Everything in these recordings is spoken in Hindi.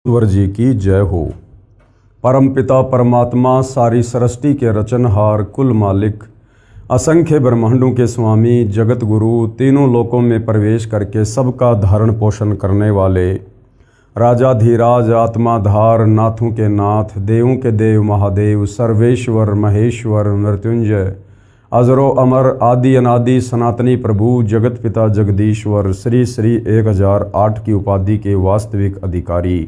ईश्वर जी की जय हो। परमपिता परमात्मा सारी सृष्टि के रचनहार कुल मालिक असंख्य ब्रह्मांडों के स्वामी जगत गुरु तीनों लोकों में प्रवेश करके सबका धारण पोषण करने वाले राजाधीराज आत्माधार नाथों के नाथ देवों के देव महादेव सर्वेश्वर महेश्वर मृत्युंजय अजरो अमर आदि अनादि सनातनी प्रभु जगत पिता जगदीश्वर श्री श्री 1008 की उपाधि के वास्तविक अधिकारी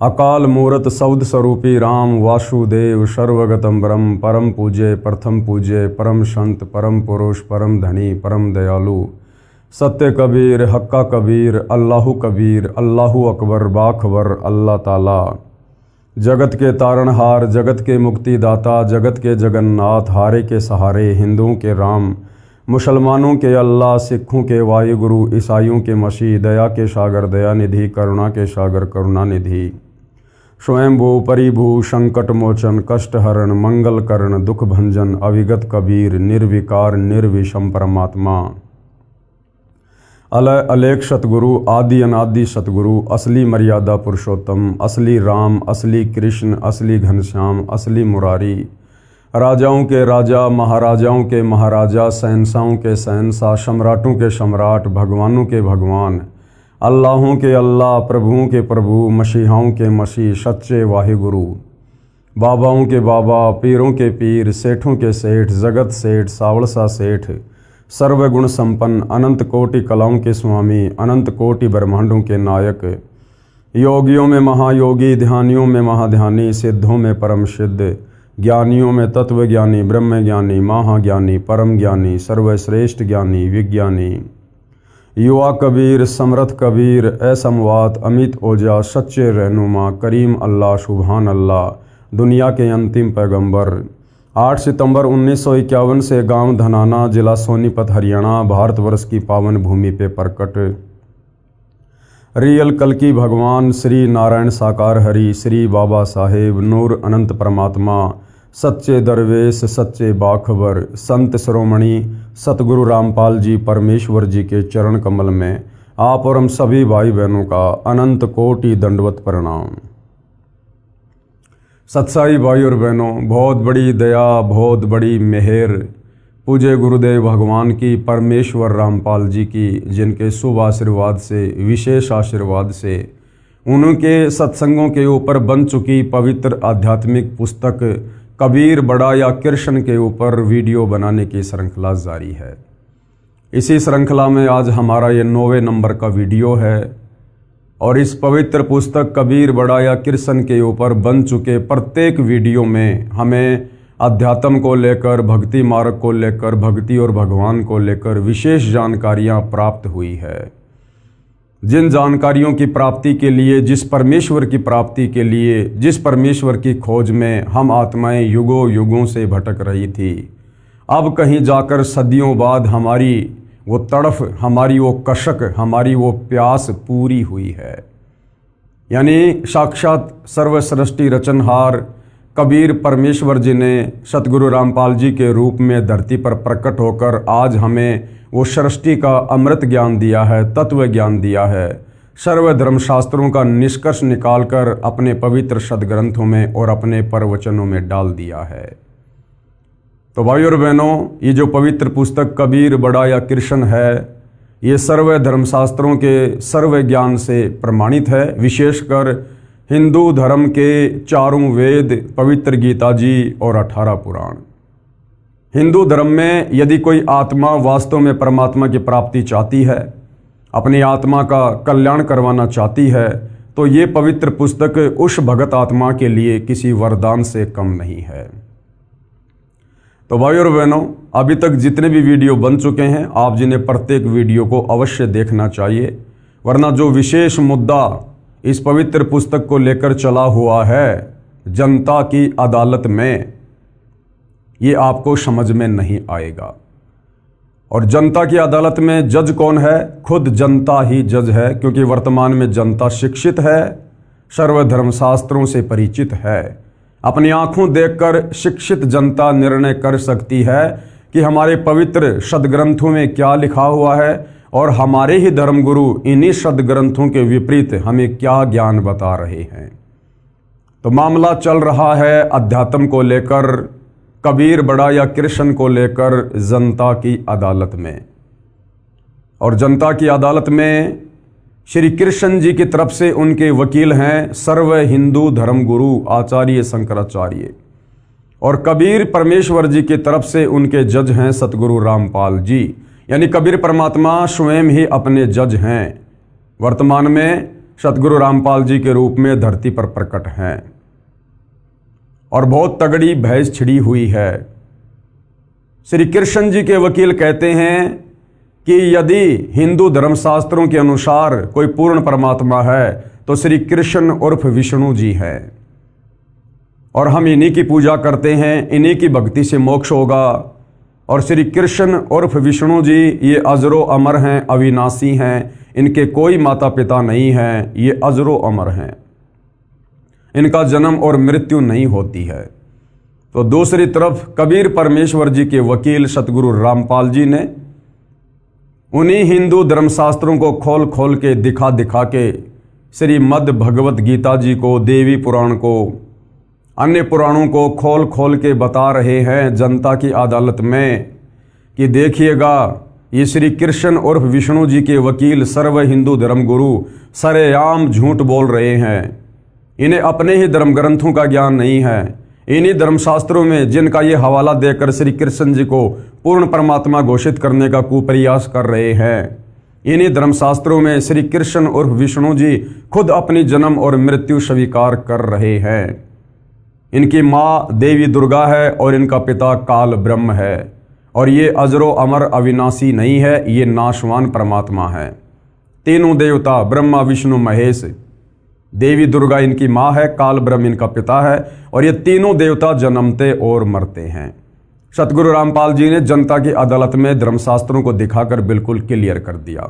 अकाल मूर्त सौद स्वरूपी राम वासुदेव सर्वगतम ब्रह्म परम पूज्य प्रथम पूज्य परम संत परम पुरुष परम धनी परम दयालु सत्य कबीर हक्का कबीर अल्लाहु कबीर अल्लाहु अकबर बाखबर अल्लाह ताला जगत के तारणहार जगत के मुक्तिदाता जगत के जगन्नाथ हारे के सहारे हिंदुओं के राम मुसलमानों के अल्लाह सिखों के वायुगुरु ईसाइयों के मसीह दया के सागर दयानिधि करुणा के सागर करुणानिधि स्वयंभू परिभू संकट मोचन कष्ट हरण मंगल करण दुख भंजन अविगत कबीर निर्विकार निर्विषम परमात्मा अलय अलेख सतगुरु आदि अनादि सतगुरु असली मर्यादा पुरुषोत्तम असली राम असली कृष्ण असली घनश्याम असली मुरारी राजाओं के राजा महाराजाओं के महाराजा शहंशाहों के शहंशाह सम्राटों के सम्राट भगवानों के भगवान अल्लाहों के अल्लाह प्रभुओं के प्रभु मसीहाओं के मसीह सच्चे वाहिगुरु बाबाओं के बाबा पीरों के पीर सेठों के सेठ जगत सेठ सावड़सा सेठ सर्वगुण संपन्न अनंत कोटि कलाओं के स्वामी अनंत कोटि ब्रह्मांडों के नायक योगियों में महायोगी ध्यानियों में महाध्यानी सिद्धों में परम सिद्ध ज्ञानियों में तत्व ज्ञानी ब्रह्म ज्ञानी महाज्ञानी परम ज्ञानी सर्वश्रेष्ठ ज्ञानी विज्ञानी युवा कबीर समर्थ कबीर असमवात अमित ओजा सच्चे रहनुमा करीम अल्लाह सुभान अल्लाह दुनिया के अंतिम पैगंबर 8 सितंबर 1951 से गांव धनाना जिला सोनीपत हरियाणा भारतवर्ष की पावन भूमि पे प्रकट रियल कल्कि भगवान श्री नारायण साकार हरि श्री बाबा साहेब नूर अनंत परमात्मा सच्चे दरवेश सच्चे बाखबर संत शिरोमणि सतगुरु रामपाल जी परमेश्वर जी के चरण कमल में आप और हम सभी भाई बहनों का अनंत कोटि दंडवत प्रणाम। सत्साई भाई और बहनों, बहुत बड़ी दया बहुत बड़ी मेहर पूज्य गुरुदेव भगवान की परमेश्वर रामपाल जी की जिनके शुभ आशीर्वाद से विशेष आशीर्वाद से उनके सत्संगों के ऊपर बन चुकी पवित्र आध्यात्मिक पुस्तक कबीर बड़ा या कृष्ण के ऊपर वीडियो बनाने की श्रृंखला जारी है। इसी श्रृंखला में आज हमारा ये 9वें नंबर का वीडियो है और इस पवित्र पुस्तक कबीर बड़ा या कृष्ण के ऊपर बन चुके प्रत्येक वीडियो में हमें अध्यात्म को लेकर भक्ति मार्ग को लेकर भक्ति और भगवान को लेकर विशेष जानकारियाँ प्राप्त हुई है। जिन जानकारियों की प्राप्ति के लिए जिस परमेश्वर की प्राप्ति के लिए जिस परमेश्वर की खोज में हम आत्माएं युगों युगों से भटक रही थी, अब कहीं जाकर सदियों बाद हमारी वो तड़फ हमारी वो कशक हमारी वो प्यास पूरी हुई है। यानी साक्षात सर्वसृष्टि रचनहार कबीर परमेश्वर जी ने सतगुरु रामपाल जी के रूप में धरती पर प्रकट होकर आज हमें वो सृष्टि का अमृत ज्ञान दिया है, तत्व ज्ञान दिया है, सर्व धर्मशास्त्रों का निष्कर्ष निकालकर अपने पवित्र सदग्रंथों में और अपने परवचनों में डाल दिया है। तो भाई और बहनों, ये जो पवित्र पुस्तक कबीर बड़ा या कृष्ण है, ये सर्व धर्मशास्त्रों के सर्व ज्ञान से प्रमाणित है। विशेषकर हिंदू धर्म के 4 वेद पवित्र गीता जी और 18 पुराण। हिंदू धर्म में यदि कोई आत्मा वास्तव में परमात्मा की प्राप्ति चाहती है, अपनी आत्मा का कल्याण करवाना चाहती है, तो ये पवित्र पुस्तक उस भगत आत्मा के लिए किसी वरदान से कम नहीं है। तो भाई और बहनों, अभी तक जितने भी वीडियो बन चुके हैं आप जिन्हें प्रत्येक वीडियो को अवश्य देखना चाहिए, वरना जो विशेष मुद्दा इस पवित्र पुस्तक को लेकर चला हुआ है जनता की अदालत में, ये आपको समझ में नहीं आएगा। और जनता की अदालत में जज कौन है? खुद जनता ही जज है, क्योंकि वर्तमान में जनता शिक्षित है, सर्वधर्मशास्त्रों से परिचित है। अपनी आंखों देखकर शिक्षित जनता निर्णय कर सकती है कि हमारे पवित्र सदग्रंथों में क्या लिखा हुआ है और हमारे ही धर्मगुरु इन्हीं सदग्रंथों के विपरीत हमें क्या ज्ञान बता रहे हैं। तो मामला चल रहा है अध्यात्म को लेकर, कबीर बड़ा या कृष्ण को लेकर जनता की अदालत में। और जनता की अदालत में श्री कृष्ण जी की तरफ से उनके वकील हैं सर्व हिंदू धर्मगुरु आचार्य शंकराचार्य, और कबीर परमेश्वर जी की तरफ से उनके जज हैं सतगुरु रामपाल जी। यानी कबीर परमात्मा स्वयं ही अपने जज हैं, वर्तमान में सतगुरु रामपाल जी के रूप में धरती पर प्रकट हैं। और बहुत तगड़ी बहस छिड़ी हुई है। श्री कृष्ण जी के वकील कहते हैं कि यदि हिंदू धर्मशास्त्रों के अनुसार कोई पूर्ण परमात्मा है तो श्री कृष्ण उर्फ विष्णु जी हैं, और हम इन्हीं की पूजा करते हैं, इन्हीं की भक्ति से मोक्ष होगा। और श्री कृष्ण उर्फ विष्णु जी ये अजरो अमर हैं, अविनाशी हैं, इनके कोई माता पिता नहीं हैं, ये अजरो अमर हैं, इनका जन्म और मृत्यु नहीं होती है। तो दूसरी तरफ कबीर परमेश्वर जी के वकील सतगुरु रामपाल जी ने उन्हीं हिंदू धर्मशास्त्रों को खोल खोल के दिखा दिखा के श्रीमद् भगवत गीता जी को, देवी पुराण को, अन्य पुराणों को खोल खोल के बता रहे हैं जनता की अदालत में कि देखिएगा ये श्री कृष्ण उर्फ विष्णु जी के वकील सर्व हिंदू धर्मगुरु सरेआम झूठ बोल रहे हैं। इन्हें अपने ही धर्म ग्रंथों का ज्ञान नहीं है। इन्हीं धर्मशास्त्रों में जिनका ये हवाला देकर श्री कृष्ण जी को पूर्ण परमात्मा घोषित करने का कुप्रयास कर रहे हैं, इन्हीं धर्मशास्त्रों में श्री कृष्ण उर्फ विष्णु जी खुद अपनी जन्म और मृत्यु स्वीकार कर रहे हैं। इनकी माँ देवी दुर्गा है और इनका पिता काल ब्रह्म है, और ये अजरो अमर अविनाशी नहीं है, ये नाशवान परमात्मा है। तीनों देवता ब्रह्मा विष्णु महेश, देवी दुर्गा इनकी माँ है, काल ब्रह्म इनका पिता है, और ये तीनों देवता जन्मते और मरते हैं। सतगुरु रामपाल जी ने जनता की अदालत में धर्मशास्त्रों को दिखाकर बिल्कुल क्लियर कर दिया।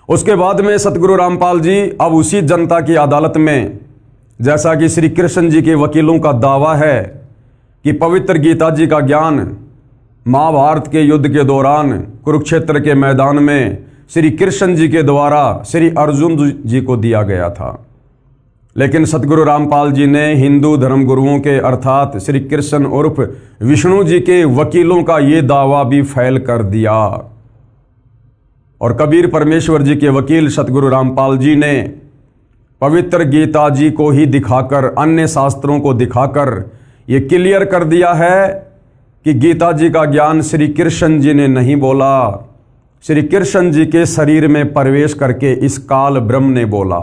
उसके बाद में सतगुरु रामपाल जी अब उसी जनता की अदालत में, जैसा कि श्री कृष्ण जी के वकीलों का दावा है कि पवित्र गीता जी का ज्ञान महाभारत के युद्ध के दौरान कुरुक्षेत्र के मैदान में श्री कृष्ण जी के द्वारा श्री अर्जुन जी को दिया गया था, लेकिन सतगुरु रामपाल जी ने हिंदू धर्मगुरुओं के अर्थात श्री कृष्ण उर्फ विष्णु जी के वकीलों का ये दावा भी फैल कर दिया। और कबीर परमेश्वर जी के वकील सतगुरु रामपाल जी ने पवित्र गीता जी को ही दिखाकर, अन्य शास्त्रों को दिखाकर ये क्लियर कर दिया है कि गीता जी का ज्ञान श्री कृष्ण जी ने नहीं बोला, श्री कृष्ण जी के शरीर में प्रवेश करके इस काल ब्रह्म ने बोला।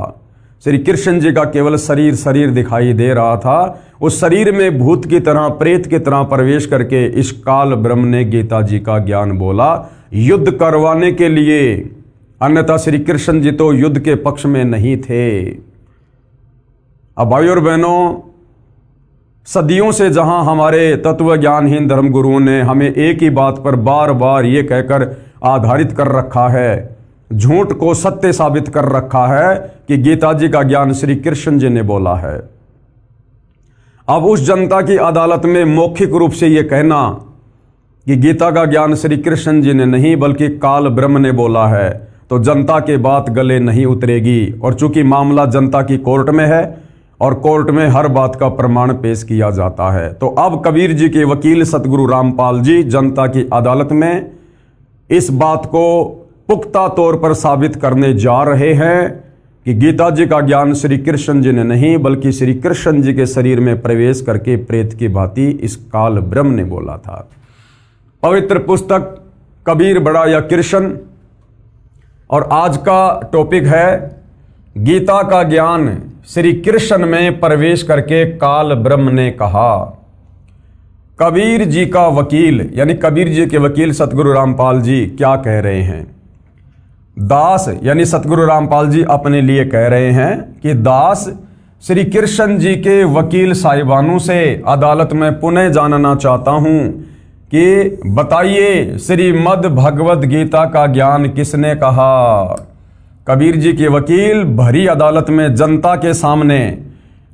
श्री कृष्ण जी का केवल शरीर दिखाई दे रहा था, उस शरीर में भूत की तरह, प्रेत की तरह प्रवेश करके इस काल ब्रह्म ने गीता जी का ज्ञान बोला युद्ध करवाने के लिए, अन्यथा श्री कृष्ण जी तो युद्ध के पक्ष में नहीं थे। अब भाई और बहनों, सदियों से जहां हमारे तत्व ज्ञानहीन धर्मगुरुओं ने हमें एक ही बात पर बार बार ये कहकर आधारित कर रखा है, झूठ को सत्य साबित कर रखा है कि गीता जी का ज्ञान श्री कृष्ण जी ने बोला है। अब उस जनता की अदालत में मौखिक रूप से ये कहना कि गीता का ज्ञान श्री कृष्ण जी ने नहीं बल्कि काल ब्रह्म ने बोला है, तो जनता के बात गले नहीं उतरेगी। और चूंकि मामला जनता की कोर्ट में है और कोर्ट में हर बात का प्रमाण पेश किया जाता है, तो अब कबीर जी के वकील सतगुरु रामपाल जी जनता की अदालत में इस बात को पुख्ता तौर पर साबित करने जा रहे हैं कि गीता जी का ज्ञान श्री कृष्ण जी ने नहीं बल्कि श्री कृष्ण जी के शरीर में प्रवेश करके प्रेत की भांति इस काल ब्रह्म ने बोला था। पवित्र पुस्तक कबीर बड़ा या कृष्ण, और आज का टॉपिक है गीता का ज्ञान श्री कृष्ण में प्रवेश करके काल ब्रह्म ने कहा। कबीर जी का वकील यानी कबीर जी के वकील सतगुरु रामपाल जी क्या कह रहे हैं? दास यानी सतगुरु रामपाल जी अपने लिए कह रहे हैं कि दास श्री कृष्ण जी के वकील साहिबानों से अदालत में पुनः जानना चाहता हूं कि बताइए श्रीमद् भगवद गीता का ज्ञान किसने कहा? कबीर जी के वकील भरी अदालत में जनता के सामने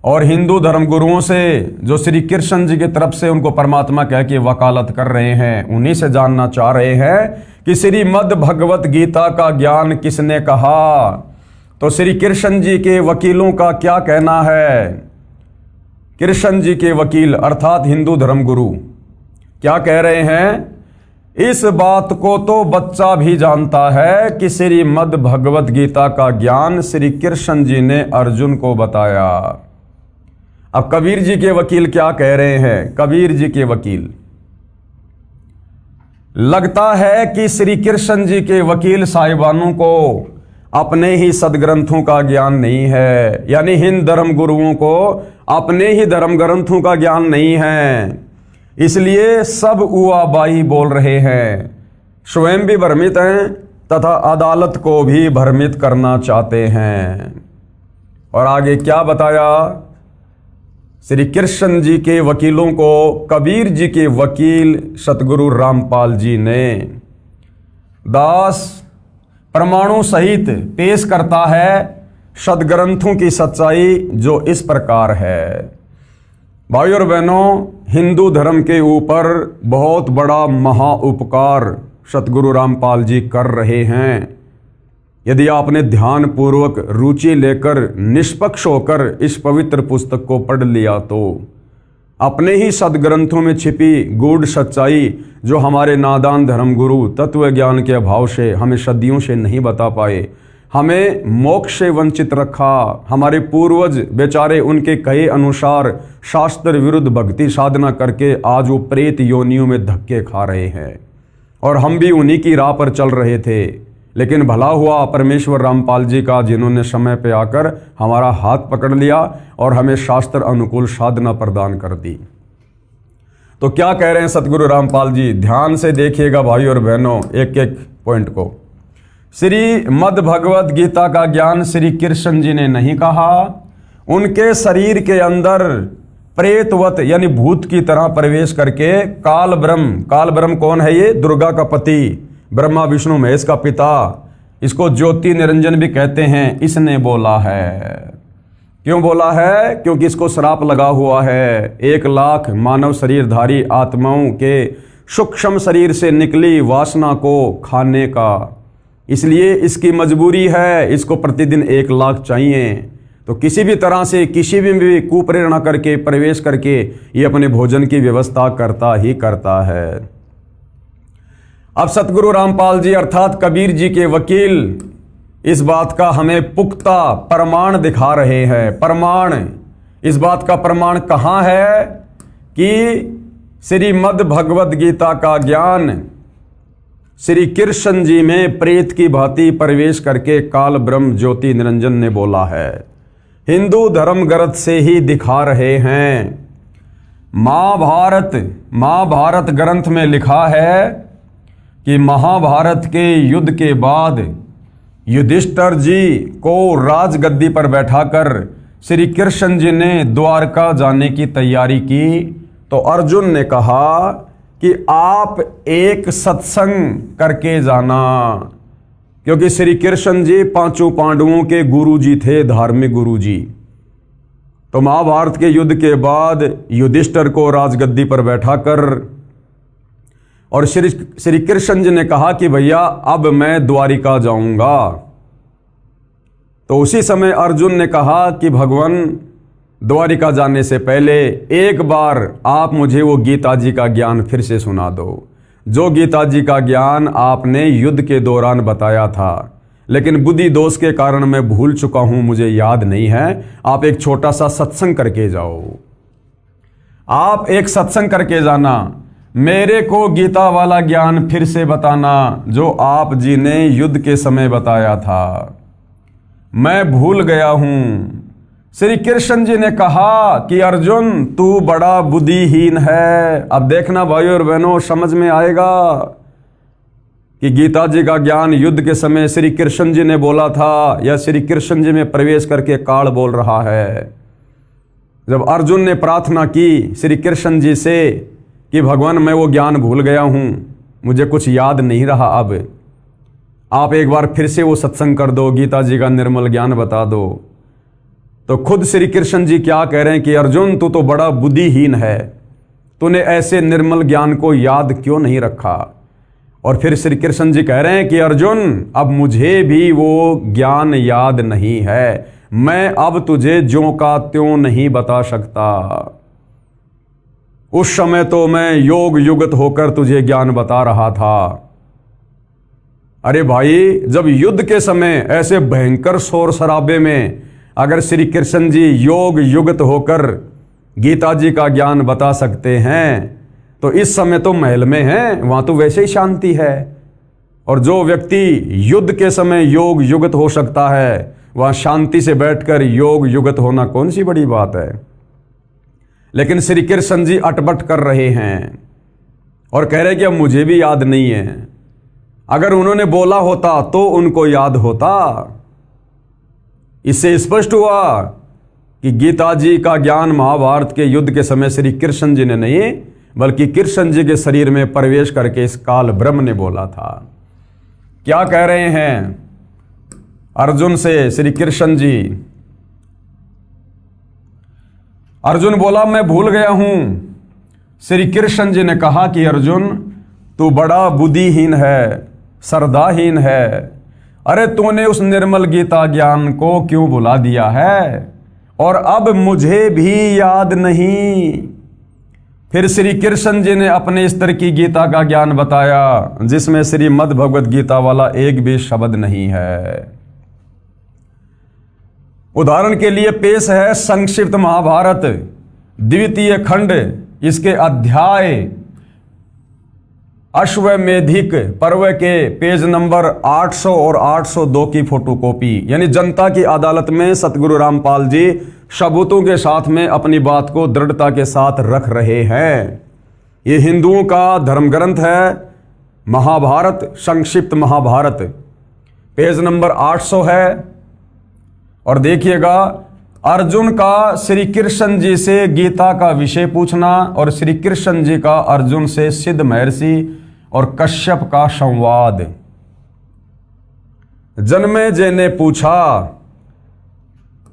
और हिंदू धर्मगुरुओं से जो श्री कृष्ण जी की तरफ से उनको परमात्मा कह के वकालत कर रहे हैं, उन्हीं से जानना चाह रहे हैं कि श्रीमद् भगवत गीता का ज्ञान किसने कहा। तो श्री कृष्ण जी के वकीलों का क्या कहना है। कृष्ण जी के वकील अर्थात हिंदू धर्मगुरु क्या कह रहे हैं, इस बात को तो बच्चा भी जानता है कि श्रीमद् भगवत गीता का ज्ञान श्री कृष्ण जी ने अर्जुन को बताया। अब कबीर जी के वकील क्या कह रहे हैं। कबीर जी के वकील, लगता है कि श्री कृष्ण जी के वकील साहिबानों को अपने ही सदग्रंथों का ज्ञान नहीं है, यानी हिंद धर्म गुरुओं को अपने ही धर्म ग्रंथों का ज्ञान नहीं है, इसलिए सब उआबाई बोल रहे हैं, स्वयं भी भ्रमित हैं तथा अदालत को भी भ्रमित करना चाहते हैं। और आगे क्या बताया, श्री कृष्ण जी के वकीलों को कबीर जी के वकील सतगुरु रामपाल जी ने दास प्रमाणों सहित पेश करता है सदग्रंथों की सच्चाई जो इस प्रकार है। भाइयों और बहनों, हिंदू धर्म के ऊपर बहुत बड़ा महा उपकार सतगुरु रामपाल जी कर रहे हैं। यदि आपने ध्यान पूर्वक रुचि लेकर निष्पक्ष होकर इस पवित्र पुस्तक को पढ़ लिया तो अपने ही सदग्रंथों में छिपी गूढ़ सच्चाई जो हमारे नादान धर्मगुरु तत्व ज्ञान के अभाव से हमें सदियों से नहीं बता पाए, हमें मोक्ष से वंचित रखा, हमारे पूर्वज बेचारे उनके कहे अनुसार शास्त्र विरुद्ध भक्ति साधना करके आज वो प्रेत योनियों में धक्के खा रहे हैं और हम भी उन्हीं की राह पर चल रहे थे। लेकिन भला हुआ परमेश्वर रामपाल जी का, जिन्होंने समय पे आकर हमारा हाथ पकड़ लिया और हमें शास्त्र अनुकूल साधना प्रदान कर दी। तो क्या कह रहे हैं सतगुरु रामपाल जी, ध्यान से देखिएगा भाई और बहनों एक एक पॉइंट को। श्रीमद् भगवत गीता का ज्ञान श्री कृष्ण जी ने नहीं कहा, उनके शरीर के अंदर प्रेतवत यानी भूत की तरह प्रवेश करके काल ब्रह्म कौन है, ये दुर्गा का पति, ब्रह्मा विष्णु महेश का पिता, इसको ज्योति निरंजन भी कहते हैं, इसने बोला है। क्यों बोला है, क्योंकि इसको श्राप लगा हुआ है 1 लाख मानव शरीरधारी आत्माओं के सूक्ष्म शरीर से निकली वासना को खाने का, इसलिए इसकी मजबूरी है, इसको प्रतिदिन 1 लाख चाहिए। तो किसी भी तरह से किसी भी कुप्रेरणा करके प्रवेश करके ये अपने भोजन की व्यवस्था करता ही करता है। अब सतगुरु रामपाल जी अर्थात कबीर जी के वकील इस बात का हमें पुख्ता प्रमाण दिखा रहे हैं। प्रमाण, इस बात का प्रमाण कहाँ है कि श्रीमद् भगवत गीता का ज्ञान श्री कृष्ण जी में प्रेत की भांति प्रवेश करके काल ब्रह्म ज्योति निरंजन ने बोला है। हिंदू धर्म ग्रंथ से ही दिखा रहे हैं। महाभारत ग्रंथ में लिखा है कि महाभारत के युद्ध के बाद युधिष्ठिर जी को राजगद्दी पर बैठाकर श्री कृष्ण जी ने द्वारका जाने की तैयारी की, तो अर्जुन ने कहा कि आप एक सत्संग करके जाना, क्योंकि श्री कृष्ण जी 5 पांडवों के गुरु जी थे, धार्मिक गुरु जी। तो महाभारत के युद्ध के बाद युधिष्ठिर को राजगद्दी पर बैठाकर और श्री कृष्ण जी ने कहा कि भैया अब मैं द्वारिका जाऊंगा। तो उसी समय अर्जुन ने कहा कि भगवान द्वारिका जाने से पहले एक बार आप मुझे वो गीता जी का ज्ञान फिर से सुना दो, जो गीता जी का ज्ञान आपने युद्ध के दौरान बताया था, लेकिन बुद्धि दोष के कारण मैं भूल चुका हूं, मुझे याद नहीं है। आप एक छोटा सा सत्संग करके जाओ, आप एक सत्संग करके जाना, मेरे को गीता वाला ज्ञान फिर से बताना जो आप जी ने युद्ध के समय बताया था, मैं भूल गया हूं। श्री कृष्ण जी ने कहा कि अर्जुन तू बड़ा बुद्धिहीन है। अब देखना भाइयों और बहनों, समझ में आएगा कि गीता जी का ज्ञान युद्ध के समय श्री कृष्ण जी ने बोला था या श्री कृष्ण जी में प्रवेश करके काल बोल रहा है। जब अर्जुन ने प्रार्थना की श्री कृष्ण जी से कि भगवान मैं वो ज्ञान भूल गया हूँ, मुझे कुछ याद नहीं रहा, अब आप एक बार फिर से वो सत्संग कर दो, गीता जी का निर्मल ज्ञान बता दो। तो खुद श्री कृष्ण जी क्या कह रहे हैं कि अर्जुन तू तो बड़ा बुद्धिहीन है, तूने ऐसे निर्मल ज्ञान को याद क्यों नहीं रखा। और फिर श्री कृष्ण जी कह रहे हैं कि अर्जुन अब मुझे भी वो ज्ञान याद नहीं है, मैं अब तुझे ज्यों का त्यों नहीं बता सकता। उस समय तो मैं योग युगत होकर तुझे ज्ञान बता रहा था। अरे भाई, जब युद्ध के समय ऐसे भयंकर शोर शराबे में अगर श्री कृष्ण जी योग युगत होकर गीता जी का ज्ञान बता सकते हैं, तो इस समय तो महल में हैं, वहां तो वैसे ही शांति है। और जो व्यक्ति युद्ध के समय योग युगत हो सकता है, वहां शांति से बैठकर योग युगत होना कौन सी बड़ी बात है। लेकिन श्री कृष्ण जी अटपट कर रहे हैं और कह रहे कि अब मुझे भी याद नहीं है। अगर उन्होंने बोला होता तो उनको याद होता। इससे स्पष्ट हुआ कि गीता जी का ज्ञान महाभारत के युद्ध के समय श्री कृष्ण जी ने नहीं, बल्कि कृष्ण जी के शरीर में प्रवेश करके इस काल ब्रह्म ने बोला था। क्या कह रहे हैं अर्जुन से श्री कृष्ण जी? अर्जुन बोला मैं भूल गया हूं। श्री कृष्ण जी ने कहा कि अर्जुन तू बड़ा बुद्धिहीन है, श्रद्धाहीन है। अरे तूने उस निर्मल गीता ज्ञान को क्यों भुला दिया है, और अब मुझे भी याद नहीं। फिर श्री कृष्ण जी ने अपने स्तर की गीता का ज्ञान बताया जिसमें श्रीमद् भगवद गीता वाला एक भी शब्द नहीं है। उदाहरण के लिए पेश है संक्षिप्त महाभारत द्वितीय खंड, इसके अध्याय अश्वमेधिक पर्व के पेज नंबर 800 और 802 की फोटोकॉपी। यानी जनता की अदालत में सतगुरु रामपाल जी सबूतों के साथ में अपनी बात को दृढ़ता के साथ रख रहे हैं। ये हिंदुओं का धर्म ग्रंथ है महाभारत, संक्षिप्त महाभारत, पेज नंबर 800 है। और देखिएगा, अर्जुन का श्री कृष्ण जी से गीता का विषय पूछना और श्री कृष्ण जी का अर्जुन से सिद्ध महर्षि और कश्यप का संवाद। जन्मेजय ने पूछा,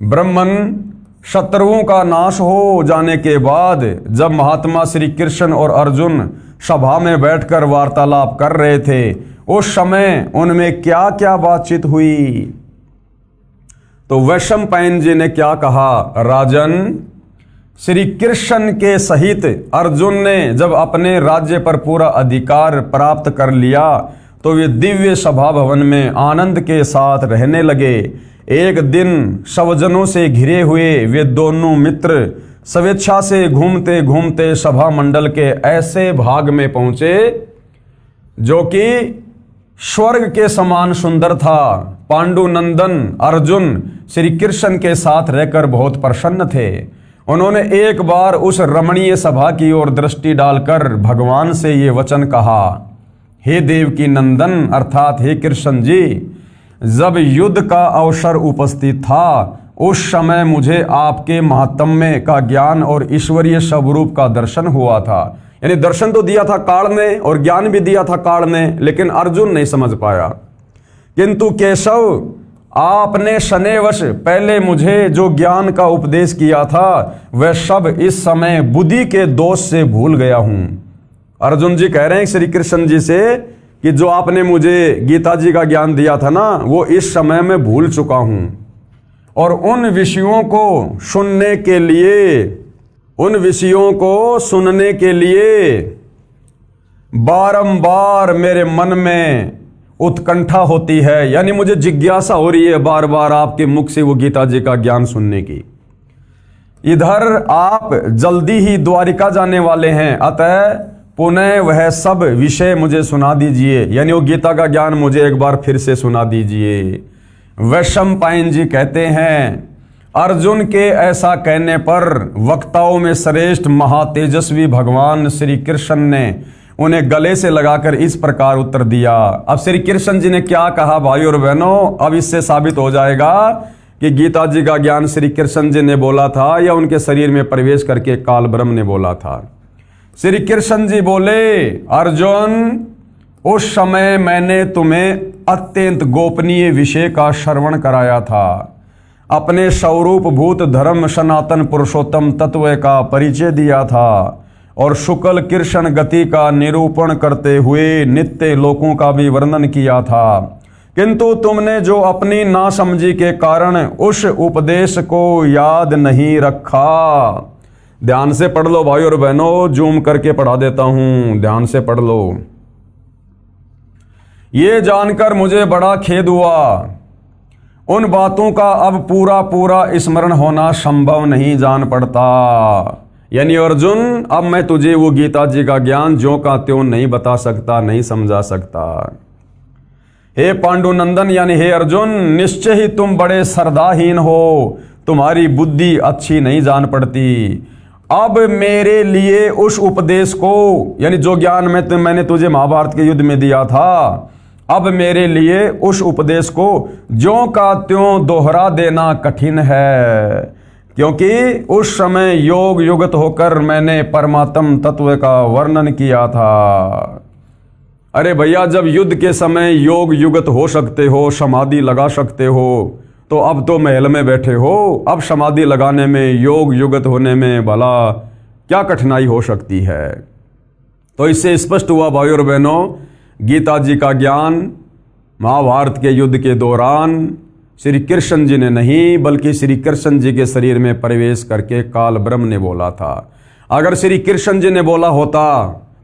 ब्रह्मन शत्रुओं का नाश हो जाने के बाद जब महात्मा श्री कृष्ण और अर्जुन सभा में बैठकर वार्तालाप कर रहे थे, उस समय उनमें क्या क्या बातचीत हुई? तो वैशंपायन जी ने क्या कहा? राजन, श्री कृष्ण के सहित अर्जुन ने जब अपने राज्य पर पूरा अधिकार प्राप्त कर लिया तो वे दिव्य सभा भवन में आनंद के साथ रहने लगे। एक दिन स्वजनों से घिरे हुए वे दोनों मित्र स्वेच्छा से घूमते घूमते सभा मंडल के ऐसे भाग में पहुंचे जो कि स्वर्ग के समान सुंदर था। पांडुनंदन अर्जुन श्री कृष्ण के साथ रहकर बहुत प्रसन्न थे। उन्होंने एक बार उस रमणीय सभा की ओर दृष्टि डालकर भगवान से ये वचन कहा, हे देवकी नंदन अर्थात हे कृष्ण जी, जब युद्ध का अवसर उपस्थित था उस समय मुझे आपके महात्म्य का ज्ञान और ईश्वरीय स्वरूप का दर्शन हुआ था। यानी दर्शन तो दिया था काल ने और ज्ञान भी दिया था काल ने, लेकिन अर्जुन नहीं समझ पाया। किंतु केशव, आपने शनैवश पहले मुझे जो ज्ञान का उपदेश किया था वह सब इस समय बुद्धि के दोष से भूल गया हूं। अर्जुन जी कह रहे हैं श्री कृष्ण जी से कि जो आपने मुझे गीता जी का ज्ञान दिया था ना, वो इस समय मैं भूल चुका हूं। और उन विषयों को सुनने के लिए बारंबार मेरे मन में उत्कंठा होती है। यानी मुझे जिज्ञासा हो रही है बार बार आपके मुख से वो गीता जी का ज्ञान सुनने की। इधर आप जल्दी ही द्वारिका जाने वाले हैं, अतः पुनः वह सब विषय मुझे सुना दीजिए। यानी वो गीता का ज्ञान मुझे एक बार फिर से सुना दीजिए। वैशंपायन जी कहते हैं, अर्जुन के ऐसा कहने पर वक्ताओं में श्रेष्ठ महातेजस्वी भगवान श्री कृष्ण ने उन्हें गले से लगाकर इस प्रकार उत्तर दिया। अब श्री कृष्ण जी ने क्या कहा भाई और बहनों, अब इससे साबित हो जाएगा कि गीता जी का ज्ञान श्री कृष्ण जी ने बोला था या उनके शरीर में प्रवेश करके काल ब्रह्म ने बोला था। श्री कृष्ण जी बोले, अर्जुन, उस समय मैंने तुम्हें अत्यंत गोपनीय विषय का श्रवण कराया था। अपने स्वरूप भूत धर्म सनातन पुरुषोत्तम तत्व का परिचय दिया था और शुक्ल कृष्ण गति का निरूपण करते हुए नित्य लोकों का भी वर्णन किया था। किंतु तुमने जो अपनी नासमझी के कारण उस उपदेश को याद नहीं रखा। ध्यान से पढ़ लो भाई और बहनों, जूम करके पढ़ा देता हूं, ध्यान से पढ़ लो। ये जानकर मुझे बड़ा खेद हुआ, उन बातों का अब पूरा पूरा स्मरण होना संभव नहीं जान पड़ता। यानी अर्जुन, अब मैं तुझे वो गीता जी का ज्ञान ज्यों का त्यों नहीं बता सकता, नहीं समझा सकता। हे पांडुनंदन यानी हे अर्जुन, निश्चय ही तुम बड़े श्रद्धाहीन हो, तुम्हारी बुद्धि अच्छी नहीं जान पड़ती। अब मेरे लिए उस उपदेश को, यानी जो ज्ञान मैंने तुझे महाभारत के युद्ध में दिया था, अब मेरे लिए उस उपदेश को ज्यों का त्यों दोहरा देना कठिन है, क्योंकि उस समय योग युगत होकर मैंने परमात्म तत्व का वर्णन किया था। अरे भैया, जब युद्ध के समय योग युगत हो सकते हो, समाधि लगा सकते हो, तो अब तो महल में बैठे हो, अब समाधि लगाने में, योग युगत होने में भला क्या कठिनाई हो सकती है। तो इससे स्पष्ट हुआ भाई और बहनों, गीता जी का ज्ञान महाभारत के युद्ध के दौरान श्री कृष्ण जी ने नहीं, बल्कि श्री कृष्ण जी के शरीर में प्रवेश करके काल ब्रह्म ने बोला था। अगर श्री कृष्ण जी ने बोला होता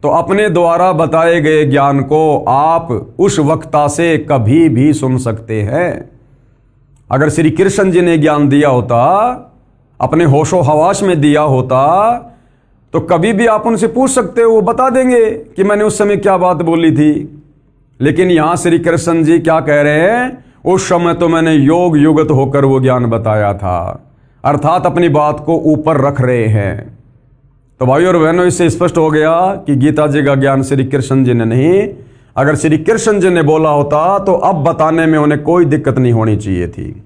तो अपने द्वारा बताए गए ज्ञान को आप उस वक्ता से कभी भी सुन सकते हैं। अगर श्री कृष्ण जी ने ज्ञान दिया होता, अपने होशो हवास में दिया होता, तो कभी भी आप उनसे पूछ सकते हो, वो बता देंगे कि मैंने उस समय क्या बात बोली थी। लेकिन यहां श्री कृष्ण जी क्या कह रहे हैं, उस समय तो मैंने योग युगत होकर वो ज्ञान बताया था, अर्थात अपनी बात को ऊपर रख रहे हैं। तो भाई और बहनों, इससे स्पष्ट हो गया कि गीता जी का ज्ञान श्री कृष्ण जी ने नहीं, अगर श्री कृष्ण जी ने बोला होता तो अब बताने में उन्हें कोई दिक्कत नहीं होनी चाहिए थी।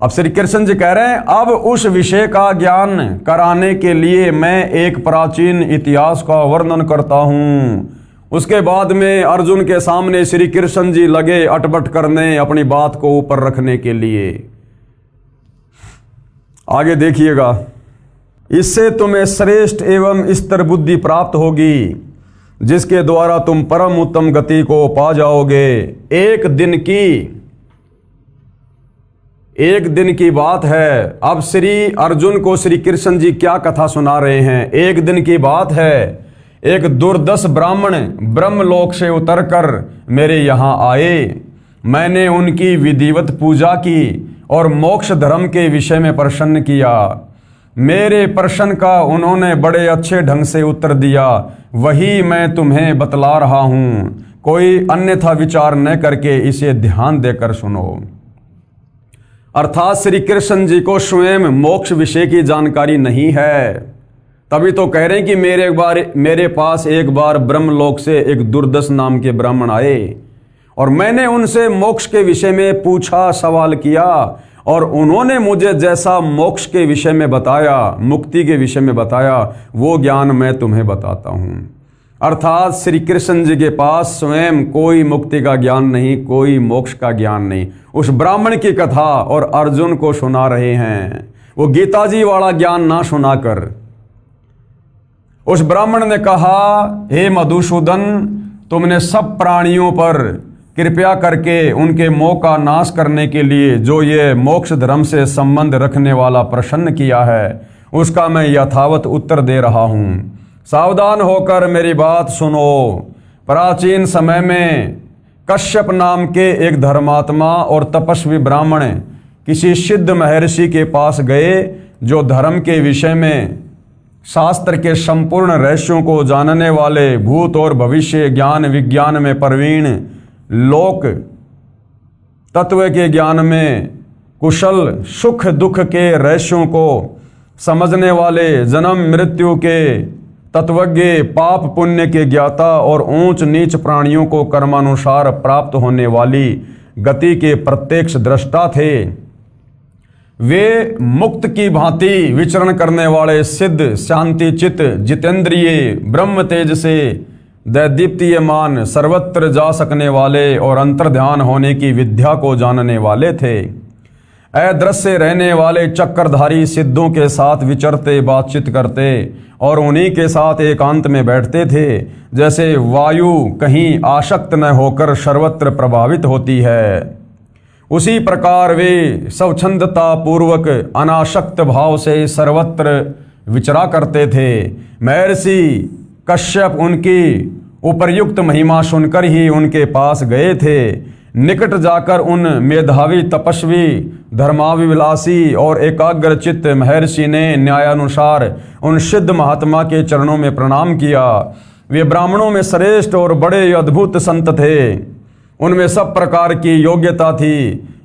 अब श्री कृष्ण जी कह रहे हैं, अब उस विषय का ज्ञान कराने के लिए मैं एक प्राचीन इतिहास का वर्णन करता हूं। उसके बाद में अर्जुन के सामने श्री कृष्ण जी लगे अटपट करने, अपनी बात को ऊपर रखने के लिए। आगे देखिएगा, इससे तुम्हें श्रेष्ठ एवं स्थिर बुद्धि प्राप्त होगी, जिसके द्वारा तुम परम उत्तम गति को पा जाओगे। एक दिन की बात है। अब श्री अर्जुन को श्री कृष्ण जी क्या कथा सुना रहे हैं। एक दिन की बात है, एक दुर्दश ब्राह्मण ब्रह्मलोक से उतरकर मेरे यहाँ आए। मैंने उनकी विधिवत पूजा की और मोक्ष धर्म के विषय में प्रश्न किया। मेरे प्रश्न का उन्होंने बड़े अच्छे ढंग से उत्तर दिया, वही मैं तुम्हें बतला रहा हूं। कोई अन्यथा विचार न करके इसे ध्यान देकर सुनो। अर्थात श्री कृष्ण जी को स्वयं मोक्ष विषय की जानकारी नहीं है, तभी तो कह रहे हैं कि मेरे पास एक बार ब्रह्मलोक से एक दुर्दश नाम के ब्राह्मण आए और मैंने उनसे मोक्ष के विषय में पूछा, सवाल किया, और उन्होंने मुझे जैसा मोक्ष के विषय में बताया, मुक्ति के विषय में बताया, वो ज्ञान मैं तुम्हें बताता हूं। अर्थात श्री कृष्ण जी के पास स्वयं कोई मुक्ति का ज्ञान नहीं, कोई मोक्ष का ज्ञान नहीं। उस ब्राह्मण की कथा और अर्जुन को सुना रहे हैं, वो गीता जी वाला ज्ञान ना सुनाकर। उस ब्राह्मण ने कहा, हे मधुसूदन, तुमने सब प्राणियों पर कृपया करके उनके मोह का नाश करने के लिए जो ये मोक्ष धर्म से संबंध रखने वाला प्रश्न किया है, उसका मैं यथावत उत्तर दे रहा हूं। सावधान होकर मेरी बात सुनो। प्राचीन समय में कश्यप नाम के एक धर्मात्मा और तपस्वी ब्राह्मण किसी सिद्ध महर्षि के पास गए, जो धर्म के विषय में शास्त्र के संपूर्ण रहस्यों को जानने वाले, भूत और भविष्य ज्ञान विज्ञान में प्रवीण, लोक तत्व के ज्ञान में कुशल, सुख दुख के रहस्यों को समझने वाले, जन्म मृत्यु के तत्वज्ञ, पाप पुण्य के ज्ञाता और ऊंच नीच प्राणियों को कर्मानुसार प्राप्त होने वाली गति के प्रत्यक्ष दृष्टा थे। वे मुक्त की भांति विचरण करने वाले, सिद्ध, शांति चित, जितेंद्रिय, ब्रह्म तेज से दैदीप्तियमान, सर्वत्र जा सकने वाले और अंतर्ध्यान होने की विद्या को जानने वाले थे। अदृश्य रहने वाले चक्रधारी सिद्धों के साथ विचरते, बातचीत करते और उन्हीं के साथ एकांत में बैठते थे। जैसे वायु कहीं आसक्त न होकर सर्वत्र प्रभावित होती है, उसी प्रकार वे स्वच्छंदता पूर्वक अनासक्त भाव से सर्वत्र विचरा करते थे। महर्षि कश्यप उनकी उपर्युक्त महिमा सुनकर ही उनके पास गए थे। निकट जाकर उन मेधावी, तपस्वी, धर्माभिलाषी और एकाग्रचित्त महर्षि ने न्यायानुसार उन सिद्ध महात्मा के चरणों में प्रणाम किया। वे ब्राह्मणों में श्रेष्ठ और बड़े अद्भुत संत थे। उनमें सब प्रकार की योग्यता थी।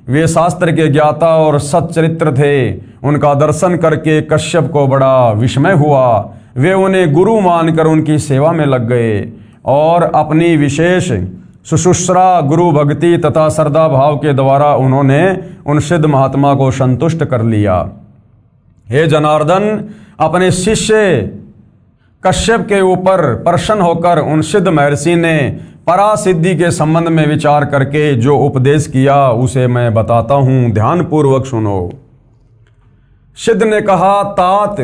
वे शास्त्र के ज्ञाता और सच्चरित्र थे। उनका दर्शन करके कश्यप को बड़ा विस्मय हुआ। वे उन्हें गुरु मानकर उनकी सेवा में लग गए और अपनी विशेष शुश्रूषा, गुरु भक्ति तथा श्रद्धा भाव के द्वारा उन्होंने उन सिद्ध महात्मा को संतुष्ट कर लिया। हे जनार्दन, अपने शिष्य कश्यप के ऊपर प्रसन्न होकर उन सिद्ध महर्षि ने परासिद्धि के संबंध में विचार करके जो उपदेश किया उसे मैं बताता हूं, ध्यान पूर्वक सुनो। सिद्ध ने कहा, तात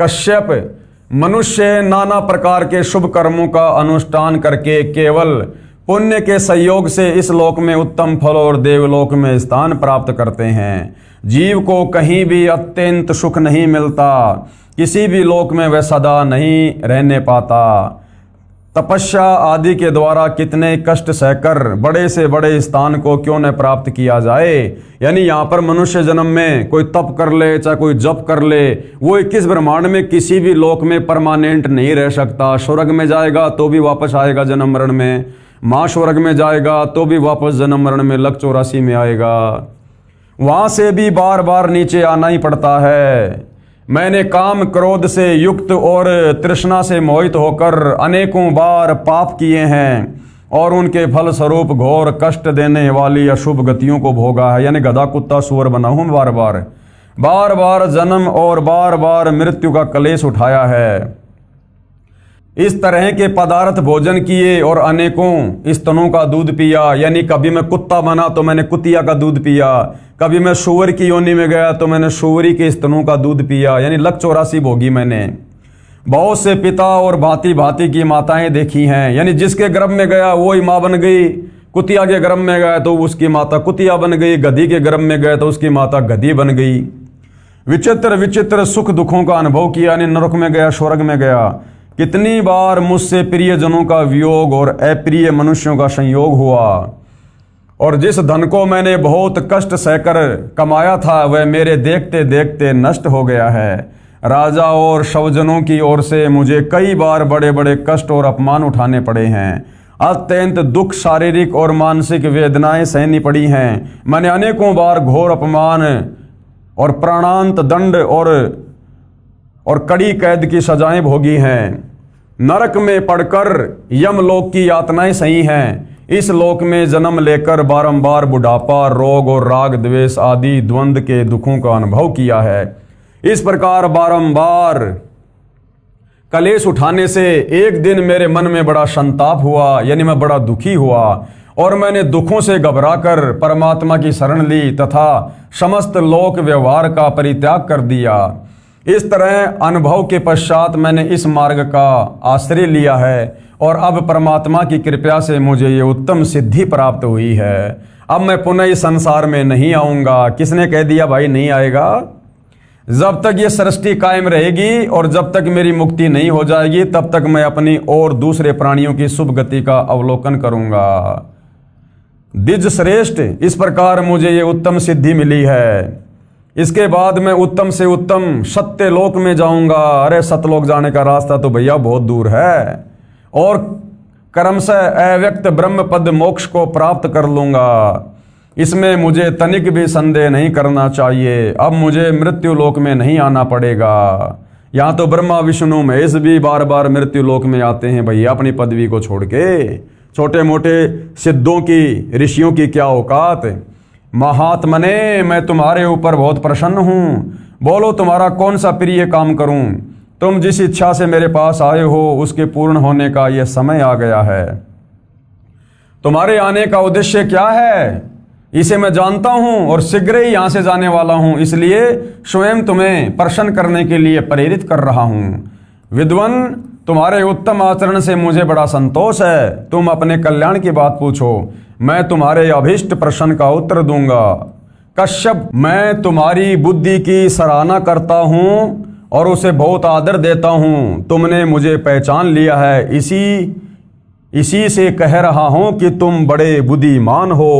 कश्यप, मनुष्य नाना प्रकार के शुभ कर्मों का अनुष्ठान करके केवल पुण्य के संयोग से इस लोक में उत्तम फल और देवलोक में स्थान प्राप्त करते हैं। जीव को कहीं भी अत्यंत सुख नहीं मिलता, किसी भी लोक में वह सदा नहीं रहने पाता। तपस्या आदि के द्वारा कितने कष्ट सहकर बड़े से बड़े स्थान को क्यों न प्राप्त किया जाए। यानी यहाँ पर मनुष्य जन्म में कोई तप कर ले, चाहे कोई जप कर ले, वो 21 ब्रह्मांड में किसी भी लोक में परमानेंट नहीं रह सकता। स्वर्ग में जाएगा तो भी वापस आएगा जन्म मरण में, महास्वर्ग में जाएगा तो भी वापस जन्म मरण में, लक 84 में आएगा। वहाँ से भी बार बार नीचे आना ही पड़ता है। मैंने काम क्रोध से युक्त और तृष्णा से मोहित होकर अनेकों बार पाप किए हैं और उनके फल स्वरूप घोर कष्ट देने वाली अशुभ गतियों को भोगा है। यानी गधा कुत्ता सुअर बना हूं, बार बार जन्म और बार बार मृत्यु का कलेश उठाया है। इस तरह के पदार्थ भोजन किए और अनेकों स्तनों का दूध पिया। यानी कभी मैं कुत्ता बना तो मैंने कुतिया का दूध पिया, कभी मैं सुअर की योनि में गया तो मैंने सुअरी के स्तनों का दूध पिया। यानी लक 84 भोगी मैंने। बहुत से पिता और भांति भांति की माताएं देखी हैं। यानी जिसके गर्भ में गया वो ही माँ बन गई। कुतिया के गर्भ में गया तो उसकी माता कुतिया बन गई, गधी के गर्भ में गए तो उसकी माता गधी बन गई। विचित्र विचित्र सुख दुखों का अनुभव किया। यानी नरक में गया, स्वर्ग में गया। कितनी बार मुझसे प्रियजनों का वियोग और अप्रिय मनुष्यों का संयोग हुआ और जिस धन को मैंने बहुत कष्ट सहकर कमाया था वह मेरे देखते देखते नष्ट हो गया है। राजा और स्वजनों की ओर से मुझे कई बार बड़े बड़े कष्ट और अपमान उठाने पड़े हैं। अत्यंत दुख, शारीरिक और मानसिक वेदनाएं सहनी पड़ी हैं। मैंने अनेकों बार घोर अपमान और प्राणांत दंड और कड़ी कैद की सजाएं भोगी हैं। नरक में पड़कर यमलोक की यातनाएं सही हैं। इस लोक में जन्म लेकर बारंबार बुढ़ापा, रोग और राग द्वेष आदि द्वंद्व के दुखों का अनुभव किया है। इस प्रकार बारंबार कलेश उठाने से एक दिन मेरे मन में बड़ा संताप हुआ। यानी मैं बड़ा दुखी हुआ और मैंने दुखों से घबराकर परमात्मा की शरण ली तथा समस्त लोक व्यवहार का परित्याग कर दिया। इस तरह अनुभव के पश्चात मैंने इस मार्ग का आश्रय लिया है और अब परमात्मा की कृपा से मुझे ये उत्तम सिद्धि प्राप्त हुई है। अब मैं पुनः इस संसार में नहीं आऊँगा। किसने कह दिया भाई नहीं आएगा? जब तक ये सृष्टि कायम रहेगी और जब तक मेरी मुक्ति नहीं हो जाएगी तब तक मैं अपनी और दूसरे प्राणियों की शुभ गति का अवलोकन करूँगा। द्विज श्रेष्ठ, इस प्रकार मुझे ये उत्तम सिद्धि मिली है। इसके बाद मैं उत्तम से उत्तम सत्य लोक में जाऊंगा। अरे सतलोक जाने का रास्ता तो भैया बहुत दूर है और क्रमशः अव्यक्त ब्रह्म पद मोक्ष को प्राप्त कर लूंगा। इसमें मुझे तनिक भी संदेह नहीं करना चाहिए। अब मुझे मृत्यु लोक में नहीं आना पड़ेगा। यहाँ तो ब्रह्मा विष्णु महेश भी बार बार मृत्यु लोक में आते हैं भैया अपनी पदवी को छोड़ के। छोटे मोटे सिद्धों की, ऋषियों की क्या औकात। महात्मने, मैं तुम्हारे ऊपर बहुत प्रसन्न हूँ। बोलो तुम्हारा कौन सा प्रिय काम करूँ। तुम जिस इच्छा से मेरे पास आए हो उसके पूर्ण होने का यह समय आ गया है। तुम्हारे आने का उद्देश्य क्या है इसे मैं जानता हूं और शीघ्र ही यहां से जाने वाला हूं, इसलिए स्वयं तुम्हें प्रसन्न करने के लिए प्रेरित कर रहा हूं। विद्वान, तुम्हारे उत्तम आचरण से मुझे बड़ा संतोष है। तुम अपने कल्याण की बात पूछो, मैं तुम्हारे अभीष्ट प्रश्न का उत्तर दूंगा। कश्यप, मैं तुम्हारी बुद्धि की सराहना करता हूं और उसे बहुत आदर देता हूं। तुमने मुझे पहचान लिया है, इसी से कह रहा हूं कि तुम बड़े बुद्धिमान हो।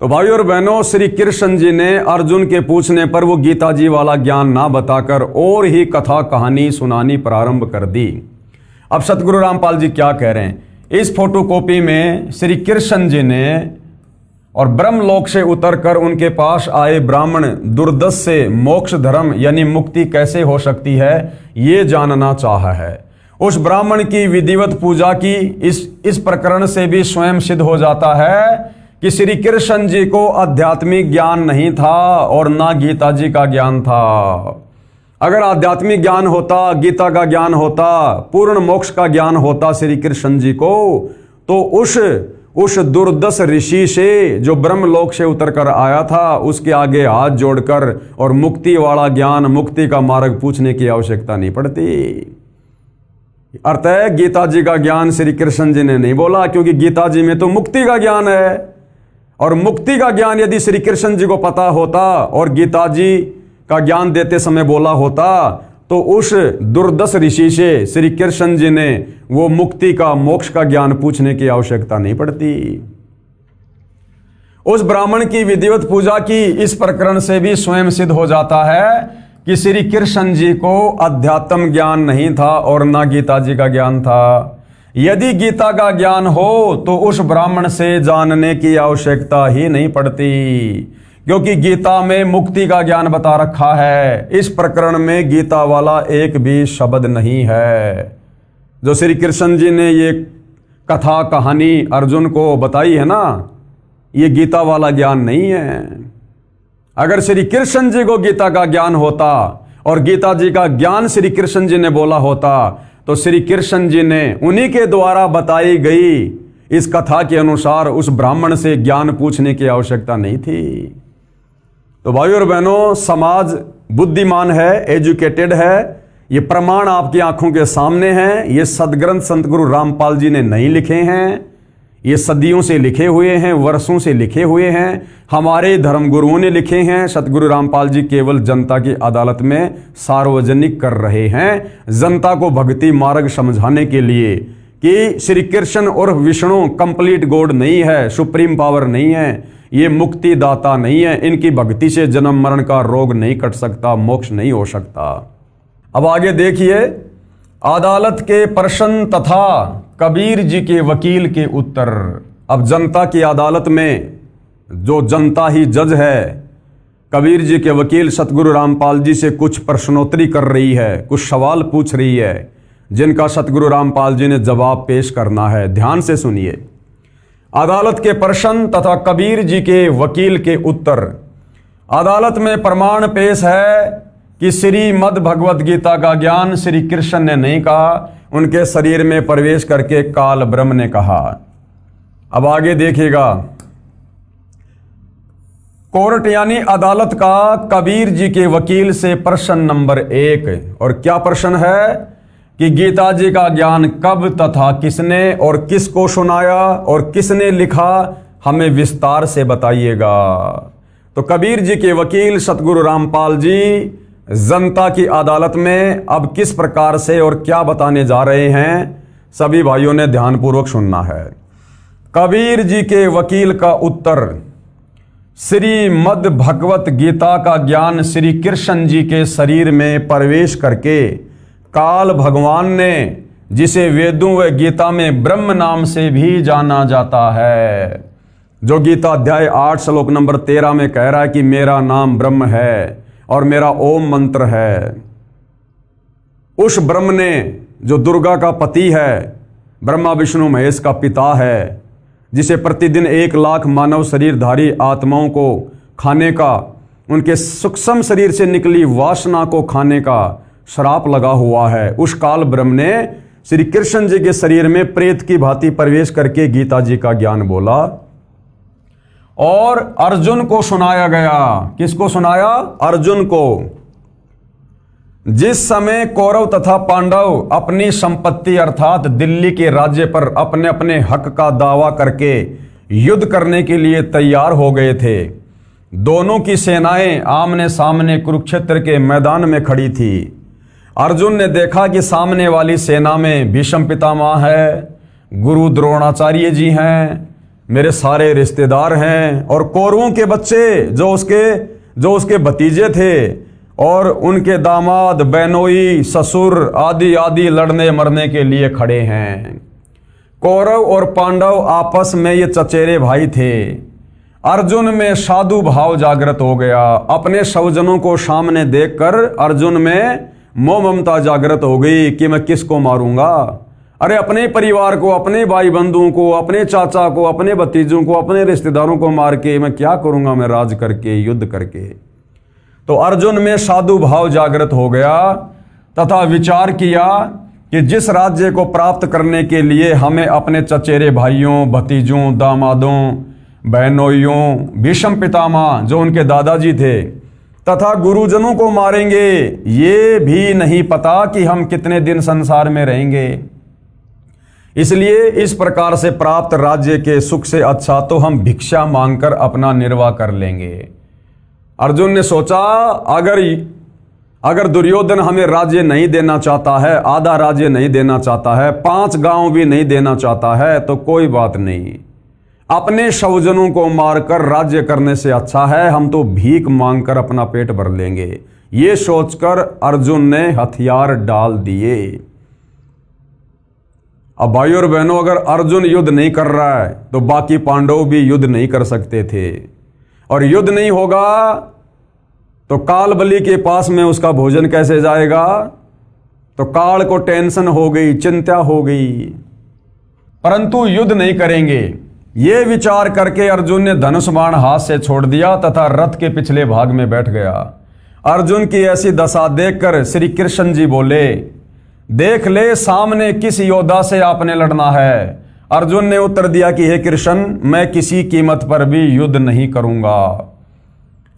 तो भाइयों और बहनों, श्री कृष्ण जी ने अर्जुन के पूछने पर वो गीता जी वाला ज्ञान ना बताकर और ही कथा कहानी सुनानी प्रारंभ कर दी। अब सतगुरु रामपाल जी क्या कह रहे हैं, इस फोटोकॉपी में श्री कृष्ण जी ने और ब्रह्मलोक से उतरकर उनके पास आए ब्राह्मण दुर्दश से मोक्ष धर्म यानी मुक्ति कैसे हो सकती है ये जानना चाहा है। उस ब्राह्मण की विधिवत पूजा की इस प्रकरण से भी स्वयं सिद्ध हो जाता है कि श्री कृष्ण जी को आध्यात्मिक ज्ञान नहीं था और ना गीता जी का ज्ञान था। अगर आध्यात्मिक ज्ञान होता, गीता का ज्ञान होता, पूर्ण मोक्ष का ज्ञान होता श्री कृष्ण जी को, तो उस दुर्दश ऋषि से जो ब्रह्मलोक से उतरकर आया था उसके आगे हाथ जोड़कर और मुक्ति वाला ज्ञान, मुक्ति का मार्ग पूछने की आवश्यकता नहीं पड़ती। अर्थ है, गीता जी का ज्ञान श्री कृष्ण जी ने नहीं बोला, क्योंकि गीता जी में तो मुक्ति का ज्ञान है। और मुक्ति का ज्ञान यदि श्री कृष्ण जी को पता होता और गीता जी का ज्ञान देते समय बोला होता, तो उस दुर्दश ऋषि से श्री कृष्ण जी ने वो मुक्ति का, मोक्ष का ज्ञान पूछने की आवश्यकता नहीं पड़ती। उस ब्राह्मण की विधिवत पूजा की इस प्रकरण से भी स्वयं सिद्ध हो जाता है कि श्री कृष्ण जी को अध्यात्म ज्ञान नहीं था और ना गीता जी का ज्ञान था। यदि गीता का ज्ञान हो तो उस ब्राह्मण से जानने की आवश्यकता ही नहीं पड़ती, क्योंकि गीता में मुक्ति का ज्ञान बता रखा है। इस प्रकरण में गीता वाला एक भी शब्द नहीं है। जो श्री कृष्ण जी ने ये कथा कहानी अर्जुन को बताई है ना, ये गीता वाला ज्ञान नहीं है। अगर श्री कृष्ण जी को गीता का ज्ञान होता और गीता जी का ज्ञान श्री कृष्ण जी ने बोला होता, तो श्री कृष्ण जी ने उन्हीं के द्वारा बताई गई इस कथा के अनुसार उस ब्राह्मण से ज्ञान पूछने की आवश्यकता नहीं थी। तो भाइयों और बहनों, समाज बुद्धिमान है, एजुकेटेड है, ये प्रमाण आपकी आंखों के सामने हैं। ये सदग्रंथ संत गुरु रामपाल जी ने नहीं लिखे हैं, ये सदियों से लिखे हुए हैं, वर्षों से लिखे हुए हैं, हमारे धर्मगुरुओं ने लिखे हैं। सतगुरु रामपाल जी केवल जनता की अदालत में सार्वजनिक कर रहे हैं, जनता को भक्ति मार्ग समझाने के लिए कि श्री कृष्ण और विष्णु कंप्लीट गॉड नहीं है, सुप्रीम पावर नहीं है, ये मुक्ति दाता नहीं है, इनकी भक्ति से जन्म मरण का रोग नहीं कट सकता, मोक्ष नहीं हो सकता। अब आगे देखिए, अदालत के प्रश्न तथा कबीर जी के वकील के उत्तर। अब जनता की अदालत में जो जनता ही जज है, कबीर जी के वकील सतगुरु रामपाल जी से कुछ प्रश्नोत्तरी कर रही है, कुछ सवाल पूछ रही है, जिनका सतगुरु रामपाल जी ने जवाब पेश करना है। ध्यान से सुनिए। अदालत के प्रश्न तथा कबीर जी के वकील के उत्तर। अदालत में प्रमाण पेश है कि श्रीमद् भगवत गीता का ज्ञान श्री कृष्ण ने नहीं कहा, उनके शरीर में प्रवेश करके काल ब्रह्म ने कहा। अब आगे देखिएगा, कोर्ट यानी अदालत का कबीर जी के वकील से प्रश्न नंबर 1, और क्या प्रश्न है कि गीता जी का ज्ञान कब तथा किसने और किसको सुनाया और किसने लिखा, हमें विस्तार से बताइएगा। तो कबीर जी के वकील सतगुरु रामपाल जी जनता की अदालत में अब किस प्रकार से और क्या बताने जा रहे हैं, सभी भाइयों ने ध्यानपूर्वक सुनना है। कबीर जी के वकील का उत्तर। श्रीमद् भगवत गीता का ज्ञान श्री कृष्ण जी के शरीर में प्रवेश करके काल भगवान ने, जिसे वेदों व गीता में ब्रह्म नाम से भी जाना जाता है, जो गीता अध्याय 8 श्लोक नंबर 13 में कह रहा है कि मेरा नाम ब्रह्म है और मेरा ओम मंत्र है, उस ब्रह्म ने, जो दुर्गा का पति है, ब्रह्मा विष्णु महेश का पिता है, जिसे प्रतिदिन 1 लाख मानव शरीरधारी आत्माओं को खाने का, उनके सूक्ष्म शरीर से निकली वासना को खाने का श्राप लगा हुआ है, उस काल ब्रह्म ने श्री कृष्ण जी के शरीर में प्रेत की भांति प्रवेश करके गीता जी का ज्ञान बोला। और अर्जुन को सुनाया गया। किसको सुनाया? अर्जुन को। जिस समय कौरव तथा पांडव अपनी संपत्ति अर्थात दिल्ली के राज्य पर अपने अपने हक का दावा करके युद्ध करने के लिए तैयार हो गए थे, दोनों की सेनाएं आमने सामने कुरुक्षेत्र के मैदान में खड़ी थी। अर्जुन ने देखा कि सामने वाली सेना में भीष्म पितामह है, गुरु द्रोणाचार्य जी हैं, मेरे सारे रिश्तेदार हैं, और कौरवों के बच्चे जो उसके भतीजे थे और उनके दामाद, बहनोई, ससुर आदि आदि लड़ने मरने के लिए खड़े हैं। कौरव और पांडव आपस में ये चचेरे भाई थे। अर्जुन में साधु भाव जागृत हो गया। अपने स्वजनों को सामने देखकर अर्जुन में मोह ममता जागृत हो गई कि मैं किसको मारूंगा। अरे अपने परिवार को, अपने भाई बंधुओं को, अपने चाचा को, अपने भतीजों को, अपने रिश्तेदारों को मार के मैं क्या करूंगा, मैं राज करके, युद्ध करके। तो अर्जुन में साधु भाव जागृत हो गया तथा विचार किया कि जिस राज्य को प्राप्त करने के लिए हमें अपने चचेरे भाइयों, भतीजों, दामादों, बहनोइयों, भीष्म पितामह जो उनके दादाजी थे तथा गुरुजनों को मारेंगे, ये भी नहीं पता कि हम कितने दिन संसार में रहेंगे। इसलिए इस प्रकार से प्राप्त राज्य के सुख से अच्छा तो हम भिक्षा मांगकर अपना निर्वाह कर लेंगे। अर्जुन ने सोचा अगर दुर्योधन हमें राज्य नहीं देना चाहता है, आधा राज्य नहीं देना चाहता है, 5 गांव भी नहीं देना चाहता है, तो कोई बात नहीं, अपने स्वजनों को मारकर राज्य करने से अच्छा है हम तो भीख मांगकर अपना पेट भर लेंगे। ये सोचकर अर्जुन ने हथियार डाल दिए। अब भाई और बहनों, अगर अर्जुन युद्ध नहीं कर रहा है तो बाकी पांडव भी युद्ध नहीं कर सकते थे, और युद्ध नहीं होगा तो काल बलि के पास में उसका भोजन कैसे जाएगा। तो काल को टेंशन हो गई, चिंता हो गई, परंतु युद्ध नहीं करेंगे। ये विचार करके अर्जुन ने धनुष बाण हाथ से छोड़ दिया तथा रथ के पिछले भाग में बैठ गया। अर्जुन की ऐसी दशा देखकर श्री कृष्ण जी बोले, देख ले सामने किस योद्धा से आपने लड़ना है। अर्जुन ने उत्तर दिया कि हे कृष्ण, मैं किसी कीमत पर भी युद्ध नहीं करूंगा।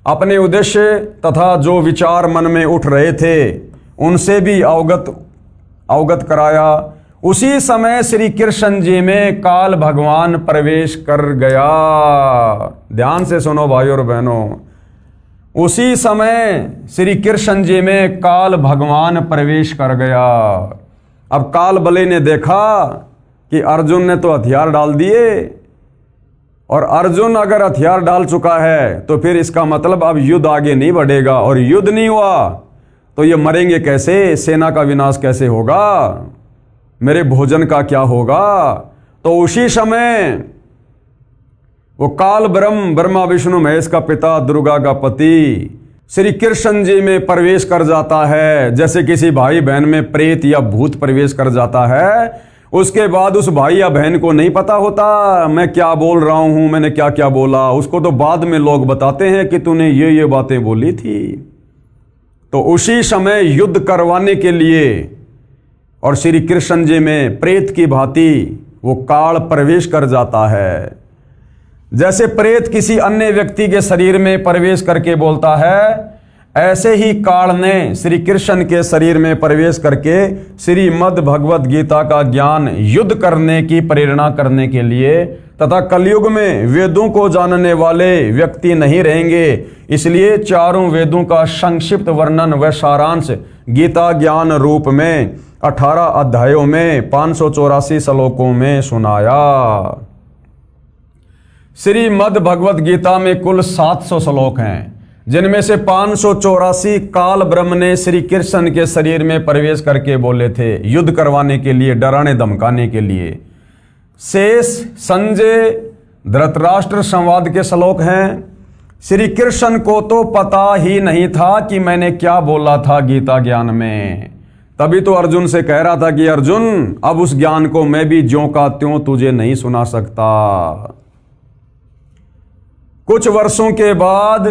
अपने उद्देश्य तथा जो विचार मन में उठ रहे थे उनसे भी अवगत कराया। उसी समय श्री कृष्ण जी में काल भगवान प्रवेश कर गया। ध्यान से सुनो भाई और बहनों, उसी समय श्री कृष्ण जी में काल भगवान प्रवेश कर गया। अब काल बलि ने देखा कि अर्जुन ने तो हथियार डाल दिए, और अर्जुन अगर हथियार डाल चुका है तो फिर इसका मतलब अब युद्ध आगे नहीं बढ़ेगा, और युद्ध नहीं हुआ तो ये मरेंगे कैसे, सेना का विनाश कैसे होगा, मेरे भोजन का क्या होगा। तो उसी समय वो काल ब्रह्मा विष्णु महेश का पिता, दुर्गा का पति, श्री कृष्ण जी में प्रवेश कर जाता है। जैसे किसी भाई बहन में प्रेत या भूत प्रवेश कर जाता है, उसके बाद उस भाई या बहन को नहीं पता होता मैं क्या बोल रहा हूं, मैंने क्या क्या बोला। उसको तो बाद में लोग बताते हैं कि तूने ये बातें बोली थी। तो उसी समय युद्ध करवाने के लिए और श्री कृष्ण जी में प्रेत की भांति वो काल प्रवेश कर जाता है। जैसे प्रेत किसी अन्य व्यक्ति के शरीर में प्रवेश करके बोलता है, ऐसे ही काल ने श्री कृष्ण के शरीर में प्रवेश करके श्रीमद् भगवत गीता का ज्ञान युद्ध करने की प्रेरणा करने के लिए, तथा कलयुग में वेदों को जानने वाले व्यक्ति नहीं रहेंगे, इसलिए चारों वेदों का संक्षिप्त वर्णन व सारांश गीता ज्ञान रूप में 18 अध्यायों में 584 श्लोकों में सुनाया। श्रीमद् भगवत गीता में कुल 700 श्लोक हैं, जिनमें से 584 काल ब्रह्म ने श्री कृष्ण के शरीर में प्रवेश करके बोले थे, युद्ध करवाने के लिए, डराने धमकाने के लिए। शेष संजय धृतराष्ट्र संवाद के श्लोक हैं। श्री कृष्ण को तो पता ही नहीं था कि मैंने क्या बोला था गीता ज्ञान में, तभी तो अर्जुन से कह रहा था कि अर्जुन, अब उस ज्ञान को मैं भी ज्यों का त्यों तुझे नहीं सुना सकता। कुछ वर्षों के बाद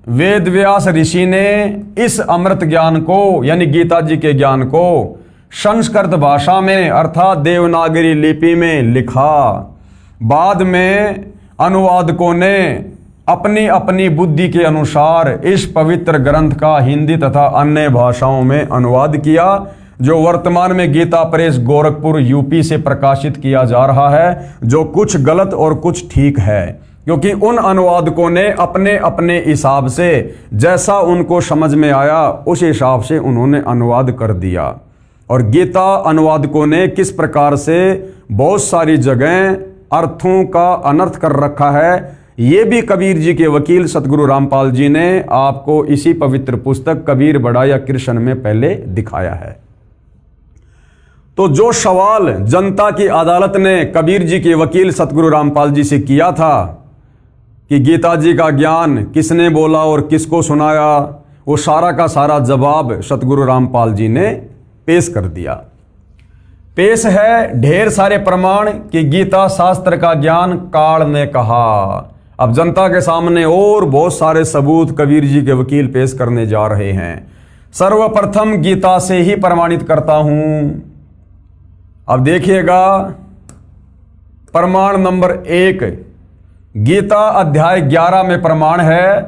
वेद व्यास ऋषि ने इस अमृत ज्ञान को, यानी गीता जी के ज्ञान को संस्कृत भाषा में अर्थात देवनागरी लिपि में लिखा। बाद में अनुवादकों ने अपनी अपनी बुद्धि के अनुसार इस पवित्र ग्रंथ का हिंदी तथा अन्य भाषाओं में अनुवाद किया, जो वर्तमान में गीता प्रेस गोरखपुर यूपी से प्रकाशित किया जा रहा है, जो कुछ गलत और कुछ ठीक है, क्योंकि उन अनुवादकों ने अपने अपने हिसाब से जैसा उनको समझ में आया उस हिसाब से उन्होंने अनुवाद कर दिया। और गीता अनुवादकों ने किस प्रकार से बहुत सारी जगह अर्थों का अनर्थ कर रखा है, ये भी कबीर जी के वकील सतगुरु रामपाल जी ने आपको इसी पवित्र पुस्तक कबीर बढ़ाया कृष्ण में पहले दिखाया है। तो जो सवाल जनता की अदालत ने कबीर जी के वकील सतगुरु रामपाल जी से किया था कि गीता जी का ज्ञान किसने बोला और किसको सुनाया, वो सारा का सारा जवाब सतगुरु रामपाल जी ने पेश कर दिया। पेश है ढेर सारे प्रमाण कि गीता शास्त्र का ज्ञान काल ने कहा। अब जनता के सामने और बहुत सारे सबूत कबीर जी के वकील पेश करने जा रहे हैं। सर्वप्रथम गीता से ही प्रमाणित करता हूं। अब देखिएगा, प्रमाण नंबर 1, गीता अध्याय 11 में प्रमाण है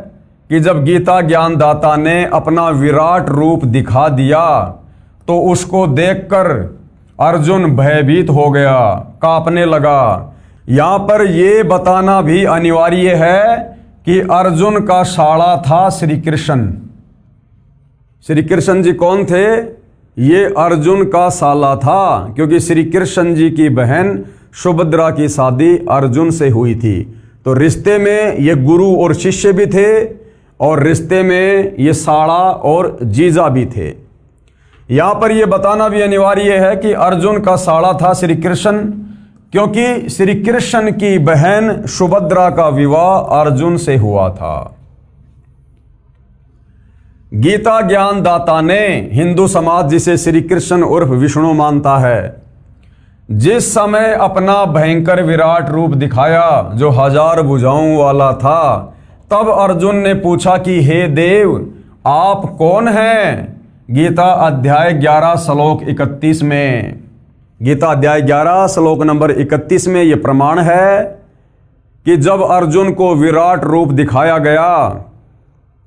कि जब गीता ज्ञानदाता ने अपना विराट रूप दिखा दिया तो उसको देखकर अर्जुन भयभीत हो गया, कांपने लगा। यहां पर यह बताना भी अनिवार्य है कि अर्जुन का साला था श्री कृष्ण। श्री कृष्ण जी कौन थे? ये अर्जुन का साला था, क्योंकि श्री कृष्ण जी की बहन सुभद्रा की शादी अर्जुन से हुई थी। तो रिश्ते में ये गुरु और शिष्य भी थे और रिश्ते में ये साला और जीजा भी थे। यहां पर यह बताना भी अनिवार्य है कि अर्जुन का साला था श्री कृष्ण, क्योंकि श्री कृष्ण की बहन सुभद्रा का विवाह अर्जुन से हुआ था। गीता ज्ञानदाता ने हिंदू समाज जिसे श्री कृष्ण उर्फ विष्णु मानता है, जिस समय अपना भयंकर विराट रूप दिखाया जो 1000 भुजाओं वाला था, तब अर्जुन ने पूछा कि हे देव, आप कौन हैं? गीता अध्याय 11 श्लोक 31 में, गीता अध्याय 11 श्लोक नंबर 31 में यह प्रमाण है कि जब अर्जुन को विराट रूप दिखाया गया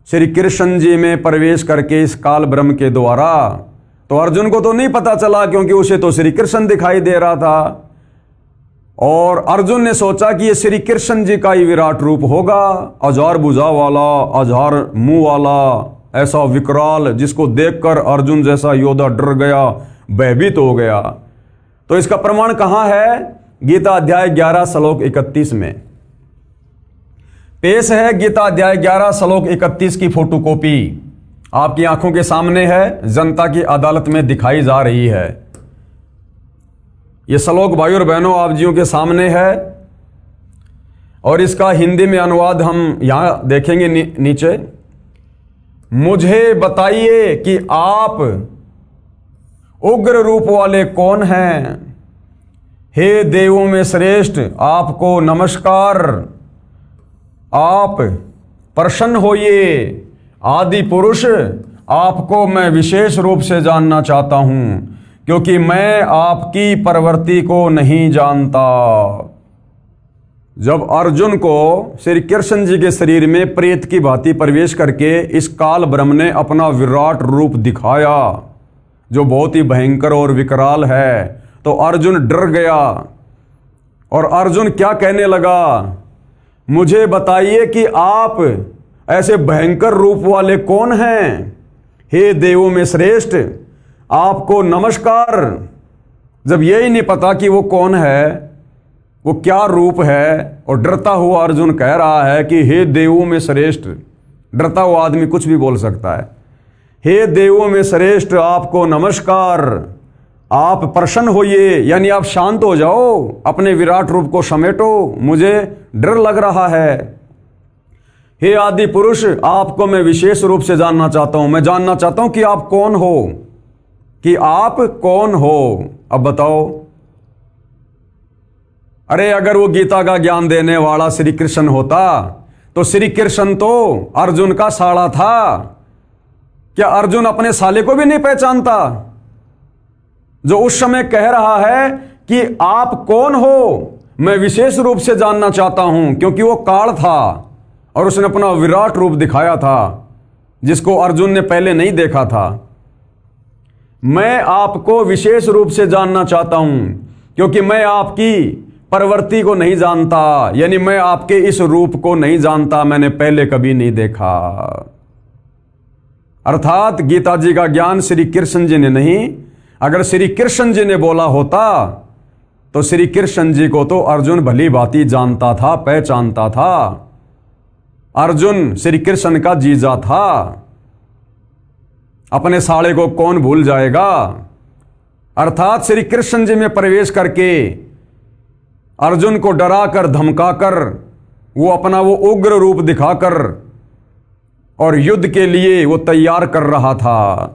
श्री कृष्ण जी में प्रवेश करके इस काल ब्रह्म के द्वारा, तो अर्जुन को तो नहीं पता चला, क्योंकि उसे तो श्री कृष्ण दिखाई दे रहा था। और अर्जुन ने सोचा कि ये श्री कृष्ण जी का ही विराट रूप होगा, 1000 भुजा वाला, 1000 मुंह वाला, ऐसा विकराल, जिसको देखकर अर्जुन जैसा योद्धा डर गया, भयभीत हो गया। तो इसका प्रमाण कहां है? गीता अध्याय 11 श्लोक 31 में पेश है। गीता अध्याय 11 श्लोक 31 की फोटोकॉपी आपकी आंखों के सामने है, जनता की अदालत में दिखाई जा रही है। यह श्लोक भाई और बहनों आप जियों के सामने है और इसका हिंदी में अनुवाद हम यहां देखेंगे नीचे। मुझे बताइए कि आप उग्र रूप वाले कौन हैं? हे देवों में श्रेष्ठ, आपको नमस्कार। आप प्रसन्न होइए। आदि पुरुष, आपको मैं विशेष रूप से जानना चाहता हूं, क्योंकि मैं आपकी प्रवृत्ति को नहीं जानता। जब अर्जुन को श्री कृष्ण जी के शरीर में प्रेत की भांति प्रवेश करके इस काल ब्रह्म ने अपना विराट रूप दिखाया जो बहुत ही भयंकर और विकराल है, तो अर्जुन डर गया और अर्जुन क्या कहने लगा? मुझे बताइए कि आप ऐसे भयंकर रूप वाले कौन हैं? हे देवों में श्रेष्ठ, आपको नमस्कार। जब यही नहीं पता कि वो कौन है, वो क्या रूप है, और डरता हुआ अर्जुन कह रहा है कि हे देवों में श्रेष्ठ। डरता हुआ आदमी कुछ भी बोल सकता है। हे देवों में श्रेष्ठ, आपको नमस्कार। आप प्रसन्न होइए, यानी आप शांत हो जाओ, अपने विराट रूप को समेटो, मुझे डर लग रहा है। हे आदि पुरुष, आपको मैं विशेष रूप से जानना चाहता हूं। मैं जानना चाहता हूं कि आप कौन हो, कि आप कौन हो। अब बताओ। अरे अगर वो गीता का ज्ञान देने वाला श्री कृष्ण होता तो श्री कृष्ण तो अर्जुन का साला था। क्या अर्जुन अपने साले को भी नहीं पहचानता जो उस समय कह रहा है कि आप कौन हो? मैं विशेष रूप से जानना चाहता हूं, क्योंकि वो काल था। और उसने अपना विराट रूप दिखाया था जिसको अर्जुन ने पहले नहीं देखा था। मैं आपको विशेष रूप से जानना चाहता हूं क्योंकि मैं आपकी प्रवृत्ति को नहीं जानता, यानी मैं आपके इस रूप को नहीं जानता, मैंने पहले कभी नहीं देखा। अर्थात गीता जी का ज्ञान श्री कृष्ण जी ने नहीं, अगर श्री कृष्ण जी ने बोला होता तो श्री कृष्ण जी को तो अर्जुन भली भांति जानता था, पहचानता था। अर्जुन श्री कृष्ण का जीजा था, अपने साले को कौन भूल जाएगा। अर्थात श्री कृष्ण जी में प्रवेश करके अर्जुन को डरा कर धमका कर वो अपना वो उग्र रूप दिखाकर और युद्ध के लिए वो तैयार कर रहा था।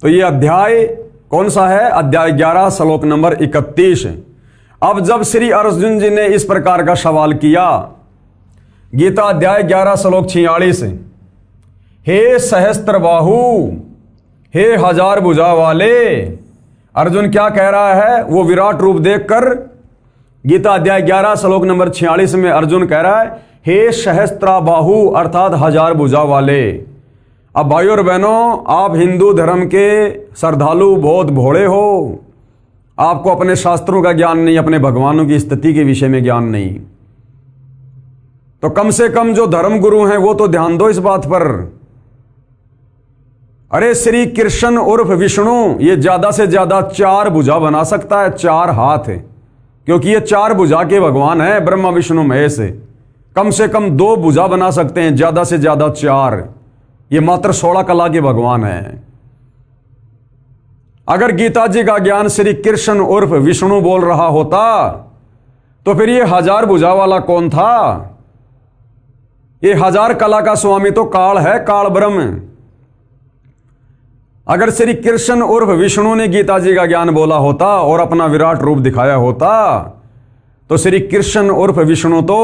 तो ये अध्याय कौन सा है? अध्याय 11 श्लोक नंबर 31। अब जब श्री अर्जुन जी ने इस प्रकार का सवाल किया, गीता अध्याय 11 श्लोक 46, हे सहस्त्र बाहु, हे हजार भुजा वाले। अर्जुन क्या कह रहा है? वो विराट रूप देखकर गीता अध्याय 11 श्लोक नंबर 46 में अर्जुन कह रहा है, हे सहस्त्रा बाहु, अर्थात हजार भुजा वाले। अब भाइयों और बहनों, आप हिंदू धर्म के श्रद्धालु बहुत भोले हो, आपको अपने शास्त्रों का ज्ञान नहीं, अपने भगवानों की स्थिति के विषय में ज्ञान नहीं, तो कम से कम जो धर्म गुरु हैं वो तो ध्यान दो इस बात पर। अरे श्री कृष्ण उर्फ विष्णु ये ज्यादा से ज्यादा 4 भुजा बना सकता है, 4 हाथ है, क्योंकि ये 4 भुजा के भगवान है, ब्रह्मा विष्णु महेश। कम से कम 2 भुजा बना सकते हैं, ज्यादा से ज्यादा 4। ये मात्र 16 कला के भगवान हैं। अगर गीता जी का ज्ञान श्री कृष्ण उर्फ विष्णु बोल रहा होता तो फिर ये हजार भुजा वाला कौन था? ये हजार कला का स्वामी तो काल है, काल ब्रह्म। अगर श्री कृष्ण उर्फ विष्णु ने गीता जी का ज्ञान बोला होता और अपना विराट रूप दिखाया होता तो श्री कृष्ण उर्फ विष्णु तो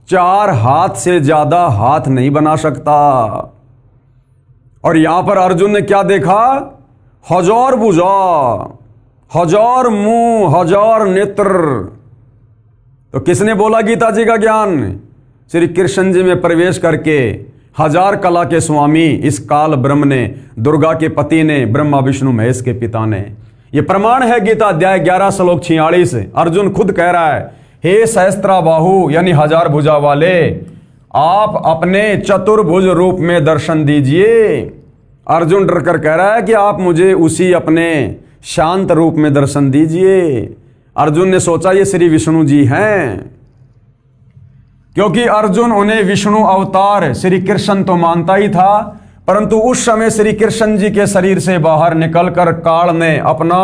4 हाथ से ज्यादा हाथ नहीं बना सकता। और यहां पर अर्जुन ने क्या देखा? हजार भुजा, हजार मुंह, हजार नेत्र। तो किसने बोला गीता जी का ज्ञान? श्री कृष्ण जी में प्रवेश करके हजार कला के स्वामी इस काल ब्रह्म ने, दुर्गा के पति ने, ब्रह्मा विष्णु महेश के पिता ने। यह प्रमाण है गीता अध्याय 11 श्लोक 46। अर्जुन खुद कह रहा है, हे सहस्त्रा बाहु यानी हजार भुजा वाले, आप अपने चतुर्भुज रूप में दर्शन दीजिए। अर्जुन डर कर कह रहा है कि आप मुझे उसी अपने शांत रूप में दर्शन दीजिए। अर्जुन ने सोचा ये श्री विष्णु जी हैं, क्योंकि अर्जुन उन्हें विष्णु अवतार श्री कृष्ण तो मानता ही था, परंतु उस समय श्री कृष्ण जी के शरीर से बाहर निकलकर काल ने अपना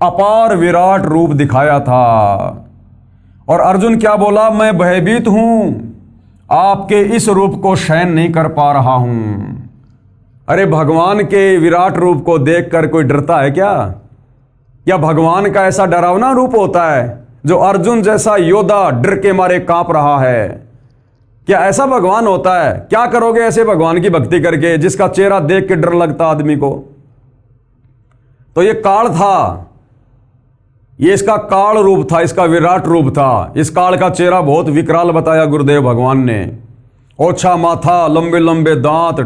अपार विराट रूप दिखाया था। और अर्जुन क्या बोला? मैं भयभीत हूं, आपके इस रूप को सहन नहीं कर पा रहा हूं। अरे भगवान के विराट रूप को देखकर कोई डरता है क्या? क्या भगवान का ऐसा डरावना रूप होता है जो अर्जुन जैसा योद्धा डर के मारे कांप रहा है? क्या ऐसा भगवान होता है? क्या करोगे ऐसे भगवान की भक्ति करके जिसका चेहरा देख के डर लगता आदमी को? तो ये काल था, ये इसका काल रूप था, इसका विराट रूप था। इस काल का चेहरा बहुत विकराल बताया गुरुदेव भगवान ने। ओछा माथा, लंबे लंबे दांत,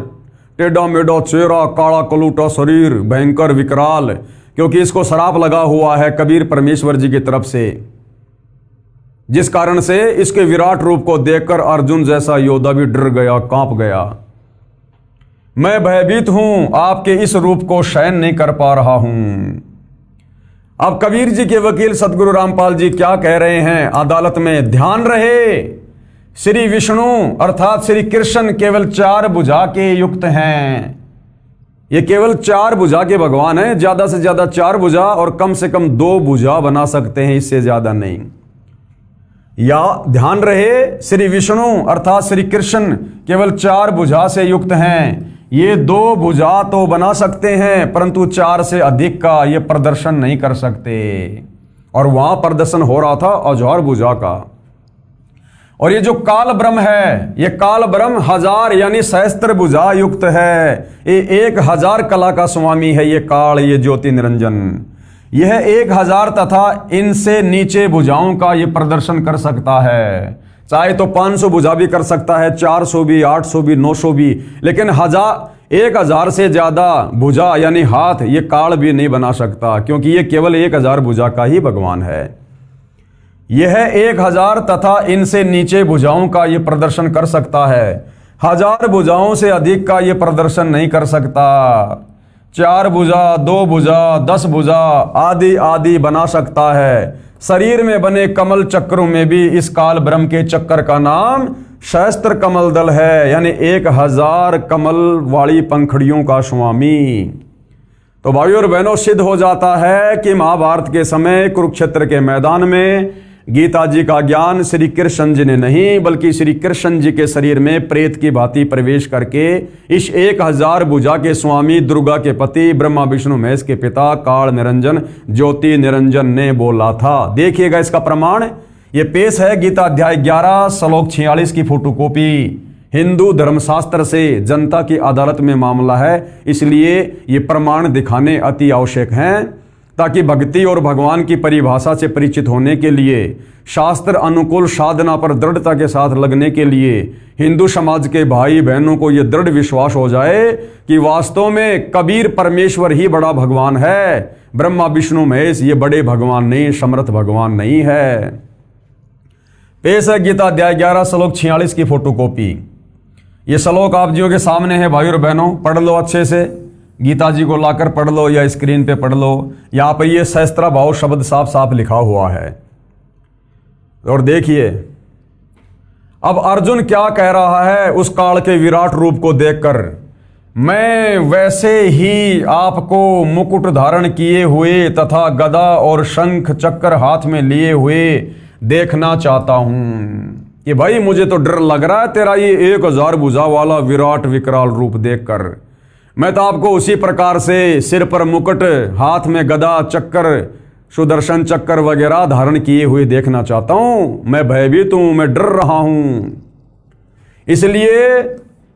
टेढ़ा मेढ़ा चेहरा, काला कलूटा शरीर, भयंकर विकराल, क्योंकि इसको श्राप लगा हुआ है कबीर परमेश्वर जी की तरफ से, जिस कारण से इसके विराट रूप को देखकर अर्जुन जैसा योद्धा भी डर गया, कांप गया। मैं भयभीत हूं, आपके इस रूप को सहन नहीं कर पा रहा हूं। अब कबीर जी के वकील सतगुरु रामपाल जी क्या कह रहे हैं अदालत में? ध्यान रहे, श्री विष्णु अर्थात श्री कृष्ण केवल 4 भुजा के युक्त हैं। ये केवल 4 भुजा के भगवान हैं, ज्यादा से ज्यादा 4 भुजा और कम से कम 2 भुजा बना सकते हैं, इससे ज्यादा नहीं। या ध्यान रहे, श्री विष्णु अर्थात श्री कृष्ण केवल 4 भुजा से युक्त हैं। ये 2 भुजा तो बना सकते हैं, परंतु 4 से अधिक का ये प्रदर्शन नहीं कर सकते। और वहां प्रदर्शन हो रहा था हजार भुजा का। और ये जो काल ब्रह्म है, ये काल ब्रह्म 1000 यानी सहस्त्र भुजा युक्त है। ये 1000 कला का स्वामी है। ये काल, ये ज्योति निरंजन, यह 1000 तथा इनसे नीचे भुजाओं का ये प्रदर्शन कर सकता है। चाहे तो 500 भुजा भी कर सकता है, 400 भी, 800 भी, 900 भी, लेकिन 1000 से ज्यादा भुजा यानी हाथ ये काल भी नहीं बना सकता, क्योंकि ये केवल 1000 भुजा का ही भगवान है। यह 1000 तथा इनसे नीचे भुजाओं का ये प्रदर्शन कर सकता है, 1000 भुजाओं से अधिक का ये प्रदर्शन नहीं कर सकता। 4 भुजा, 2 भुजा, 10 भुजा आदि आदि बना सकता है। शरीर में बने कमल चक्रों में भी इस काल ब्रह्म के चक्कर का नाम सहस्त्र कमल दल है, यानी 1000 कमल वाली पंखड़ियों का स्वामी। तो भाइयों और बहनों, सिद्ध हो जाता है कि महाभारत के समय कुरुक्षेत्र के मैदान में गीता जी का ज्ञान श्री कृष्ण जी ने नहीं, बल्कि श्री कृष्ण जी के शरीर में प्रेत की भांति प्रवेश करके इस 1000 भुजा के स्वामी, दुर्गा के पति, ब्रह्मा विष्णु महेश के पिता, काल निरंजन ज्योति निरंजन ने बोला था। देखिएगा इसका प्रमाण, ये पेश है गीता अध्याय 11 श्लोक 46 की फोटोकॉपी। हिंदू धर्मशास्त्र से जनता की अदालत में मामला है, इसलिए ये प्रमाण दिखाने अति आवश्यक हैं, ताकि भक्ति और भगवान की परिभाषा से परिचित होने के लिए, शास्त्र अनुकूल साधना पर दृढ़ता के साथ लगने के लिए हिंदू समाज के भाई बहनों को यह दृढ़ विश्वास हो जाए कि वास्तव में कबीर परमेश्वर ही बड़ा भगवान है, ब्रह्मा विष्णु महेश ये बड़े भगवान नहीं, समर्थ भगवान नहीं है। पेश है गीता अध्याय 11 श्लोक 46 की फोटोकॉपी। ये श्लोक आप जियों के सामने है भाई और बहनों, पढ़ लो अच्छे से, गीता जी को लाकर पढ़ लो या स्क्रीन पे पढ़ लो। यहां पे ये सहस्त्राभाव शब्द साफ साफ लिखा हुआ है। और देखिए अब अर्जुन क्या कह रहा है उस काल के विराट रूप को देखकर, मैं वैसे ही आपको मुकुट धारण किए हुए तथा गदा और शंख चक्र हाथ में लिए हुए देखना चाहता हूं कि भाई मुझे तो डर लग रहा है तेरा ये 1000 भुजा वाला विराट विकराल रूप देखकर। मैं तो आपको उसी प्रकार से सिर पर मुकुट, हाथ में गदा, चक्कर, सुदर्शन चक्कर वगैरह धारण किए हुए देखना चाहता हूं। मैं भयभीत हूं, मैं डर रहा हूं। इसलिए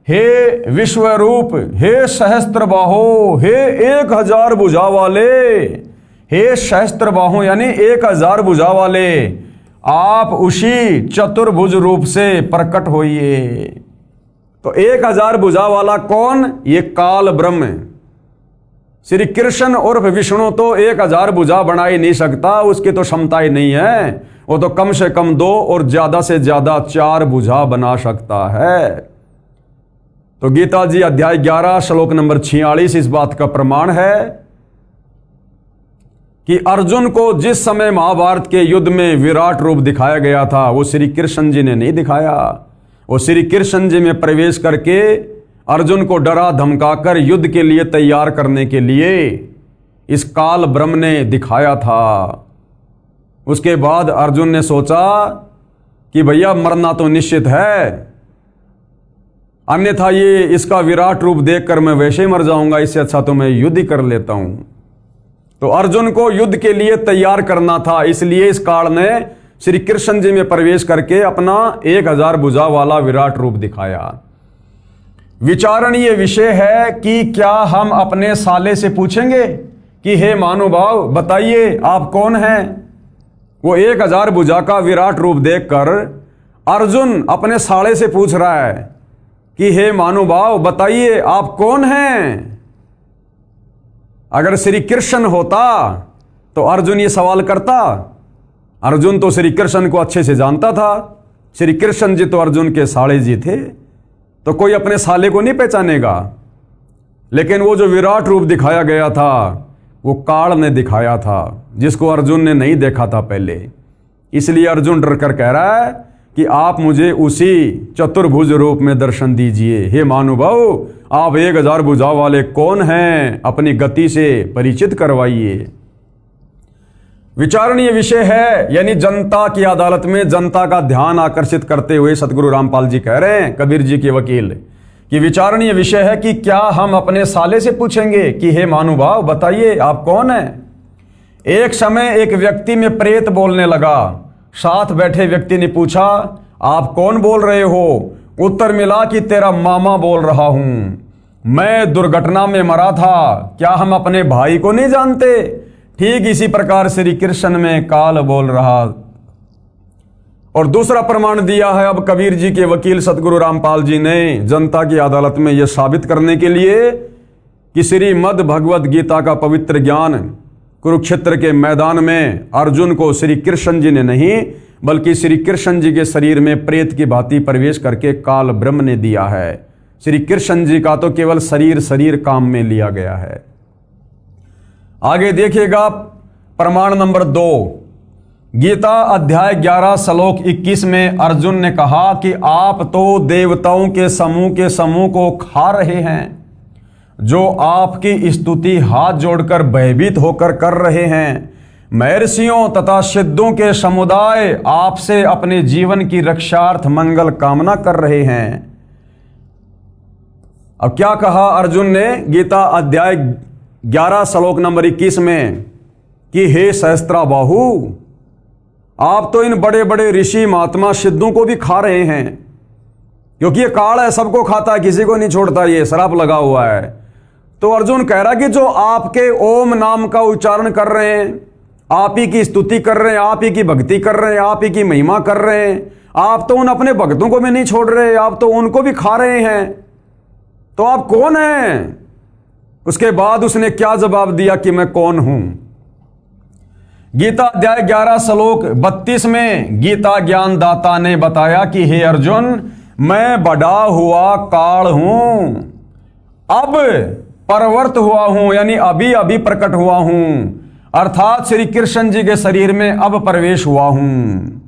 हे विश्वरूप, हे सहस्त्र बाहो, हे 1000 भुजा वाले, हे सहस्त्र बाहो यानी 1000 भुजा वाले, आप उसी चतुर्भुज रूप से प्रकट होइए। तो 1000 भुजा वाला कौन? ये काल ब्रह्म श्री कृष्ण उर्फ विष्णु तो 1000 भुजा बना ही नहीं सकता, उसकी तो क्षमता ही नहीं है। वो तो कम से कम 2 और ज्यादा से ज्यादा 4 भुजा बना सकता है। तो गीता जी अध्याय 11 श्लोक नंबर 46 इस बात का प्रमाण है कि अर्जुन को जिस समय महाभारत के युद्ध में विराट रूप दिखाया गया था वो श्री कृष्ण जी ने नहीं दिखाया। वो श्री कृष्ण जी में प्रवेश करके अर्जुन को डरा धमकाकर युद्ध के लिए तैयार करने के लिए इस काल ब्रह्म ने दिखाया था। उसके बाद अर्जुन ने सोचा कि भैया मरना तो निश्चित है, अन्यथा ये इसका विराट रूप देखकर मैं वैसे ही मर जाऊंगा, इससे अच्छा तो मैं युद्ध ही कर लेता हूं। तो अर्जुन को युद्ध के लिए तैयार करना था, इसलिए इस काल ने श्री कृष्ण जी में प्रवेश करके अपना 1000 भुजा वाला विराट रूप दिखाया। विचारणीय विषय है कि क्या हम अपने साले से पूछेंगे कि हे महानुभाव बताइए आप कौन हैं? वो 1000 भुजा का विराट रूप देखकर अर्जुन अपने साले से पूछ रहा है कि हे महानुभाव बताइए आप कौन हैं? अगर श्री कृष्ण होता तो अर्जुन ये सवाल करता। अर्जुन तो श्री कृष्ण को अच्छे से जानता था, श्री कृष्ण जी तो अर्जुन के साले जी थे, तो कोई अपने साले को नहीं पहचानेगा। लेकिन वो जो विराट रूप दिखाया गया था वो काल ने दिखाया था, जिसको अर्जुन ने नहीं देखा था पहले। इसलिए अर्जुन डर कर कह रहा है कि आप मुझे उसी चतुर्भुज रूप में दर्शन दीजिए। हे महानुभाव आप 1000 भुजा वाले कौन हैं? अपनी गति से परिचित करवाइए। विचारणीय विषय है, यानी जनता की अदालत में जनता का ध्यान आकर्षित करते हुए सतगुरु रामपाल जी कह रहे हैं, कबीर जी के वकील, कि विचारणीय विषय है कि क्या हम अपने साले से पूछेंगे कि हे महानुभाव बताइए आप कौन हैं? एक समय एक व्यक्ति में प्रेत बोलने लगा। साथ बैठे व्यक्ति ने पूछा आप कौन बोल रहे हो? उत्तर मिला कि तेरा मामा बोल रहा हूं, मैं दुर्घटना में मरा था, क्या हम अपने भाई को नहीं जानते? ठीक इसी प्रकार श्री कृष्ण में काल बोल रहा, और दूसरा प्रमाण दिया है अब कबीर जी के वकील सतगुरु रामपाल जी ने जनता की अदालत में यह साबित करने के लिए कि श्रीमद् भगवद गीता का पवित्र ज्ञान कुरुक्षेत्र के मैदान में अर्जुन को श्री कृष्ण जी ने नहीं बल्कि श्री कृष्ण जी के शरीर में प्रेत की भांति प्रवेश करके काल ब्रह्म ने दिया है। श्री कृष्ण जी का तो केवल शरीर काम में लिया गया है। आगे देखिएगा प्रमाण नंबर 2, गीता अध्याय 11 श्लोक 21 में अर्जुन ने कहा कि आप तो देवताओं के समूह को खा रहे हैं, जो आपकी स्तुति हाथ जोड़कर भयभीत होकर कर रहे हैं। महर्षियों तथा सिद्धों के समुदाय आपसे अपने जीवन की रक्षार्थ मंगल कामना कर रहे हैं। अब क्या कहा अर्जुन ने गीता अध्याय 11 श्लोक नंबर 21 में कि हे सहस्त्राबाहु, आप तो इन बड़े बड़े ऋषि महात्मा सिद्धों को भी खा रहे हैं, क्योंकि ये काल है, सबको खाता है, किसी को नहीं छोड़ता, ये श्राप लगा हुआ है। तो अर्जुन कह रहा कि जो आपके ओम नाम का उच्चारण कर रहे हैं, आप ही की स्तुति कर रहे हैं, आप ही की भक्ति कर रहे हैं, आप ही की महिमा कर रहे हैं, आप तो उन अपने भक्तों को भी नहीं छोड़ रहे, आप तो उनको भी खा रहे हैं, तो आप कौन हैं? उसके बाद उसने क्या जवाब दिया कि मैं कौन हूं। गीता अध्याय 11 श्लोक 32 में गीता ज्ञान दाता ने बताया कि हे अर्जुन, मैं बड़ा हुआ काल हूं, अब परवर्त हुआ हूं, यानी अभी अभी प्रकट हुआ हूं, अर्थात श्री कृष्ण जी के शरीर में अब प्रवेश हुआ हूं।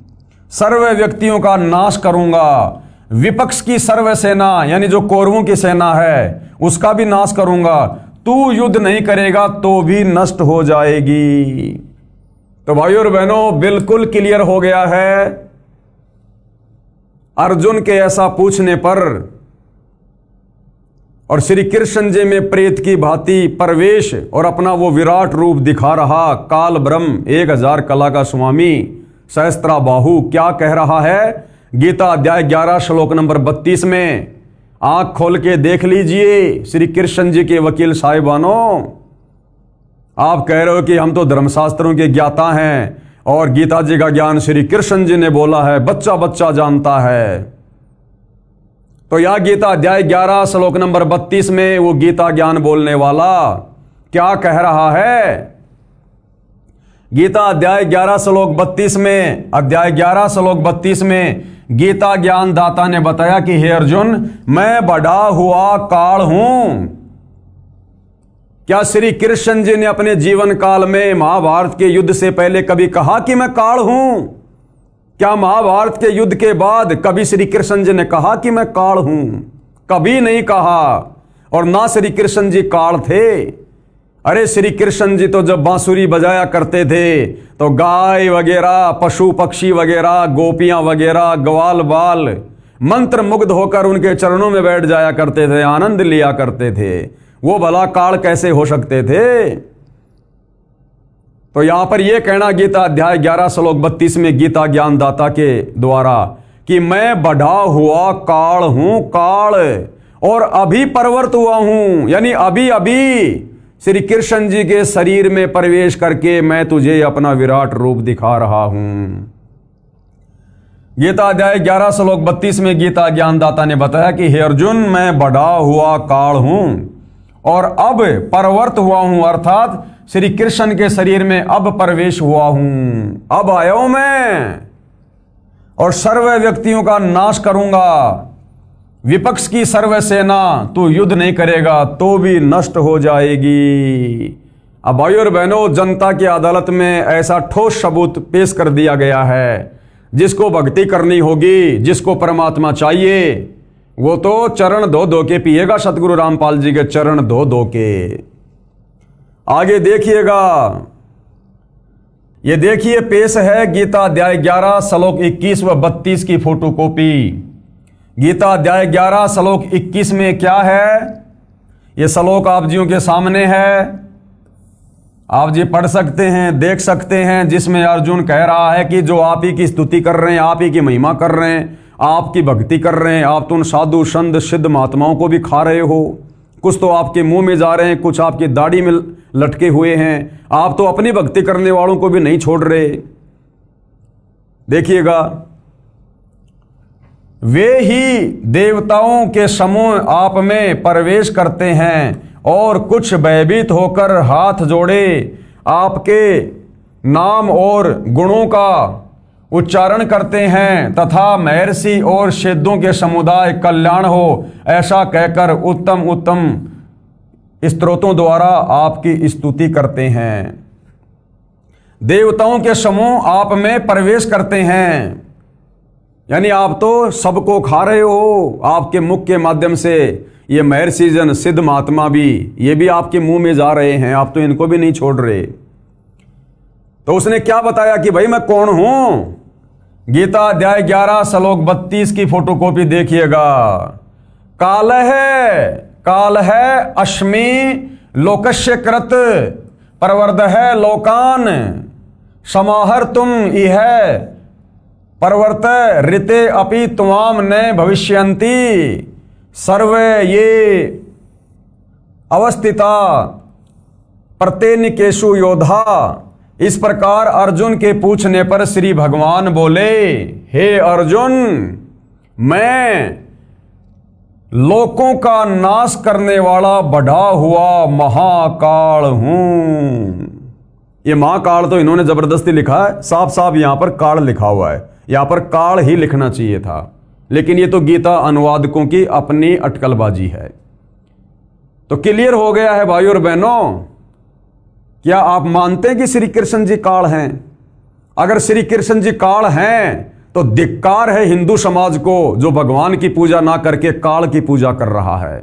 सर्व व्यक्तियों का नाश करूंगा, विपक्ष की सर्व सेना यानी जो कौरवों की सेना है उसका भी नाश करूंगा, तू युद्ध नहीं करेगा तो भी नष्ट हो जाएगी। तो भाइयों और बहनों, बिल्कुल क्लियर हो गया है अर्जुन के ऐसा पूछने पर, और श्री कृष्ण जी में प्रेत की भांति प्रवेश और अपना वो विराट रूप दिखा रहा काल ब्रह्म 1000 कला का स्वामी सहस्त्राबाहु क्या कह रहा है गीता अध्याय 11 श्लोक नंबर 32 में। आंख खोल के देख लीजिए श्री कृष्ण जी के वकील साहिबानों, आप कह रहे हो कि हम तो धर्मशास्त्रों के ज्ञाता हैं और गीता जी का ज्ञान श्री कृष्ण जी ने बोला है, बच्चा बच्चा जानता है। तो यह गीता अध्याय 11 श्लोक नंबर 32 में वो गीता ज्ञान बोलने वाला क्या कह रहा है? गीता अध्याय 11 श्लोक 32 में, अध्याय 11 श्लोक 32 में गीता ज्ञान दाता ने बताया कि हे अर्जुन, मैं बड़ा हुआ काल हूं। क्या श्री कृष्ण जी ने अपने जीवन काल में महाभारत के युद्ध से पहले कभी कहा कि मैं काल हूं? क्या महाभारत के युद्ध के बाद कभी श्री कृष्ण जी ने कहा कि मैं काल हूं? कभी नहीं कहा। और ना श्री कृष्ण जी काल थे। अरे श्री कृष्ण जी तो जब बांसुरी बजाया करते थे तो गाय वगैरह, पशु पक्षी वगैरह, गोपियां वगैरह, ग्वाल बाल मंत्र मुग्ध होकर उनके चरणों में बैठ जाया करते थे, आनंद लिया करते थे। वो भला काल कैसे हो सकते थे? तो यहां पर यह कहना गीता अध्याय 11 श्लोक 32 में गीता ज्ञान दाता के द्वारा कि मैं बढ़ा हुआ काल हूं, काल, और अभी परवर्त हुआ हूं, यानी अभी अभी श्री कृष्ण जी के शरीर में प्रवेश करके मैं तुझे अपना विराट रूप दिखा रहा हूं। गीता अध्याय 11 श्लोक 32 में गीता ज्ञानदाता ने बताया कि हे अर्जुन, मैं बढ़ा हुआ काल हूं और अब परवर्त हुआ हूं, अर्थात श्री कृष्ण के शरीर में अब प्रवेश हुआ हूं। अब आया हूं मैं और सर्व व्यक्तियों का नाश करूंगा। विपक्ष की सर्व सेना तू युद्ध नहीं करेगा तो भी नष्ट हो जाएगी। अब भाइयों और बहनों, जनता की अदालत में ऐसा ठोस सबूत पेश कर दिया गया है। जिसको भक्ति करनी होगी, जिसको परमात्मा चाहिए, वो तो चरण धो धो के पिएगा, सतगुरु रामपाल जी के चरण धो धो के। आगे देखिएगा, ये देखिए पेश है गीता अध्याय 11 श्लोक 21 व 32 की फोटोकॉपी। गीता अध्याय 11 श्लोक 21 में क्या है? ये श्लोक आप जियों के सामने है, आप जी पढ़ सकते हैं, देख सकते हैं, जिसमें अर्जुन कह रहा है कि जो आप ही की स्तुति कर रहे हैं, आप ही की महिमा कर रहे हैं, आपकी भक्ति कर रहे हैं, आप तो उन साधु संत सिद्ध महात्माओं को भी खा रहे हो। कुछ तो आपके मुंह में जा रहे हैं, कुछ आपकी दाढ़ी में लटके हुए हैं, आप तो अपनी भक्ति करने वालों को भी नहीं छोड़ रहे। देखिएगा वे ही देवताओं के समूह आप में प्रवेश करते हैं और कुछ भयभीत होकर हाथ जोड़े आपके नाम और गुणों का उच्चारण करते हैं तथा महर्षि और सिद्धों के समुदाय कल्याण हो ऐसा कहकर उत्तम उत्तम स्तोत्रों द्वारा आपकी स्तुति करते हैं। देवताओं के समूह आप में प्रवेश करते हैं, यानी आप तो सबको खा रहे हो। आपके मुख के माध्यम से ये महर्षि जन, सिद्ध महात्मा भी, ये भी आपके मुंह में जा रहे हैं, आप तो इनको भी नहीं छोड़ रहे। तो उसने क्या बताया कि भाई मैं कौन हूं। गीता अध्याय 11 श्लोक 32 की फोटोकॉपी देखिएगा। काल है अस्मि लोकस्य कृत प्रवर्ध है लोकान समाहर तुम इह प्रवर्त ऋते अपि त्वाम न भविष्यन्ति सर्वे ये अवस्थिता प्रत्येनिकेषु योधा। इस प्रकार अर्जुन के पूछने पर श्री भगवान बोले, हे अर्जुन, मैं लोकों का नाश करने वाला बढ़ा हुआ महाकाल हूं। ये महाकाल तो इन्होंने जबरदस्ती लिखा है, साफ साफ यहां पर काल लिखा हुआ है, यहां पर काल ही लिखना चाहिए था, लेकिन ये तो गीता अनुवादकों की अपनी अटकलबाजी है। तो क्लियर हो गया है भाइयों और बहनों। क्या आप मानते हैं कि श्री कृष्ण जी काल हैं? अगर श्री कृष्ण जी काल हैं तो धिक्कार है हिंदू समाज को जो भगवान की पूजा ना करके काल की पूजा कर रहा है।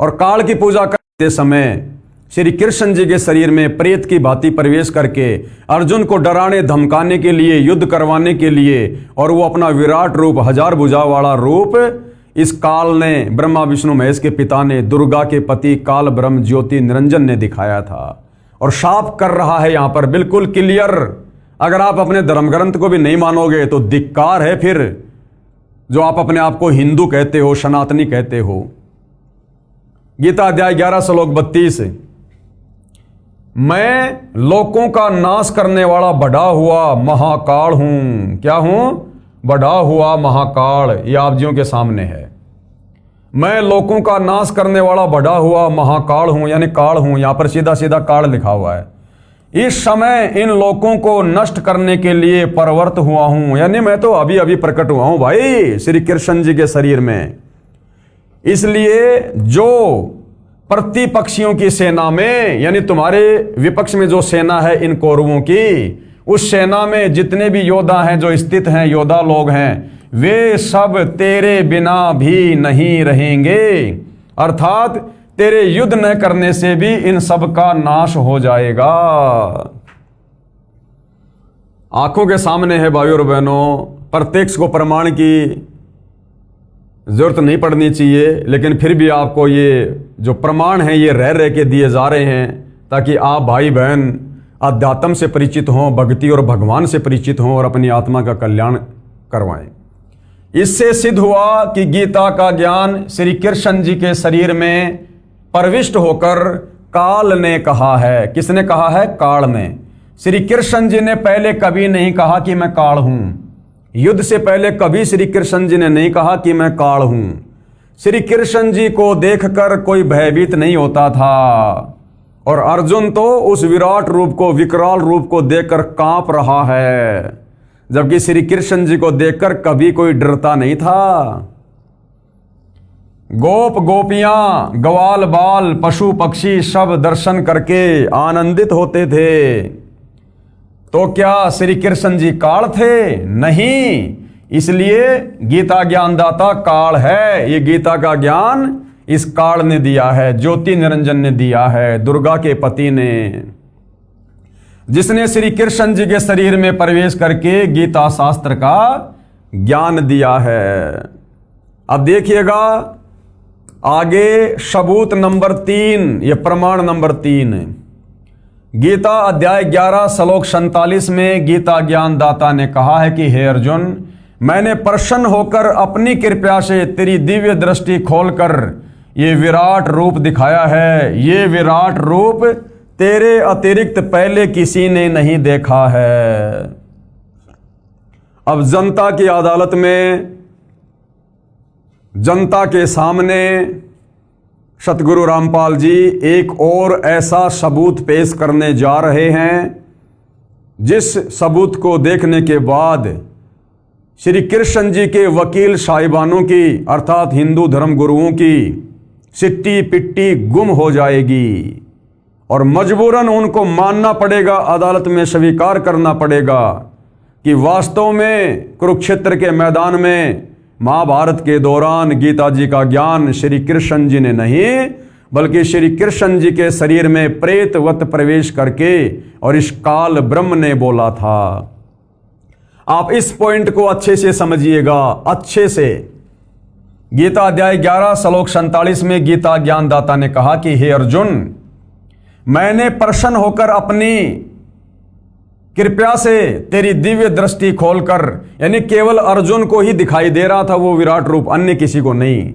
और काल की पूजा करते समय श्री कृष्ण जी के शरीर में प्रेत की भांति प्रवेश करके अर्जुन को डराने धमकाने के लिए, युद्ध करवाने के लिए, और वो अपना विराट रूप, 1000 भुजा वाला रूप इस काल ने, ब्रह्मा विष्णु महेश के पिता ने, दुर्गा के पति काल ब्रह्म ज्योति निरंजन ने दिखाया था। और साफ कर रहा है यहां पर बिल्कुल क्लियर। अगर आप अपने धर्म ग्रंथ को भी नहीं मानोगे तो धिक्कार है फिर जो आप अपने आप को हिंदू कहते हो, सनातनी कहते हो। गीता अध्याय 11 श्लोक 32, मैं लोकों का नाश करने वाला बढ़ा हुआ महाकाल हूं। क्या हूं? बढ़ा हुआ महाकाल। ये आप जियों के सामने है। मैं लोकों का नाश करने वाला बढ़ा हुआ महाकाल हूं, यानी काल हूं। यहां पर सीधा सीधा काल लिखा हुआ है। इस समय इन लोकों को नष्ट करने के लिए प्रवृत्त हुआ हूं, यानी मैं तो अभी अभी प्रकट हुआ हूं भाई श्री कृष्ण जी के शरीर में। इसलिए जो प्रतिपक्षियों की सेना में, यानी तुम्हारे विपक्ष में जो सेना है इन कौरवों की, उस सेना में जितने भी योद्धा हैं, जो स्थित हैं, योद्धा लोग हैं, वे सब तेरे बिना भी नहीं रहेंगे। अर्थात तेरे युद्ध न करने से भी इन सब का नाश हो जाएगा। आंखों के सामने है भाइयों और बहनों। प्रत्यक्ष को प्रमाण की जरूरत नहीं पड़नी चाहिए, लेकिन फिर भी आपको ये जो प्रमाण हैं ये रह के दिए जा रहे हैं ताकि आप भाई बहन अध्यात्म से परिचित हों, भक्ति और भगवान से परिचित हों और अपनी आत्मा का कल्याण करवाएं। इससे सिद्ध हुआ कि गीता का ज्ञान श्री कृष्ण जी के शरीर में प्रविष्ट होकर काल ने कहा है। किसने कहा है? काल ने। श्री कृष्ण जी ने पहले कभी नहीं कहा कि मैं काल हूं। युद्ध से पहले कभी श्री कृष्ण जी ने नहीं कहा कि मैं काल हूं। श्री कृष्ण जी को देखकर कोई भयभीत नहीं होता था, और अर्जुन तो उस विराट रूप को, विकराल रूप को देखकर कांप रहा है, जबकि श्री कृष्ण जी को देखकर कभी कोई डरता नहीं था। गोप गोपियां, ग्वाल बाल, पशु पक्षी सब दर्शन करके आनंदित होते थे। तो क्या श्री कृष्ण जी काल थे? नहीं। इसलिए गीता ज्ञानदाता काल है। ये गीता का ज्ञान इस काल ने दिया है, ज्योति निरंजन ने दिया है, दुर्गा के पति ने, जिसने श्री कृष्ण जी के शरीर में प्रवेश करके गीता शास्त्र का ज्ञान दिया है। अब देखिएगा आगे सबूत नंबर 3, ये प्रमाण नंबर 3। गीता अध्याय 11 श्लोक 47 में गीता ज्ञानदाता ने कहा है कि हे अर्जुन, मैंने प्रसन्न होकर अपनी कृपा से तेरी दिव्य दृष्टि खोलकर ये विराट रूप दिखाया है। ये विराट रूप तेरे अतिरिक्त पहले किसी ने नहीं देखा है। अब जनता की अदालत में जनता के सामने सतगुरु रामपाल जी एक और ऐसा सबूत पेश करने जा रहे हैं, जिस सबूत को देखने के बाद श्री कृष्ण जी के वकील साहिबानों की अर्थात हिंदू धर्म गुरुओं की सिट्टी पिट्टी गुम हो जाएगी और मजबूरन उनको मानना पड़ेगा, अदालत में स्वीकार करना पड़ेगा कि वास्तव में कुरुक्षेत्र के मैदान में महाभारत के दौरान गीता जी का ज्ञान श्री कृष्ण जी ने नहीं, बल्कि श्री कृष्ण जी के शरीर में प्रेतवत प्रवेश करके और इस काल ब्रह्म ने बोला था। आप इस पॉइंट को अच्छे से समझिएगा, अच्छे से। गीता अध्याय 11 श्लोक 47 में गीता ज्ञानदाता ने कहा कि हे अर्जुन, मैंने प्रसन्न होकर अपनी कृपया से तेरी दिव्य दृष्टि खोलकर, यानी केवल अर्जुन को ही दिखाई दे रहा था वो विराट रूप, अन्य किसी को नहीं,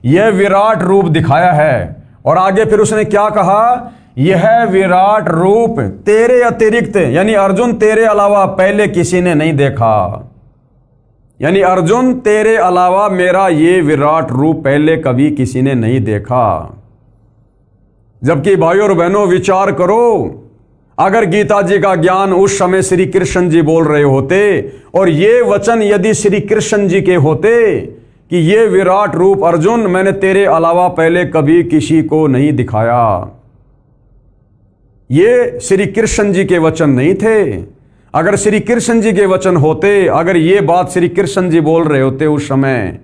यह विराट रूप दिखाया है। और आगे फिर उसने क्या कहा, यह विराट रूप तेरे अतिरिक्त, यानी अर्जुन तेरे अलावा पहले किसी ने नहीं देखा, यानी अर्जुन तेरे अलावा मेरा ये विराट रूप पहले कभी किसी ने नहीं देखा। जबकि भाइयों और बहनों विचार करो, अगर गीता जी का ज्ञान उस समय श्री कृष्ण जी बोल रहे होते और ये वचन यदि श्री कृष्ण जी के होते कि ये विराट रूप अर्जुन मैंने तेरे अलावा पहले कभी किसी को नहीं दिखाया, ये श्री कृष्ण जी के वचन नहीं थे। अगर श्री कृष्ण जी के वचन होते, अगर ये बात श्री कृष्ण जी बोल रहे होते उस समय,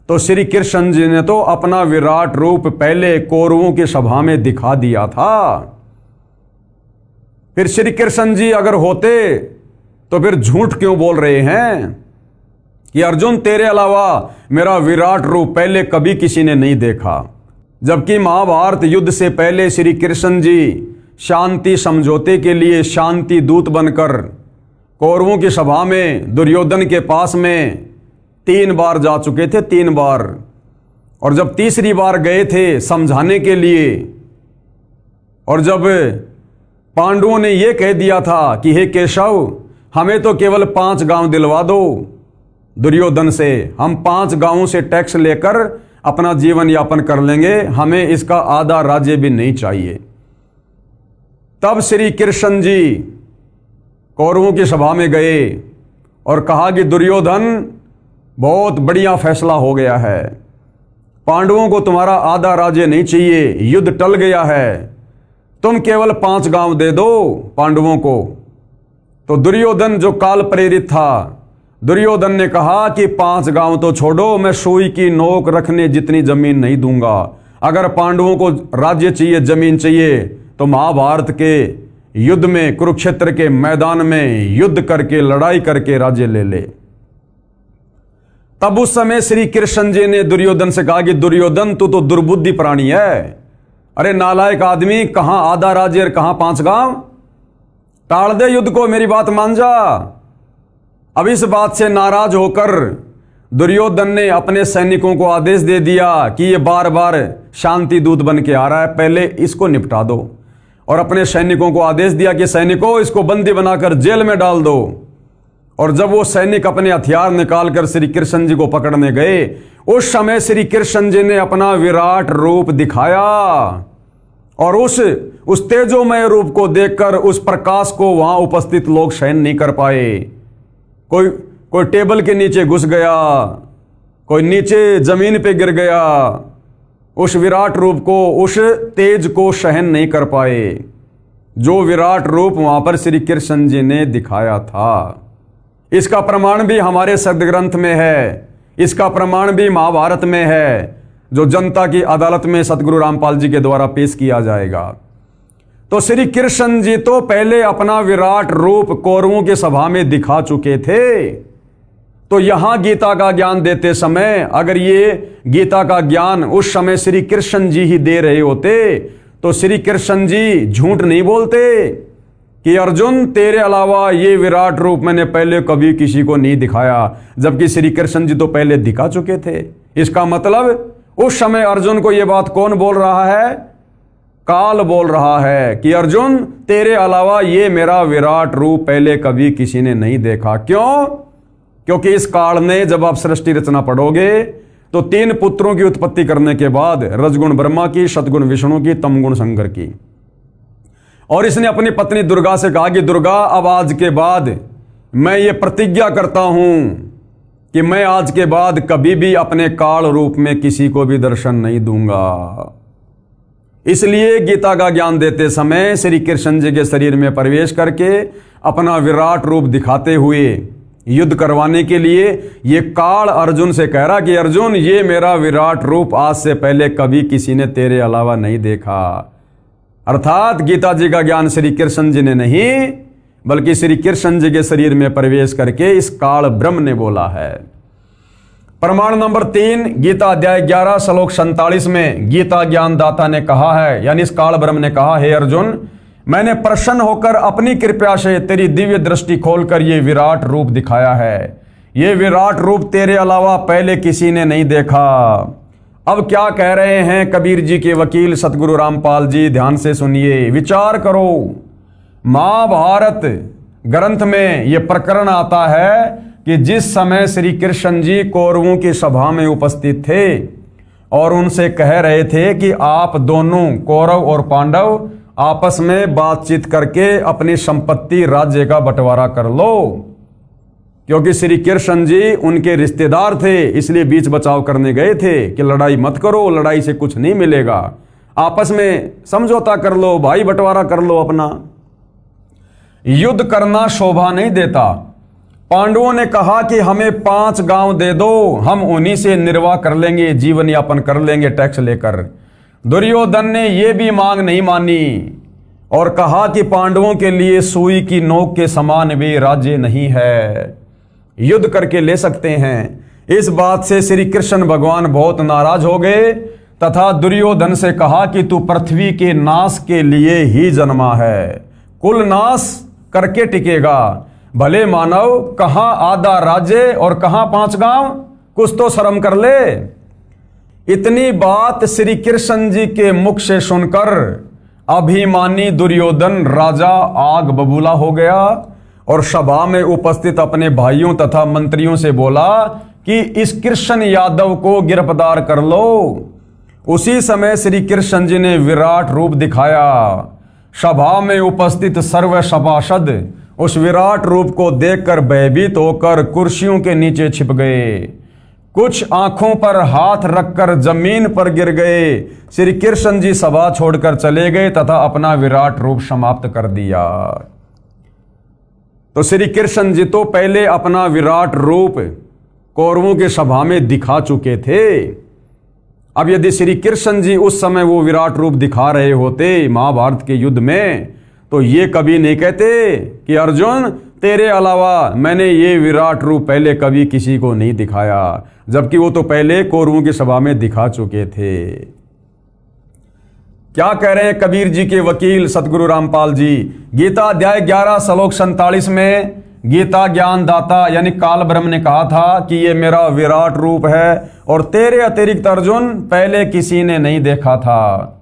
तो श्री कृष्ण जी ने तो अपना विराट रूप पहले कौरवों की सभा में दिखा दिया था। फिर श्री कृष्ण जी अगर होते तो फिर झूठ क्यों बोल रहे हैं कि अर्जुन तेरे अलावा मेरा विराट रूप पहले कभी किसी ने नहीं देखा। जबकि महाभारत युद्ध से पहले श्री कृष्ण जी शांति समझौते के लिए शांति दूत बनकर कौरवों की सभा में दुर्योधन के पास में 3 बार जा चुके थे, 3 बार। और जब तीसरी बार गए थे समझाने के लिए, और जब पांडवों ने यह कह दिया था कि हे केशव, हमें तो केवल 5 गांव दिलवा दो दुर्योधन से, हम 5 गांवों से टैक्स लेकर अपना जीवन यापन कर लेंगे, हमें इसका आधा राज्य भी नहीं चाहिए। तब श्री कृष्ण जी कौरवों की सभा में गए और कहा कि दुर्योधन बहुत बढ़िया फैसला हो गया है, पांडवों को तुम्हारा आधा राज्य नहीं चाहिए, युद्ध टल गया है, तुम केवल 5 गांव दे दो पांडवों को। तो दुर्योधन जो काल प्रेरित था, दुर्योधन ने कहा कि 5 गांव तो छोड़ो, मैं सुई की नोक रखने जितनी जमीन नहीं दूंगा। अगर पांडवों को राज्य चाहिए, जमीन चाहिए, तो महाभारत के युद्ध में, कुरुक्षेत्र के मैदान में युद्ध करके, लड़ाई करके राज्य ले ले। तब उस समय श्री कृष्ण जी ने दुर्योधन से कहा कि दुर्योधन तू तो दुर्बुद्धि प्राणी है, अरे नालायक आदमी, कहां आधा राज्य और कहां 5 गांव, टाल दे युद्ध को, मेरी बात मान जा। अब इस बात से नाराज होकर दुर्योधन ने अपने सैनिकों को आदेश दे दिया कि ये बार बार शांति दूत बन के आ रहा है, पहले इसको निपटा दो। और अपने सैनिकों को आदेश दिया कि सैनिकों, इसको बंदी बनाकर जेल में डाल दो। और जब वो सैनिक अपने हथियार निकालकर श्री कृष्ण जी को पकड़ने गए, उस समय श्री कृष्ण जी ने अपना विराट रूप दिखाया और उस तेजोमय रूप को देखकर उस प्रकाश को वहां उपस्थित लोग सहन नहीं कर पाए। कोई टेबल के नीचे घुस गया, कोई नीचे जमीन पे गिर गया, उस विराट रूप को, उस तेज को सहन नहीं कर पाए जो विराट रूप वहां पर श्री कृष्ण जी ने दिखाया था। इसका प्रमाण भी हमारे सदग्रंथ में है, इसका प्रमाण भी महाभारत में है, जो जनता की अदालत में सतगुरु रामपाल जी के द्वारा पेश किया जाएगा। तो श्री कृष्ण जी तो पहले अपना विराट रूप कौरवों की सभा में दिखा चुके थे। तो यहां गीता का ज्ञान देते समय, अगर ये गीता का ज्ञान उस समय श्री कृष्ण जी ही दे रहे होते, तो श्री कृष्ण जी झूठ नहीं बोलते कि अर्जुन तेरे अलावा ये विराट रूप मैंने पहले कभी किसी को नहीं दिखाया, जबकि श्री कृष्ण जी तो पहले दिखा चुके थे। इसका मतलब उस समय अर्जुन को यह बात कौन बोल रहा है? काल बोल रहा है कि अर्जुन तेरे अलावा ये मेरा विराट रूप पहले कभी किसी ने नहीं देखा। क्यों? क्योंकि इस काल में जब आप सृष्टि रचना पढ़ोगे तो 3 पुत्रों की उत्पत्ति करने के बाद रजगुण ब्रह्मा की, सतगुण विष्णु की, तमगुण शंकर की। और इसने अपनी पत्नी दुर्गा से कहा कि दुर्गा, अब आज के बाद मैं ये प्रतिज्ञा करता हूं कि मैं आज के बाद कभी भी अपने काल रूप में किसी को भी दर्शन नहीं दूंगा। इसलिए गीता का ज्ञान देते समय श्री कृष्ण जी के शरीर में प्रवेश करके अपना विराट रूप दिखाते हुए युद्ध करवाने के लिए ये काल अर्जुन से कह रहा कि अर्जुन, ये मेरा विराट रूप आज से पहले कभी किसी ने तेरे अलावा नहीं देखा। अर्थात गीता जी का ज्ञान श्री कृष्ण जी ने नहीं, बल्कि श्री कृष्ण जी के शरीर में प्रवेश करके इस काल ब्रह्म ने बोला है। प्रमाण नंबर 3, गीता अध्याय 11 श्लोक 47 में गीता ज्ञानदाता ने कहा है, यानी इस काल ब्रह्म ने कहा, हे अर्जुन, मैंने प्रसन्न होकर अपनी कृपा से तेरी दिव्य दृष्टि खोलकर ये विराट रूप दिखाया है। ये विराट रूप तेरे अलावा पहले किसी ने नहीं देखा। अब क्या कह रहे हैं कबीर जी के वकील सतगुरु रामपाल जी, ध्यान से सुनिए, विचार करो। महाभारत ग्रंथ में यह प्रकरण आता है कि जिस समय श्री कृष्ण जी कौरवों की सभा में उपस्थित थे और उनसे कह रहे थे कि आप दोनों कौरव और पांडव आपस में बातचीत करके अपनी संपत्ति राज्य का बंटवारा कर लो, क्योंकि श्री कृष्ण जी उनके रिश्तेदार थे, इसलिए बीच बचाव करने गए थे कि लड़ाई मत करो, लड़ाई से कुछ नहीं मिलेगा, आपस में समझौता कर लो, भाई बंटवारा कर लो अपना। युद्ध करना शोभा नहीं देता। पांडवों ने कहा कि हमें 5 गांव दे दो, हम उन्हीं से निर्वाह कर लेंगे, जीवन यापन कर लेंगे टैक्स लेकर। दुर्योधन ने यह भी मांग नहीं मानी और कहा कि पांडवों के लिए सुई की नोक के समान भी राज्य नहीं है, युद्ध करके ले सकते हैं। इस बात से श्री कृष्ण भगवान बहुत नाराज हो गए तथा दुर्योधन से कहा कि तू पृथ्वी के नाश के लिए ही जन्मा है, कुल नाश करके टिकेगा। भले मानव, कहां आधा राज्य और कहां 5 गांव, कुछ तो शर्म कर ले। इतनी बात श्री कृष्ण जी के मुख से सुनकर अभिमानी दुर्योधन राजा आग बबूला हो गया और सभा में उपस्थित अपने भाइयों तथा मंत्रियों से बोला कि इस कृष्ण यादव को गिरफ्तार कर लो। उसी समय श्री कृष्ण जी ने विराट रूप दिखाया। सभा में उपस्थित सर्व सभासद उस विराट रूप को देखकर भयभीत होकर कुर्सियों के नीचे छिप गए, कुछ आंखों पर हाथ रखकर जमीन पर गिर गए। श्री कृष्ण जी सभा छोड़कर चले गए तथा अपना विराट रूप समाप्त कर दिया। तो श्री कृष्ण जी तो पहले अपना विराट रूप कौरवों के सभा में दिखा चुके थे। अब यदि श्री कृष्ण जी उस समय वो विराट रूप दिखा रहे होते महाभारत के युद्ध में, तो ये कभी नहीं कहते कि अर्जुन, तेरे अलावा मैंने ये विराट रूप पहले कभी किसी को नहीं दिखाया, जबकि वो तो पहले कौरवों की सभा में दिखा चुके थे। क्या कह रहे हैं कबीर जी के वकील सतगुरु रामपाल जी? गीता अध्याय 11 श्लोक 47 में गीता ज्ञानदाता यानी काल ब्रह्म ने कहा था कि ये मेरा विराट रूप है और तेरे अतिरिक्त अर्जुन पहले किसी ने नहीं देखा था।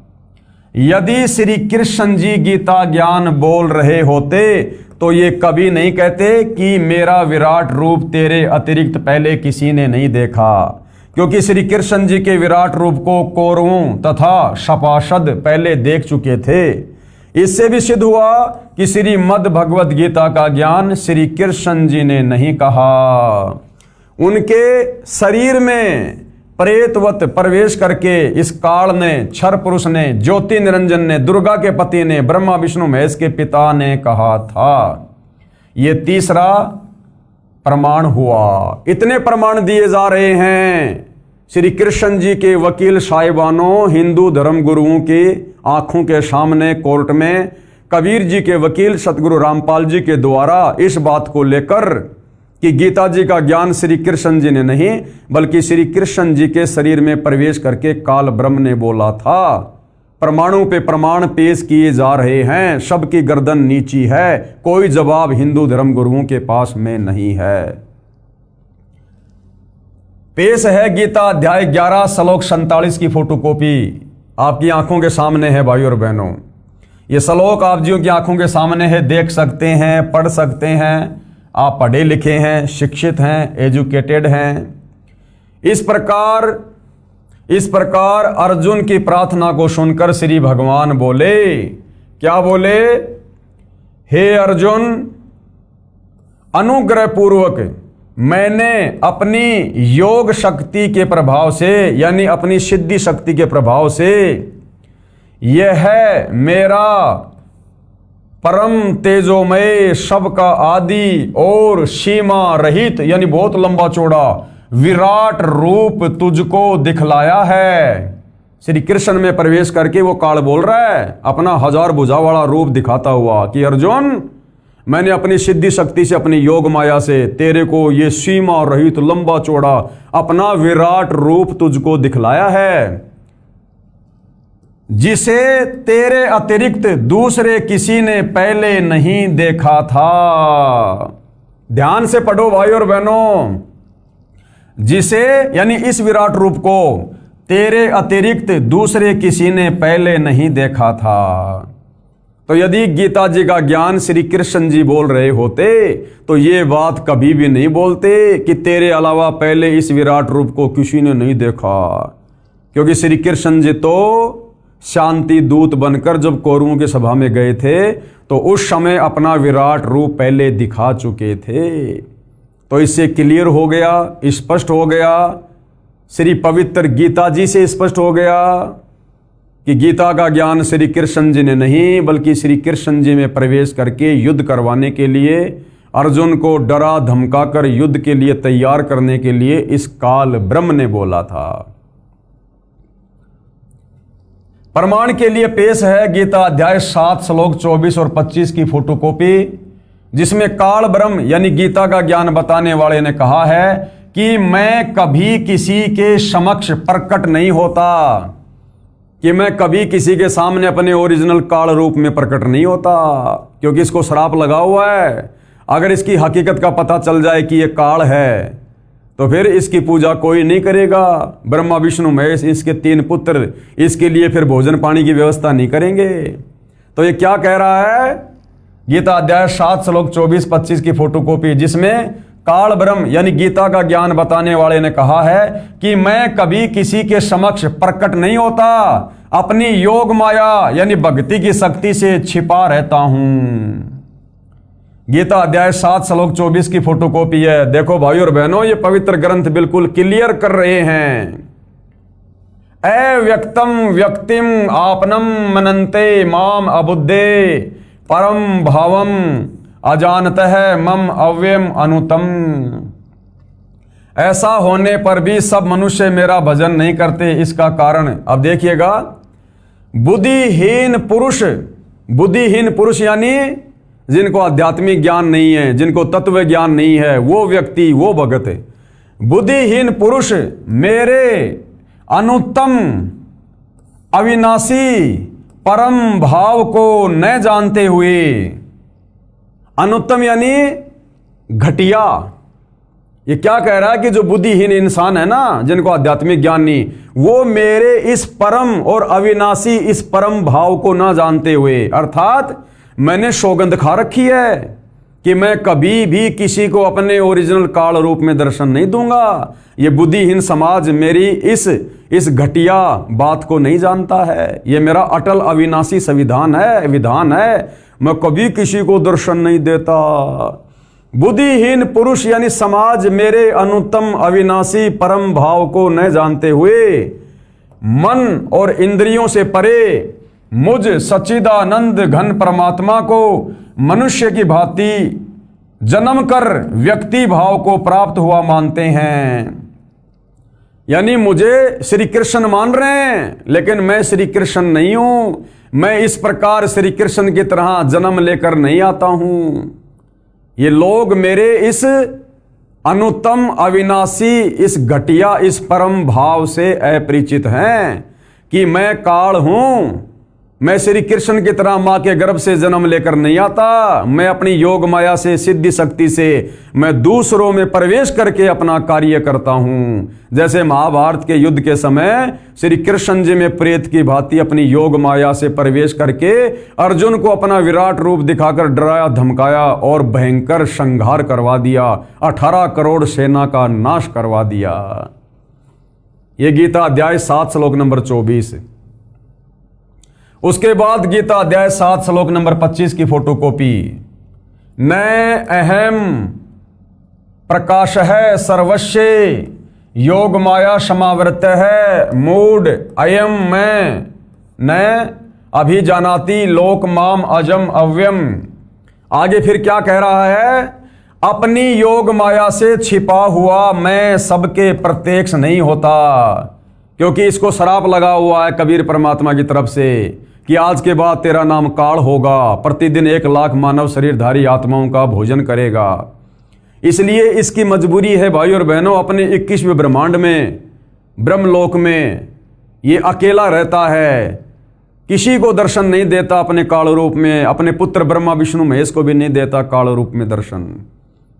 यदि श्री कृष्ण जी गीता ज्ञान बोल रहे होते तो ये कभी नहीं कहते कि मेरा विराट रूप तेरे अतिरिक्त पहले किसी ने नहीं देखा, क्योंकि श्री कृष्ण जी के विराट रूप को कौरवों तथा सभासद पहले देख चुके थे। इससे भी सिद्ध हुआ कि श्रीमद् भगवद गीता का ज्ञान श्री कृष्ण जी ने नहीं कहा, उनके शरीर में प्रेतवत प्रवेश करके इस काल ने, क्षर पुरुष ने, ज्योति निरंजन ने, दुर्गा के पति ने, ब्रह्मा विष्णु महेश के पिता ने कहा था। ये तीसरा प्रमाण हुआ। इतने प्रमाण दिए जा रहे हैं श्री कृष्ण जी के वकील साहिबानों, हिंदू धर्म गुरुओं की आंखों के सामने कोर्ट में कबीर जी के वकील सतगुरु रामपाल जी के द्वारा इस बात को लेकर कि गीता जी का ज्ञान श्री कृष्ण जी ने नहीं बल्कि श्री कृष्ण जी के शरीर में प्रवेश करके काल ब्रह्म ने बोला था। प्रमाणों पे प्रमाण पेश किए जा रहे हैं, सबकी गर्दन नीची है, कोई जवाब हिंदू धर्म गुरुओं के पास में नहीं है। पेश है गीता अध्याय 11 श्लोक 47 की फोटोकॉपी आपकी आंखों के सामने है भाइयों और बहनों। ये श्लोक आप जियों की आंखों के सामने है, देख सकते हैं, पढ़ सकते हैं। आप पढ़े लिखे हैं, शिक्षित हैं, एजुकेटेड हैं। इस प्रकार अर्जुन की प्रार्थना को सुनकर श्री भगवान बोले, क्या बोले? हे अर्जुन, अनुग्रह पूर्वक मैंने अपनी योग शक्ति के प्रभाव से, यानी अपनी सिद्धि शक्ति के प्रभाव से, यह है मेरा परम तेजोमय, सबका आदि और सीमा रहित, यानी बहुत लंबा चौड़ा विराट रूप तुझको दिखलाया है। श्री कृष्ण में प्रवेश करके वो काल बोल रहा है, अपना 1000 भुजा वाला रूप दिखाता हुआ कि अर्जुन, मैंने अपनी सिद्धि शक्ति से, अपनी योग माया से तेरे को ये सीमा रहित लंबा चौड़ा अपना विराट रूप तुझको दिखलाया है, जिसे तेरे अतिरिक्त दूसरे किसी ने पहले नहीं देखा था। ध्यान से पढ़ो भाई और बहनों, जिसे, यानी इस विराट रूप को तेरे अतिरिक्त दूसरे किसी ने पहले नहीं देखा था। तो यदि गीता जी का ज्ञान श्री कृष्ण जी बोल रहे होते तो ये बात कभी भी नहीं बोलते कि तेरे अलावा पहले इस विराट रूप को किसी ने नहीं देखा, क्योंकि श्री कृष्ण जी तो शांति दूत बनकर जब कौरवों की सभा में गए थे तो उस समय अपना विराट रूप पहले दिखा चुके थे। तो इससे क्लियर हो गया, स्पष्ट हो गया, श्री पवित्र गीता जी से स्पष्ट हो गया कि गीता का ज्ञान श्री कृष्ण जी ने नहीं, बल्कि श्री कृष्ण जी में प्रवेश करके युद्ध करवाने के लिए, अर्जुन को डरा धमकाकर युद्ध के लिए तैयार करने के लिए इस काल ब्रह्म ने बोला था। प्रमाण के लिए पेश है गीता अध्याय 7 श्लोक 24 और 25 की फोटोकॉपी, जिसमें काल ब्रह्म यानी गीता का ज्ञान बताने वाले ने कहा है कि मैं कभी किसी के समक्ष प्रकट नहीं होता, कि मैं कभी किसी के सामने अपने ओरिजिनल काल रूप में प्रकट नहीं होता, क्योंकि इसको श्राप लगा हुआ है। अगर इसकी हकीकत का पता चल जाए कि ये काल है तो फिर इसकी पूजा कोई नहीं करेगा। ब्रह्मा विष्णु महेश, इसके 3 पुत्र, इसके लिए फिर भोजन पानी की व्यवस्था नहीं करेंगे। तो ये क्या कह रहा है? गीता अध्याय 7 श्लोक 24-25 की फोटोकॉपी, जिसमें काल ब्रह्म यानी गीता का ज्ञान बताने वाले ने कहा है कि मैं कभी किसी के समक्ष प्रकट नहीं होता, अपनी योग माया यानी भक्ति की शक्ति से छिपा रहता हूं। गीता अध्याय 7 श्लोक 24 की फोटोकॉपी है। देखो भाई और बहनों, ये पवित्र ग्रंथ बिल्कुल क्लियर कर रहे हैं। अव्यक्तम व्यक्तिम आपनम मनन्ते माम अबुद्धे परम भावम अजानतः मम अव्ययम अनुतम। ऐसा होने पर भी सब मनुष्य मेरा भजन नहीं करते। इसका कारण अब देखिएगा, बुद्धिहीन पुरुष यानी जिनको आध्यात्मिक ज्ञान नहीं है, जिनको तत्व ज्ञान नहीं है, वो व्यक्ति, वो भगत है। बुद्धिहीन पुरुष मेरे अनुत्तम अविनाशी परम भाव को न जानते हुए, अनुत्तम यानी घटिया। ये क्या कह रहा है कि जो बुद्धिहीन इंसान है ना, जिनको आध्यात्मिक ज्ञान नहीं, वो मेरे इस परम और अविनाशी इस परम भाव को ना जानते हुए, अर्थात मैंने सौगंध खा रखी है कि मैं कभी भी किसी को अपने ओरिजिनल काल रूप में दर्शन नहीं दूंगा। ये बुद्धिहीन समाज मेरी इस घटिया बात को नहीं जानता है। ये मेरा अटल अविनाशी संविधान है, विधान है, मैं कभी किसी को दर्शन नहीं देता। बुद्धिहीन पुरुष यानी समाज मेरे अनुत्तम अविनाशी परम भाव को न जानते हुए मन और इंद्रियों से परे मुझ सच्चिदानंद घन परमात्मा को मनुष्य की भांति जन्म कर व्यक्ति भाव को प्राप्त हुआ मानते हैं। यानी मुझे श्री कृष्ण मान रहे हैं, लेकिन मैं श्री कृष्ण नहीं हूं। मैं इस प्रकार श्री कृष्ण की तरह जन्म लेकर नहीं आता हूं। ये लोग मेरे इस अनुत्तम अविनाशी इस घटिया इस परम भाव से अपरिचित हैं कि मैं काल हूं। मैं श्री कृष्ण की तरह मां के गर्भ से जन्म लेकर नहीं आता। मैं अपनी योग माया से, सिद्धि शक्ति से मैं दूसरों में प्रवेश करके अपना कार्य करता हूं। जैसे महाभारत के युद्ध के समय श्री कृष्ण जी में प्रेत की भांति अपनी योग माया से प्रवेश करके अर्जुन को अपना विराट रूप दिखाकर डराया धमकाया और भयंकर संहार करवा दिया। 18 करोड़ सेना का नाश करवा दिया। ये गीता अध्याय 7 श्लोक नंबर 24। उसके बाद गीता अध्याय 7 श्लोक नंबर 25 की फोटोकॉपी। न अहम प्रकाश है सर्वस्व योग माया समावृत है मूड अयम मैं न अभिजानाति लोक माम अजम अव्यम। आगे फिर क्या कह रहा है? अपनी योग माया से छिपा हुआ मैं सबके प्रत्यक्ष नहीं होता, क्योंकि इसको श्राप लगा हुआ है कबीर परमात्मा की तरफ से कि आज के बाद तेरा नाम काल होगा, प्रतिदिन 1 लाख मानव शरीरधारी आत्माओं का भोजन करेगा। इसलिए इसकी मजबूरी है भाई और बहनों, अपने 21वें ब्रह्मांड में ब्रह्मलोक में ये अकेला रहता है, किसी को दर्शन नहीं देता अपने काल रूप में, अपने पुत्र ब्रह्मा विष्णु महेश को भी नहीं देता काल रूप में दर्शन।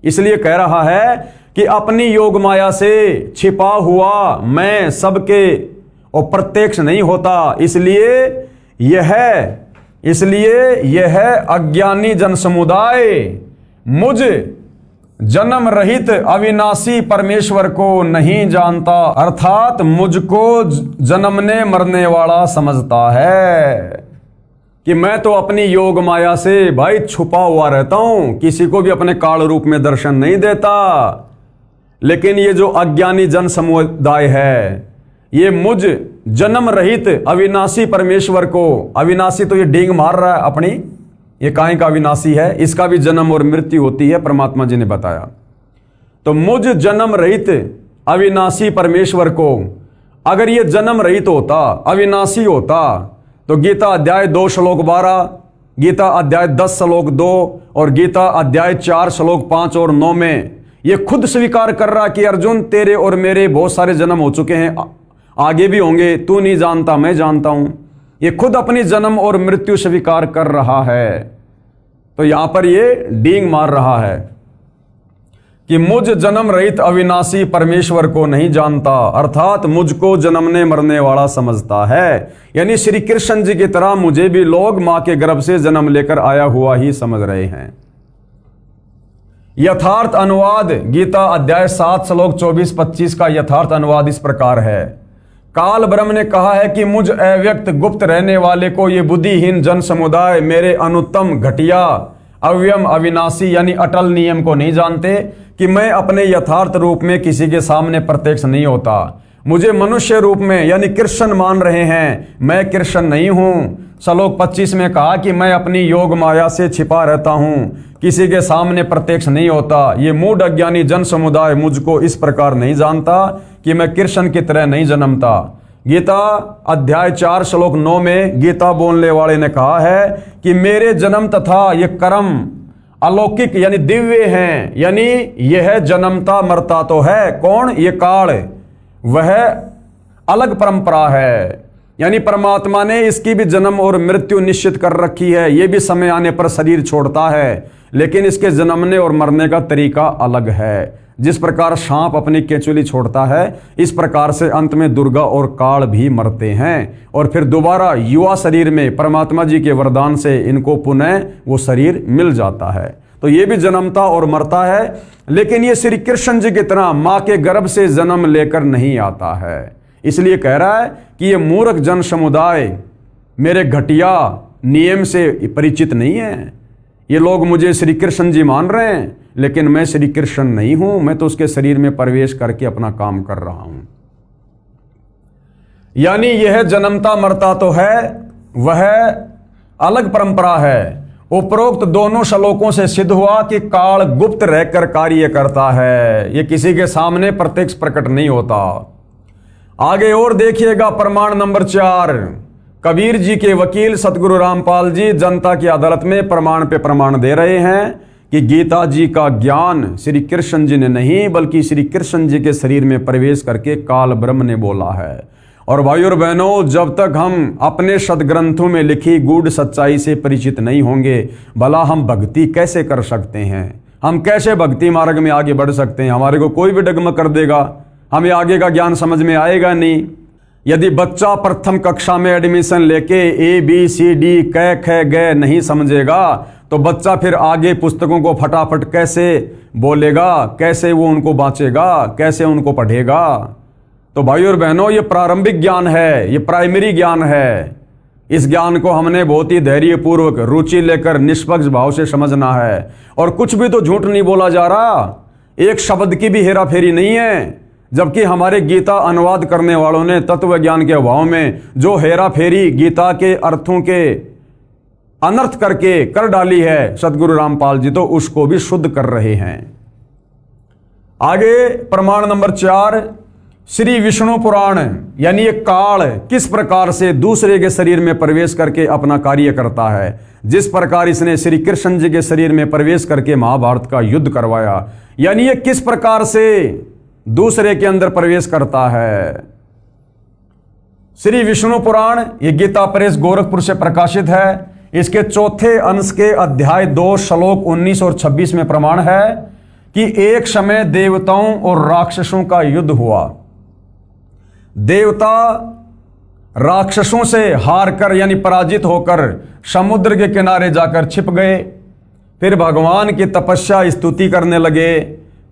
इसलिए कह रहा है कि अपनी योग माया से छिपा हुआ मैं सबके और प्रत्यक्ष नहीं होता। इसलिए यह अज्ञानी जन समुदाय मुझ जन्म रहित अविनाशी परमेश्वर को नहीं जानता, अर्थात मुझको जन्मने मरने वाला समझता है कि मैं तो अपनी योग माया से भाई छुपा हुआ रहता हूं, किसी को भी अपने काल रूप में दर्शन नहीं देता। लेकिन ये जो अज्ञानी जन समुदाय है, ये मुझ जन्म रहित अविनाशी परमेश्वर को, अविनाशी तो ये डींग मार रहा है अपनी, ये काहे का अविनाशी है, इसका भी जन्म और मृत्यु होती है, परमात्मा जी ने बताया। तो मुझ जन्म रहित अविनाशी परमेश्वर को अगर ये जन्म रहित होता, अविनाशी होता, तो गीता अध्याय 2 श्लोक 12, गीता अध्याय 10 श्लोक 2 और गीता अध्याय 4 श्लोक 5 और 9 में ये खुद स्वीकार कर रहा कि अर्जुन तेरे और मेरे बहुत सारे जन्म हो चुके हैं, आगे भी होंगे, तू नहीं जानता मैं जानता हूं। ये खुद अपनी जन्म और मृत्यु स्वीकार कर रहा है। तो यहां पर ये डींग मार रहा है कि मुझ जन्म रहित अविनाशी परमेश्वर को नहीं जानता, अर्थात मुझको जन्मने मरने वाला समझता है। यानी श्री कृष्ण जी की तरह मुझे भी लोग मां के गर्भ से जन्म लेकर आया हुआ ही समझ रहे हैं। यथार्थ अनुवाद गीता अध्याय 7 श्लोक 24-25 का यथार्थ अनुवाद इस प्रकार है। काल ब्रह्म ने कहा है कि मुझ अव्यक्त गुप्त रहने वाले को ये बुद्धिहीन जन समुदाय मेरे अनुत्तम घटिया अव्यम अविनाशी यानी अटल नियम को नहीं जानते कि मैं अपने यथार्थ रूप में किसी के सामने प्रत्यक्ष नहीं होता। मुझे मनुष्य रूप में यानी कृष्ण मान रहे हैं, मैं कृष्ण नहीं हूं। श्लोक 25 में कहा कि मैं अपनी योग माया से छिपा रहता हूं, किसी के सामने प्रत्यक्ष नहीं होता। ये मूढ़ अज्ञानी जन समुदाय मुझको इस प्रकार नहीं जानता कि मैं कृष्ण की तरह नहीं जन्मता। गीता अध्याय 4 श्लोक 9 में गीता बोलने वाले ने कहा है कि मेरे जन्म तथा ये कर्म अलौकिक यानी दिव्य हैं, यानी यह जन्मता मरता तो है कौन? ये काल, वह अलग परंपरा है। यानी परमात्मा ने इसकी भी जन्म और मृत्यु निश्चित कर रखी है। यह भी समय आने पर शरीर छोड़ता है, लेकिन इसके जन्मने और मरने का तरीका अलग है। जिस प्रकार सांप अपनी केंचुली छोड़ता है, इस प्रकार से अंत में दुर्गा और काल भी मरते हैं और फिर दोबारा युवा शरीर में परमात्मा जी के वरदान से इनको पुनः वो शरीर मिल जाता है। तो ये भी जन्मता और मरता है, लेकिन ये श्री कृष्ण जी की तरह मां के गर्भ से जन्म लेकर नहीं आता है। इसलिए कह रहा है कि ये मूर्ख जन समुदाय मेरे घटिया नियम से परिचित नहीं है। ये लोग मुझे श्री कृष्ण जी मान रहे हैं, लेकिन मैं श्री कृष्ण नहीं हूं। मैं तो उसके शरीर में प्रवेश करके अपना काम कर रहा हूं। यानी यह जन्मता मरता तो है, वह अलग परंपरा है। उपरोक्त दोनों श्लोकों से सिद्ध हुआ कि काल गुप्त रहकर कार्य करता है, यह किसी के सामने प्रत्यक्ष प्रकट नहीं होता। आगे और देखिएगा प्रमाण नंबर 4। कबीर जी के वकील सतगुरु रामपाल जी जनता की अदालत में प्रमाण पे प्रमाण दे रहे हैं कि गीता जी का ज्ञान श्री कृष्ण जी ने नहीं, बल्कि श्री कृष्ण जी के शरीर में प्रवेश करके काल ब्रह्म ने बोला है। और भाइयों और बहनों, जब तक हम अपने सदग्रंथों में लिखी गूढ़ सच्चाई से परिचित नहीं होंगे, भला हम भक्ति कैसे कर सकते हैं? हम कैसे भक्ति मार्ग में आगे बढ़ सकते हैं? हमारे को कोई भी डगमग कर देगा, हमें आगे का ज्ञान समझ में आएगा नहीं। यदि बच्चा प्रथम कक्षा में एडमिशन लेके ABCD क ख ग नहीं समझेगा, तो बच्चा फिर आगे पुस्तकों को फटाफट कैसे बोलेगा, कैसे वो उनको बाँचेगा, कैसे उनको पढ़ेगा? तो भाइयों और बहनों, ये प्रारंभिक ज्ञान है, ये प्राइमरी ज्ञान है। इस ज्ञान को हमने बहुत ही धैर्यपूर्वक, रुचि लेकर, निष्पक्ष भाव से समझना है। और कुछ भी तो झूठ नहीं बोला जा रहा, एक शब्द की भी हेरा फेरी नहीं है। जबकि हमारे गीता अनुवाद करने वालों ने तत्व ज्ञान के अभाव में जो हेरा फेरी गीता के अर्थों के अनर्थ करके कर डाली है सदगुरु रामपाल जी, तो उसको भी शुद्ध कर रहे हैं। आगे प्रमाण नंबर 4, श्री विष्णु पुराण यानी ये काल किस प्रकार से दूसरे के शरीर में प्रवेश करके अपना कार्य करता है। जिस प्रकार इसने श्री कृष्ण जी के शरीर में प्रवेश करके महाभारत का युद्ध करवाया, यानी ये किस प्रकार से दूसरे के अंदर प्रवेश करता है। श्री विष्णु पुराण ये गीता प्रेस गोरखपुर से प्रकाशित है। इसके चौथे अंश के अध्याय 2 श्लोक 19 और 26 में प्रमाण है कि एक समय देवताओं और राक्षसों का युद्ध हुआ। देवता राक्षसों से हार कर यानी पराजित होकर समुद्र के किनारे जाकर छिप गए। फिर भगवान की तपस्या स्तुति करने लगे।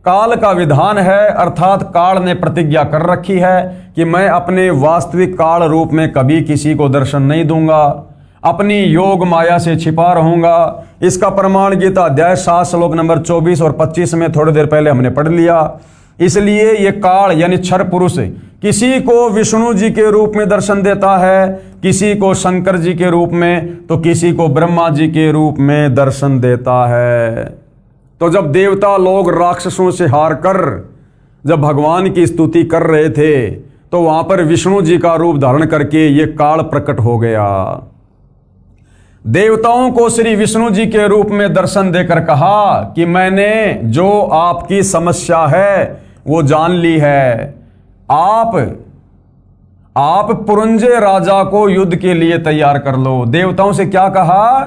काल का विधान है, अर्थात काल ने प्रतिज्ञा कर रखी है कि मैं अपने वास्तविक काल रूप में कभी किसी को दर्शन नहीं दूंगा, अपनी योग माया से छिपा रहूंगा। इसका प्रमाण गीता अध्याय 7 श्लोक नंबर 24 और 25 में थोड़ी देर पहले हमने पढ़ लिया। इसलिए ये काल यानी क्षर पुरुष किसी को विष्णु जी के रूप में दर्शन देता है, किसी को शंकर जी के रूप में, तो किसी को ब्रह्मा जी के रूप में दर्शन देता है। तो जब देवता लोग राक्षसों से हार कर जब भगवान की स्तुति कर रहे थे, तो वहां पर विष्णु जी का रूप धारण करके ये काल प्रकट हो गया। देवताओं को श्री विष्णु जी के रूप में दर्शन देकर कहा कि मैंने जो आपकी समस्या है वो जान ली है। आप पुरंजय राजा को युद्ध के लिए तैयार कर लो। देवताओं से क्या कहा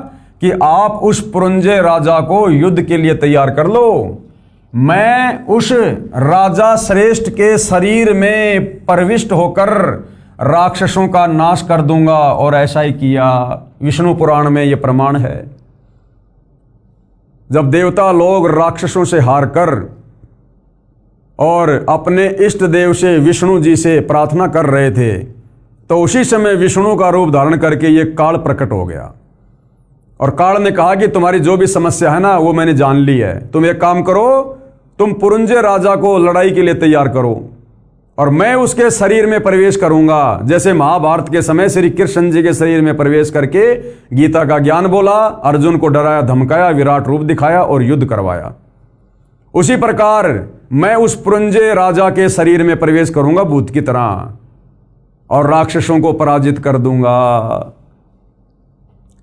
कि आप उस पुरंजय राजा को युद्ध के लिए तैयार कर लो। मैं उस राजा श्रेष्ठ के शरीर में प्रविष्ट होकर राक्षसों का नाश कर दूंगा, और ऐसा ही किया। विष्णु पुराण में यह प्रमाण है। जब देवता लोग राक्षसों से हार कर और अपने इष्ट देव से विष्णु जी से प्रार्थना कर रहे थे, तो उसी समय विष्णु का रूप धारण करके ये काल प्रकट हो गया। और काल ने कहा कि तुम्हारी जो भी समस्या है ना, वो मैंने जान ली है। तुम एक काम करो, तुम पुरंजय राजा को लड़ाई के लिए तैयार करो, और मैं उसके शरीर में प्रवेश करूंगा। जैसे महाभारत के समय श्री कृष्ण जी के शरीर में प्रवेश करके गीता का ज्ञान बोला, अर्जुन को डराया धमकाया, विराट रूप दिखाया और युद्ध करवाया। उसी प्रकार मैं उस पुरंजय राजा के शरीर में प्रवेश करूंगा भूत की तरह, और राक्षसों को पराजित कर दूंगा।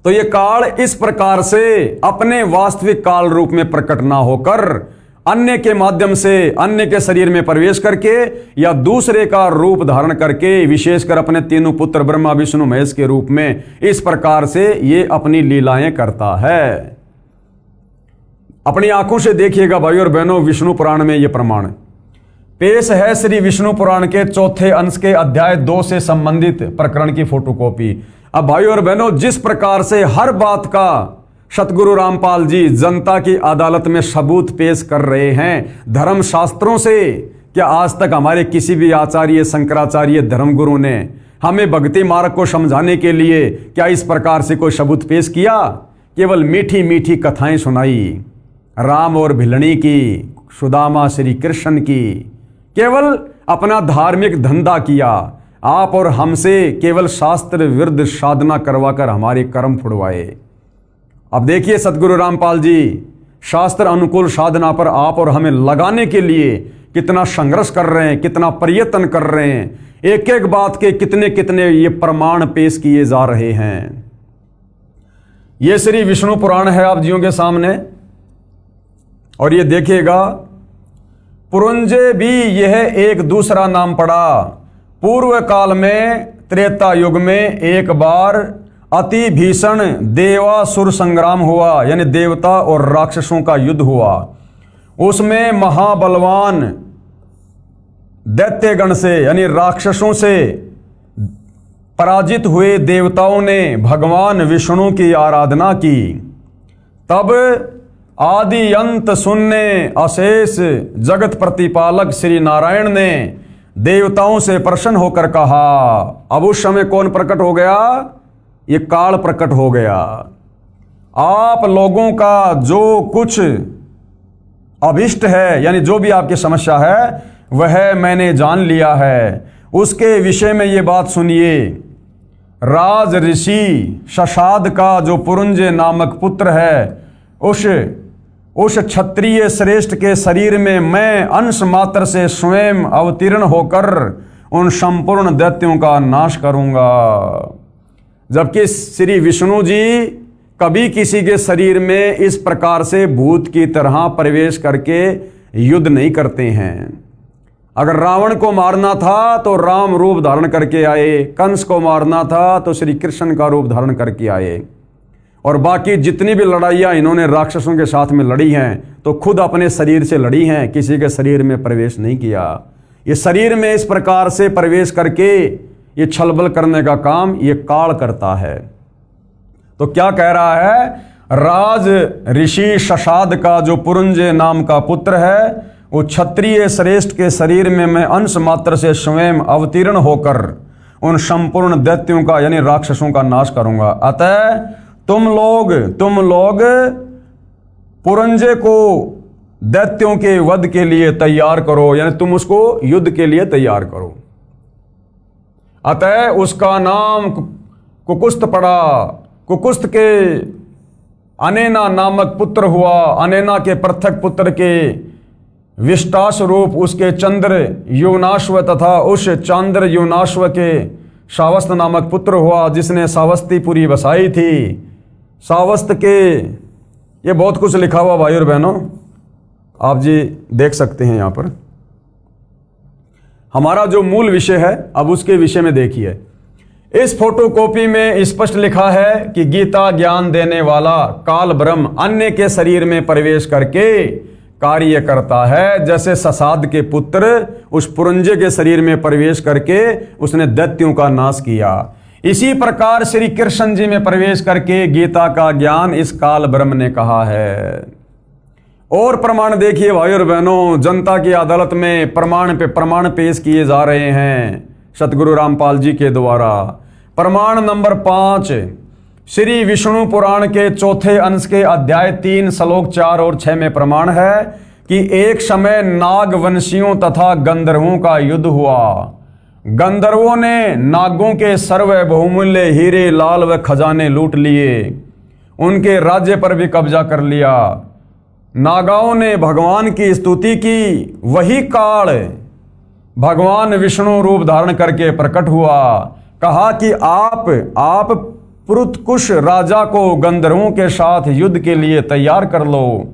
तो ये काल इस प्रकार से अपने वास्तविक काल रूप में प्रकट ना होकर अन्य के माध्यम से अन्य के शरीर में प्रवेश करके या दूसरे का रूप धारण करके, विशेषकर अपने तीनों पुत्र ब्रह्मा विष्णु महेश के रूप में, इस प्रकार से ये अपनी लीलाएं करता है। अपनी आंखों से देखिएगा भाइयों और बहनों, विष्णु पुराण में यह प्रमाण पेश है। श्री विष्णु पुराण के चौथे अंश के अध्याय 2 से संबंधित प्रकरण की फोटोकॉपी। अब भाइयों और बहनों, जिस प्रकार से हर बात का सतगुरु रामपाल जी जनता की अदालत में सबूत पेश कर रहे हैं धर्म शास्त्रों से, क्या आज तक हमारे किसी भी आचार्य, शंकराचार्य, धर्मगुरु ने हमें भक्ति मार्ग को समझाने के लिए क्या इस प्रकार से कोई सबूत पेश किया? केवल मीठी मीठी कथाएं सुनाई, राम और भिलनी की, सुदामा श्री कृष्ण की, केवल अपना धार्मिक धंधा किया। आप और हमसे केवल शास्त्र विरुद्ध साधना करवाकर हमारे कर्म फुड़वाए। अब देखिए सतगुरु रामपाल जी शास्त्र अनुकूल साधना पर आप और हमें लगाने के लिए कितना संघर्ष कर रहे हैं, कितना प्रयत्न कर रहे हैं। एक एक बात के कितने कितने ये प्रमाण पेश किए जा रहे हैं। ये श्री विष्णु पुराण है आप जियों के सामने, और ये देखिएगा पुरंजय भी यह एक दूसरा नाम पड़ा। पूर्व काल में त्रेता युग में एक बार अति भीषण देवासुर संग्राम हुआ, यानी देवता और राक्षसों का युद्ध हुआ। उसमें महाबलवान दैत्यगण से यानी राक्षसों से पराजित हुए देवताओं ने भगवान विष्णु की आराधना की। तब आदि अंत शून्य अशेष जगत प्रतिपालक श्री नारायण ने देवताओं से प्रसन्न होकर कहा। अब उस समय कौन प्रकट हो गया? ये काल प्रकट हो गया। आप लोगों का जो कुछ अभिष्ट है, यानी जो भी आपकी समस्या है, वह मैंने जान लिया है। उसके विषय में ये बात सुनिए। राज ऋषि शशाद का जो पुरुंजय नामक पुत्र है, उस क्षत्रिय श्रेष्ठ के शरीर में मैं अंश मात्र से स्वयं अवतीर्ण होकर उन संपूर्ण दैत्यों का नाश करूंगा। जबकि श्री विष्णु जी कभी किसी के शरीर में इस प्रकार से भूत की तरह प्रवेश करके युद्ध नहीं करते हैं। अगर रावण को मारना था तो राम रूप धारण करके आए, कंस को मारना था तो श्री कृष्ण का रूप धारण करके आए, और बाकी जितनी भी लड़ाइयाँ इन्होंने राक्षसों के साथ में लड़ी हैं तो खुद अपने शरीर से लड़ी हैं, किसी के शरीर में प्रवेश नहीं किया। ये शरीर में इस प्रकार से प्रवेश करके ये छलबल करने का काम ये काल करता है। तो क्या कह रहा है? राज ऋषि शशाद का जो पुरुंजय नाम का पुत्र है, वो क्षत्रिय श्रेष्ठ के शरीर में मैं अंश मात्र से स्वयं अवतीर्ण होकर उन संपूर्ण दैत्यों का यानी राक्षसों का नाश करूंगा। अतः तुम लोग पुरंजय को दैत्यों के वध के लिए तैयार करो, यानी तुम उसको युद्ध के लिए तैयार करो। अतः उसका नाम कुकुस्त पड़ा। कुकुस्त के अनेना नामक पुत्र हुआ। अनेना के पृथक पुत्र के विष्टाश रूप उसके चंद्र युवनाश्व तथा उस चंद्र युवनाश्व के सावस्त नामक पुत्र हुआ, जिसने सावस्तीपुरी बसाई थी। सावस्त के ये बहुत कुछ लिखा हुआ भाई और बहनों, आप जी देख सकते हैं यहाँ पर। हमारा जो मूल विषय है अब उसके विषय में देखिए। इस फोटोकॉपी में स्पष्ट लिखा है कि गीता ज्ञान देने वाला काल ब्रह्म अन्य के शरीर में प्रवेश करके कार्य करता है। जैसे ससाद के पुत्र उस पुरंजय के शरीर में प्रवेश करके उसने दैत्यों का नाश किया, इसी प्रकार श्री कृष्ण जी में प्रवेश करके गीता का ज्ञान इस काल ब्रह्म ने कहा है। और प्रमाण देखिए भाई और बहनों, जनता की अदालत में प्रमाण पे प्रमाण पेश किए जा रहे हैं सतगुरु रामपाल जी के द्वारा। प्रमाण नंबर 5 श्री विष्णु पुराण के चौथे अंश के अध्याय 3 श्लोक 4 और 6 में प्रमाण है कि एक समय नागवंशियों तथा गंधर्वों का युद्ध हुआ। गंधर्वों ने नागों के सर्व बहुमूल्य हीरे लाल व खजाने लूट लिए, उनके राज्य पर भी कब्जा कर लिया। नागाओं ने भगवान की स्तुति की। वही काल भगवान विष्णु रूप धारण करके प्रकट हुआ। कहा कि आप पुरुतकुश राजा को गंधर्वों के साथ युद्ध के लिए तैयार कर लो।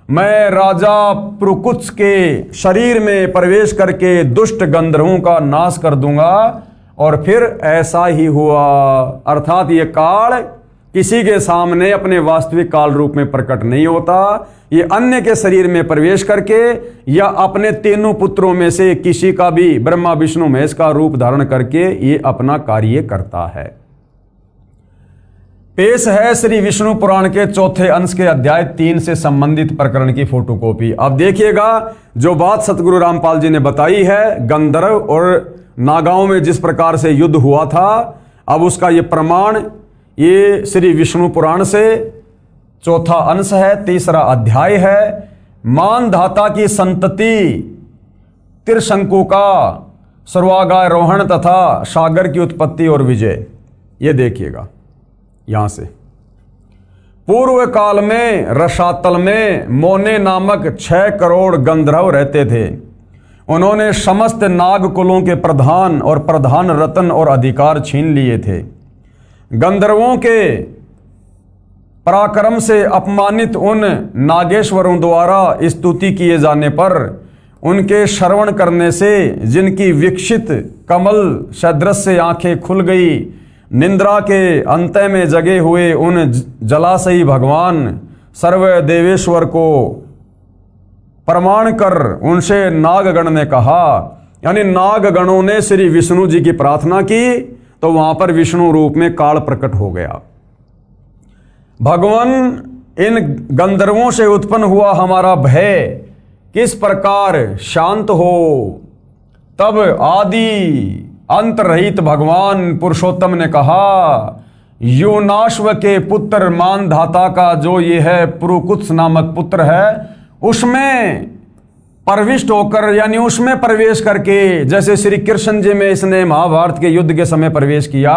मैं राजा पुरुकुत्स के शरीर में प्रवेश करके दुष्ट गंधर्वों का नाश कर दूंगा। और फिर ऐसा ही हुआ। अर्थात ये काल किसी के सामने अपने वास्तविक काल रूप में प्रकट नहीं होता। ये अन्य के शरीर में प्रवेश करके या अपने तीनों पुत्रों में से किसी का भी ब्रह्मा विष्णु महेश का रूप धारण करके ये अपना कार्य करता है। पेश है श्री विष्णु पुराण के चौथे अंश के अध्याय 3 से संबंधित प्रकरण की फोटोकॉपी। अब देखिएगा, जो बात सतगुरु रामपाल जी ने बताई है गंधर्व और नागाओं में जिस प्रकार से युद्ध हुआ था, अब उसका ये प्रमाण ये श्री विष्णु पुराण से चौथा अंश है, तीसरा अध्याय है। मानधाता की संतति त्रिशंकु का सर्वागारोहण तथा सागर की उत्पत्ति और विजय। ये देखिएगा यहां से। पूर्व काल में रसातल में मोने नामक 6 करोड़ गंधर्व रहते थे। उन्होंने समस्त नाग कुलों के प्रधान और प्रधान रत्न और अधिकार छीन लिए थे। गंधर्वों के पराक्रम से अपमानित उन नागेश्वरों द्वारा स्तुति किए जाने पर उनके श्रवण करने से जिनकी विकसित कमल सदृश से आंखें खुल गई, निंद्रा के अंत में जगे हुए उन जलाशयी भगवान सर्व देवेश्वर को प्रमाण कर उनसे नागगण ने कहा, यानी नागगणों ने श्री विष्णु जी की प्रार्थना की तो वहां पर विष्णु रूप में काल प्रकट हो गया। भगवान, इन गंधर्वों से उत्पन्न हुआ हमारा भय किस प्रकार शांत हो तब आदि अंत रहित भगवान पुरुषोत्तम ने कहा, योनाश्व के पुत्र मानधाता का जो ये है पुरुकुत्स नामक पुत्र है, उसमें प्रविष्ट होकर यानी उसमें प्रवेश करके, जैसे श्री कृष्ण जी में इसने महाभारत के युद्ध के समय प्रवेश किया,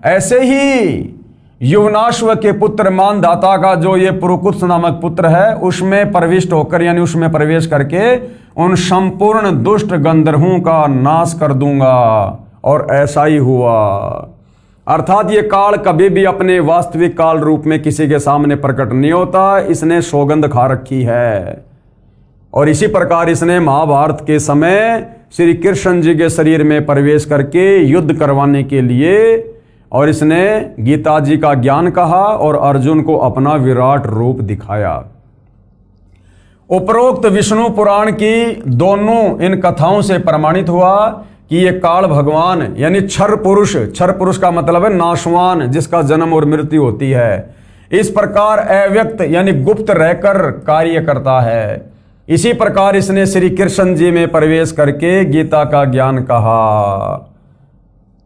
ऐसे ही युवनाश्व के पुत्र मानधाता का जो ये पुरुकुत्स नामक पुत्र है, उसमें प्रविष्ट होकर यानी उसमें प्रवेश करके उन संपूर्ण दुष्ट गंधर्वों का नाश कर दूंगा। और ऐसा ही हुआ। अर्थात ये काल कभी भी अपने वास्तविक काल रूप में किसी के सामने प्रकट नहीं होता, इसने सौगंध खा रखी है। और इसी प्रकार इसने महाभारत के समय श्री कृष्ण जी के शरीर में प्रवेश करके युद्ध करवाने के लिए, और इसने गीता जी का ज्ञान कहा और अर्जुन को अपना विराट रूप दिखाया। उपरोक्त विष्णु पुराण की दोनों इन कथाओं से प्रमाणित हुआ कि ये काल भगवान यानी क्षर पुरुष का मतलब है नाशवान, जिसका जन्म और मृत्यु होती है, इस प्रकार अव्यक्त यानी गुप्त रहकर कार्य करता है। इसी प्रकार इसने श्री कृष्ण जी में प्रवेश करके गीता का ज्ञान कहा।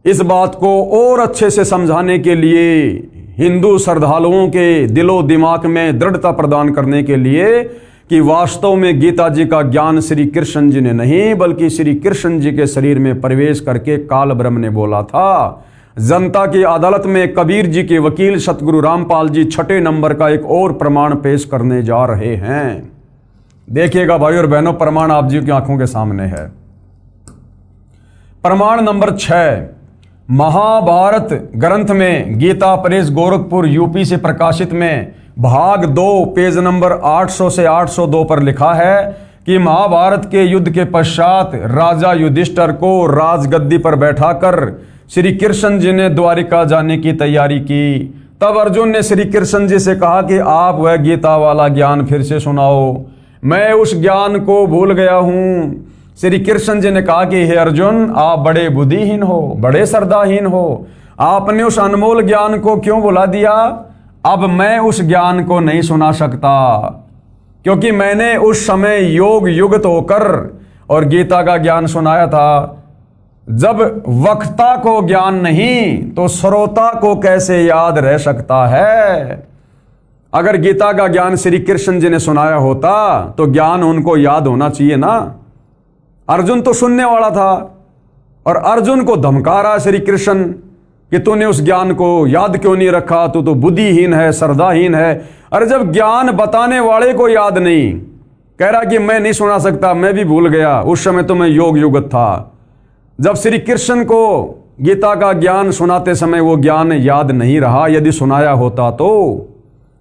इस बात को और अच्छे से समझाने के लिए, हिंदू श्रद्धालुओं के दिलो दिमाग में दृढ़ता प्रदान करने के लिए कि वास्तव में गीता जी का ज्ञान श्री कृष्ण जी ने नहीं बल्कि श्री कृष्ण जी के शरीर में प्रवेश करके काल ब्रह्म ने बोला था, जनता की अदालत में कबीर जी के वकील सतगुरु रामपाल जी 6 नंबर का एक और प्रमाण पेश करने जा रहे हैं। देखिएगा भाई और बहनों, प्रमाण आप जी की आंखों के सामने है। प्रमाण नंबर 6, महाभारत ग्रंथ में गीता प्रेस गोरखपुर यूपी से प्रकाशित में भाग 2 पेज नंबर 800 से 802 पर लिखा है कि महाभारत के युद्ध के पश्चात राजा युधिष्ठिर को राजगद्दी पर बैठाकर श्री कृष्ण जी ने द्वारिका जाने की तैयारी की। तब अर्जुन ने श्री कृष्ण जी से कहा कि आप वह गीता वाला ज्ञान फिर से सुनाओ, मैं उस ज्ञान को भूल गया हूं। श्री कृष्ण जी ने कहा कि हे अर्जुन, आप बड़े बुद्धिहीन हो, बड़े श्रद्धाहीन हो, आपने उस अनमोल ज्ञान को क्यों भुला दिया? अब मैं उस ज्ञान को नहीं सुना सकता, क्योंकि मैंने उस समय योग युक्त होकर और गीता का ज्ञान सुनाया था। जब वक्ता को ज्ञान नहीं तो श्रोता को कैसे याद रह सकता है? अगर गीता का ज्ञान श्री कृष्ण जी ने सुनाया होता तो ज्ञान उनको याद होना चाहिए ना। अर्जुन तो सुनने वाला था और अर्जुन को धमका रहा श्री कृष्ण कि तूने उस ज्ञान को याद क्यों नहीं रखा, तू तो बुद्धिहीन है, श्रद्धाहीन है। अरे जब ज्ञान बताने वाले को याद नहीं, कह रहा कि मैं नहीं सुना सकता, मैं भी भूल गया, उस समय तो मैं योग युगत था। जब श्री कृष्ण को गीता का ज्ञान सुनाते समय वो ज्ञान याद नहीं रहा, यदि सुनाया होता तो,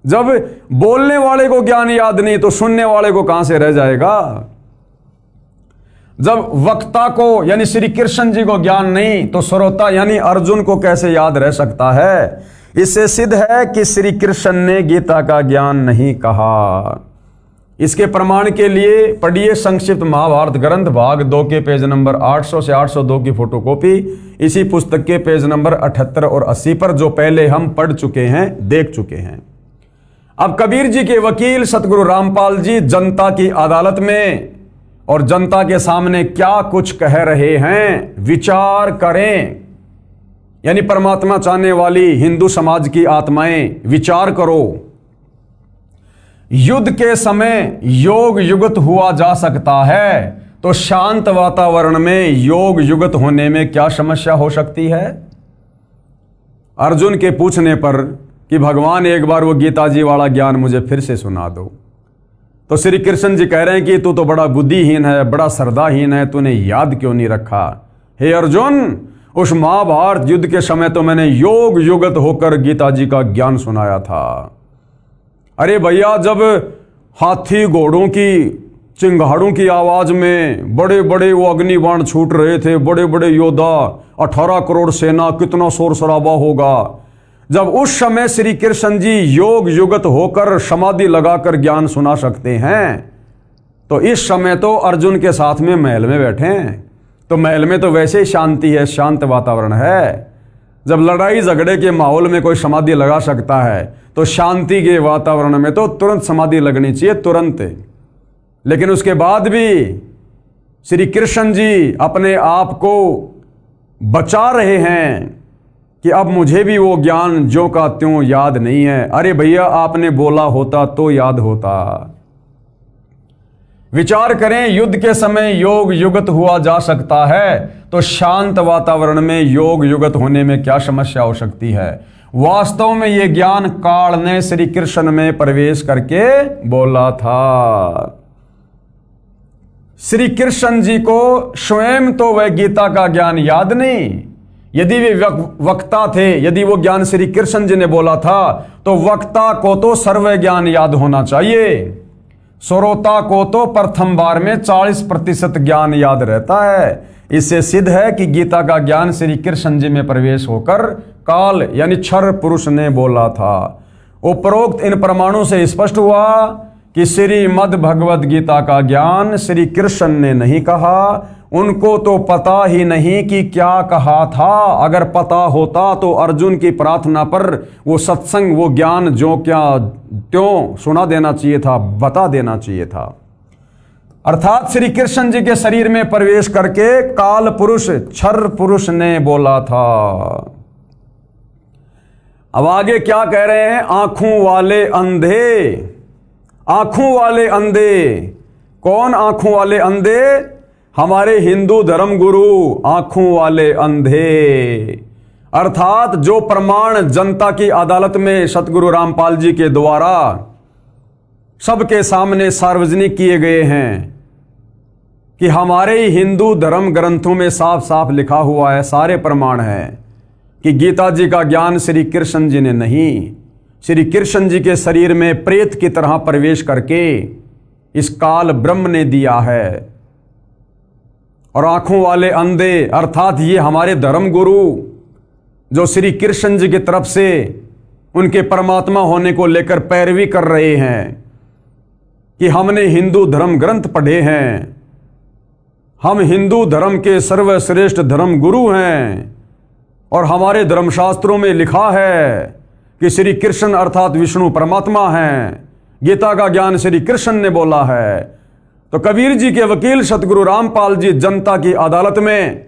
जब बोलने वाले को ज्ञान याद नहीं तो सुनने वाले को कहां से रह जाएगा? जब वक्ता को यानी श्री कृष्ण जी को ज्ञान नहीं तो श्रोता यानी अर्जुन को कैसे याद रह सकता है? इससे सिद्ध है कि श्री कृष्ण ने गीता का ज्ञान नहीं कहा। इसके प्रमाण के लिए पढ़िए संक्षिप्त महाभारत ग्रंथ भाग 2 के पेज नंबर 800 से 802 की फोटोकॉपी इसी पुस्तक के पेज नंबर 78 और 80 पर, जो पहले हम पढ़ चुके हैं, देख चुके हैं। अब कबीर जी के वकील सतगुरु रामपाल जी जनता की अदालत में और जनता के सामने क्या कुछ कह रहे हैं, विचार करें। यानी परमात्मा चाहने वाली हिंदू समाज की आत्माएं, विचार करो। युद्ध के समय योग युगत हुआ जा सकता है, तो शांत वातावरण में योग युगत होने में क्या समस्या हो सकती है? अर्जुन के पूछने पर कि भगवान एक बार वो गीता जी वाला ज्ञान मुझे फिर से सुना दो, तो श्री कृष्ण जी कह रहे हैं कि तू तो बड़ा बुद्धिहीन है, बड़ा श्रद्धाहीन है, तूने याद क्यों नहीं रखा? हे अर्जुन, उस महाभारत युद्ध के समय तो मैंने योग युगत होकर गीता जी का ज्ञान सुनाया था। अरे भैया, जब हाथी घोड़ों की चिंगाड़ों की आवाज में बड़े बड़े वो अग्निबाण छूट रहे थे, बड़े बड़े योद्धा, 18 करोड़ सेना, कितना शोर शराबा होगा। जब उस समय श्री कृष्ण जी योग युगत होकर समाधि लगाकर ज्ञान सुना सकते हैं, तो इस समय तो अर्जुन के साथ में महल में बैठे हैं, तो महल में तो वैसे ही शांति है, शांत वातावरण है। जब लड़ाई झगड़े के माहौल में कोई समाधि लगा सकता है तो शांति के वातावरण में तो तुरंत समाधि लगनी चाहिए, तुरंत। लेकिन उसके बाद भी श्री कृष्ण जी अपने आप को बचा रहे हैं कि अब मुझे भी वो ज्ञान ज्यों का त्यों याद नहीं है। अरे भैया, आपने बोला होता तो याद होता। विचार करें, युद्ध के समय योग युगत हुआ जा सकता है, तो शांत वातावरण में योग युगत होने में क्या समस्या हो सकती है। वास्तव में ये ज्ञान काल ने श्री कृष्ण में प्रवेश करके बोला था। श्री कृष्ण जी को स्वयं तो वह गीता का ज्ञान याद नहीं। यदि वे वक्ता थे, यदि वो ज्ञान श्री कृष्ण जी ने बोला था, तो वक्ता को तो सर्व ज्ञान याद होना चाहिए। श्रोता को तो प्रथम बार में 40% ज्ञान याद रहता है। इससे सिद्ध है कि गीता का ज्ञान श्री कृष्ण जी में प्रवेश होकर काल यानी क्षर पुरुष ने बोला था। उपरोक्त इन प्रमाणों से स्पष्ट हुआ कि श्रीमद् भगवद गीता का ज्ञान श्री कृष्ण ने नहीं कहा। उनको तो पता ही नहीं कि क्या कहा था। अगर पता होता तो अर्जुन की प्रार्थना पर वो सत्संग, वो ज्ञान जो क्या त्यों सुना देना चाहिए था, बता देना चाहिए था। अर्थात श्री कृष्ण जी के शरीर में प्रवेश करके काल पुरुष, क्षर पुरुष ने बोला था। अब आगे क्या कह रहे हैं? आंखों वाले अंधे। आंखों वाले अंधे कौन? आंखों वाले अंधे हमारे हिंदू धर्म गुरु आंखों वाले अंधे। अर्थात जो प्रमाण जनता की अदालत में सतगुरु रामपाल जी के द्वारा सबके सामने सार्वजनिक किए गए हैं कि हमारे हिंदू धर्म ग्रंथों में साफ साफ लिखा हुआ है, सारे प्रमाण हैं कि गीता जी का ज्ञान श्री कृष्ण जी ने नहीं, श्री कृष्ण जी के शरीर में प्रेत की तरह प्रवेश करके इस काल ब्रह्म ने दिया है। और आंखों वाले अंधे अर्थात ये हमारे धर्म गुरु जो श्री कृष्ण जी की तरफ से उनके परमात्मा होने को लेकर पैरवी कर रहे हैं कि हमने हिंदू धर्म ग्रंथ पढ़े हैं, हम हिंदू धर्म के सर्वश्रेष्ठ धर्म गुरु हैं और हमारे धर्मशास्त्रों में लिखा है कि श्री कृष्ण अर्थात विष्णु परमात्मा हैं, गीता का ज्ञान श्री कृष्ण ने बोला है। तो कबीर जी के वकील सतगुरु रामपाल जी जनता की अदालत में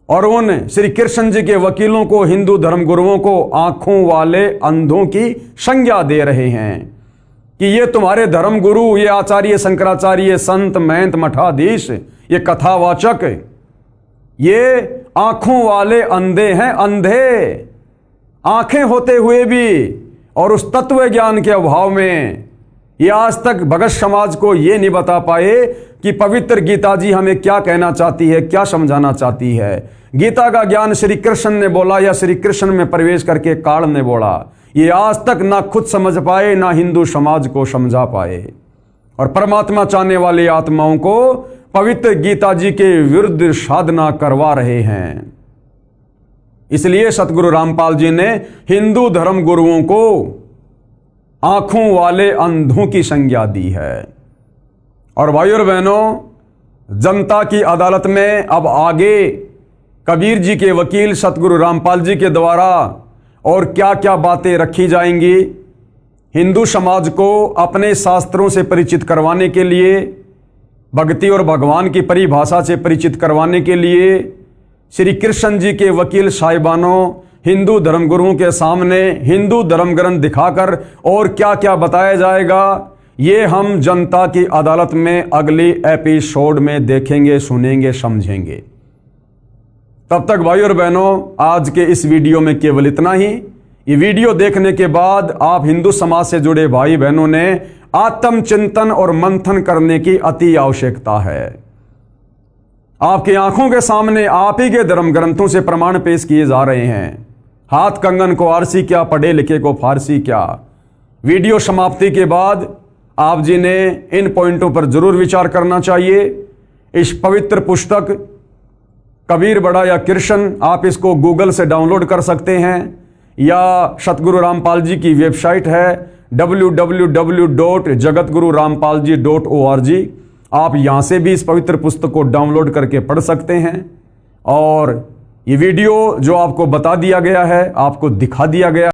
और उन श्री कृष्ण जी के वकीलों को, हिंदू धर्म गुरुओं को आंखों वाले अंधों की संज्ञा दे रहे हैं कि ये तुम्हारे धर्म गुरु, ये आचार्य शंकराचार्य, संत महंत मठाधीश, ये कथावाचक, ये आंखों वाले अंधे हैं। अंधे आंखें होते हुए भी और उस तत्व ज्ञान के अभाव में ये आज तक भगत समाज को ये नहीं बता पाए कि पवित्र गीता जी हमें क्या कहना चाहती है, क्या समझाना चाहती है। गीता का ज्ञान श्री कृष्ण ने बोला या श्री कृष्ण में प्रवेश करके काल ने बोला, ये आज तक ना खुद समझ पाए, ना हिंदू समाज को समझा पाए। और परमात्मा चाहने वाली आत्माओं को पवित्र गीता जी के विरुद्ध साधना करवा रहे हैं। इसलिए सतगुरु रामपाल जी ने हिंदू धर्म गुरुओं को आंखों वाले अंधों की संज्ञा दी है। और भाइयों और बहनों, जनता की अदालत में अब आगे कबीर जी के वकील सतगुरु रामपाल जी के द्वारा और क्या क्या बातें रखी जाएंगी, हिंदू समाज को अपने शास्त्रों से परिचित करवाने के लिए, भक्ति और भगवान की परिभाषा से परिचित करवाने के लिए श्री कृष्ण जी के वकील साहिबानों, हिंदू धर्मगुरुओं के सामने हिंदू धर्म ग्रंथ दिखाकर और क्या क्या बताया जाएगा, ये हम जनता की अदालत में अगली एपिसोड में देखेंगे, सुनेंगे, समझेंगे। तब तक भाइयों और बहनों, आज के इस वीडियो में केवल इतना ही। ये वीडियो देखने के बाद आप हिंदू समाज से जुड़े भाई बहनों ने आत्मचिंतन और मंथन करने की अति आवश्यकता है। आपकी आंखों के सामने आप ही के धर्म ग्रंथों से प्रमाण पेश किए जा रहे हैं। हाथ कंगन को आरसी क्या, पढ़े लिखे को फारसी क्या। वीडियो समाप्ति के बाद आप जी ने इन पॉइंटों पर जरूर विचार करना चाहिए। इस पवित्र पुस्तक कबीर बड़ा या कृष्ण, आप इसको गूगल से डाउनलोड कर सकते हैं या सतगुरु रामपाल जी की वेबसाइट है www.jagatgururampalji.org। आप यहाँ से भी इस पवित्र पुस्तक को डाउनलोड करके पढ़ सकते हैं। और ये वीडियो जो आपको बता दिया गया है, आपको दिखा दिया गया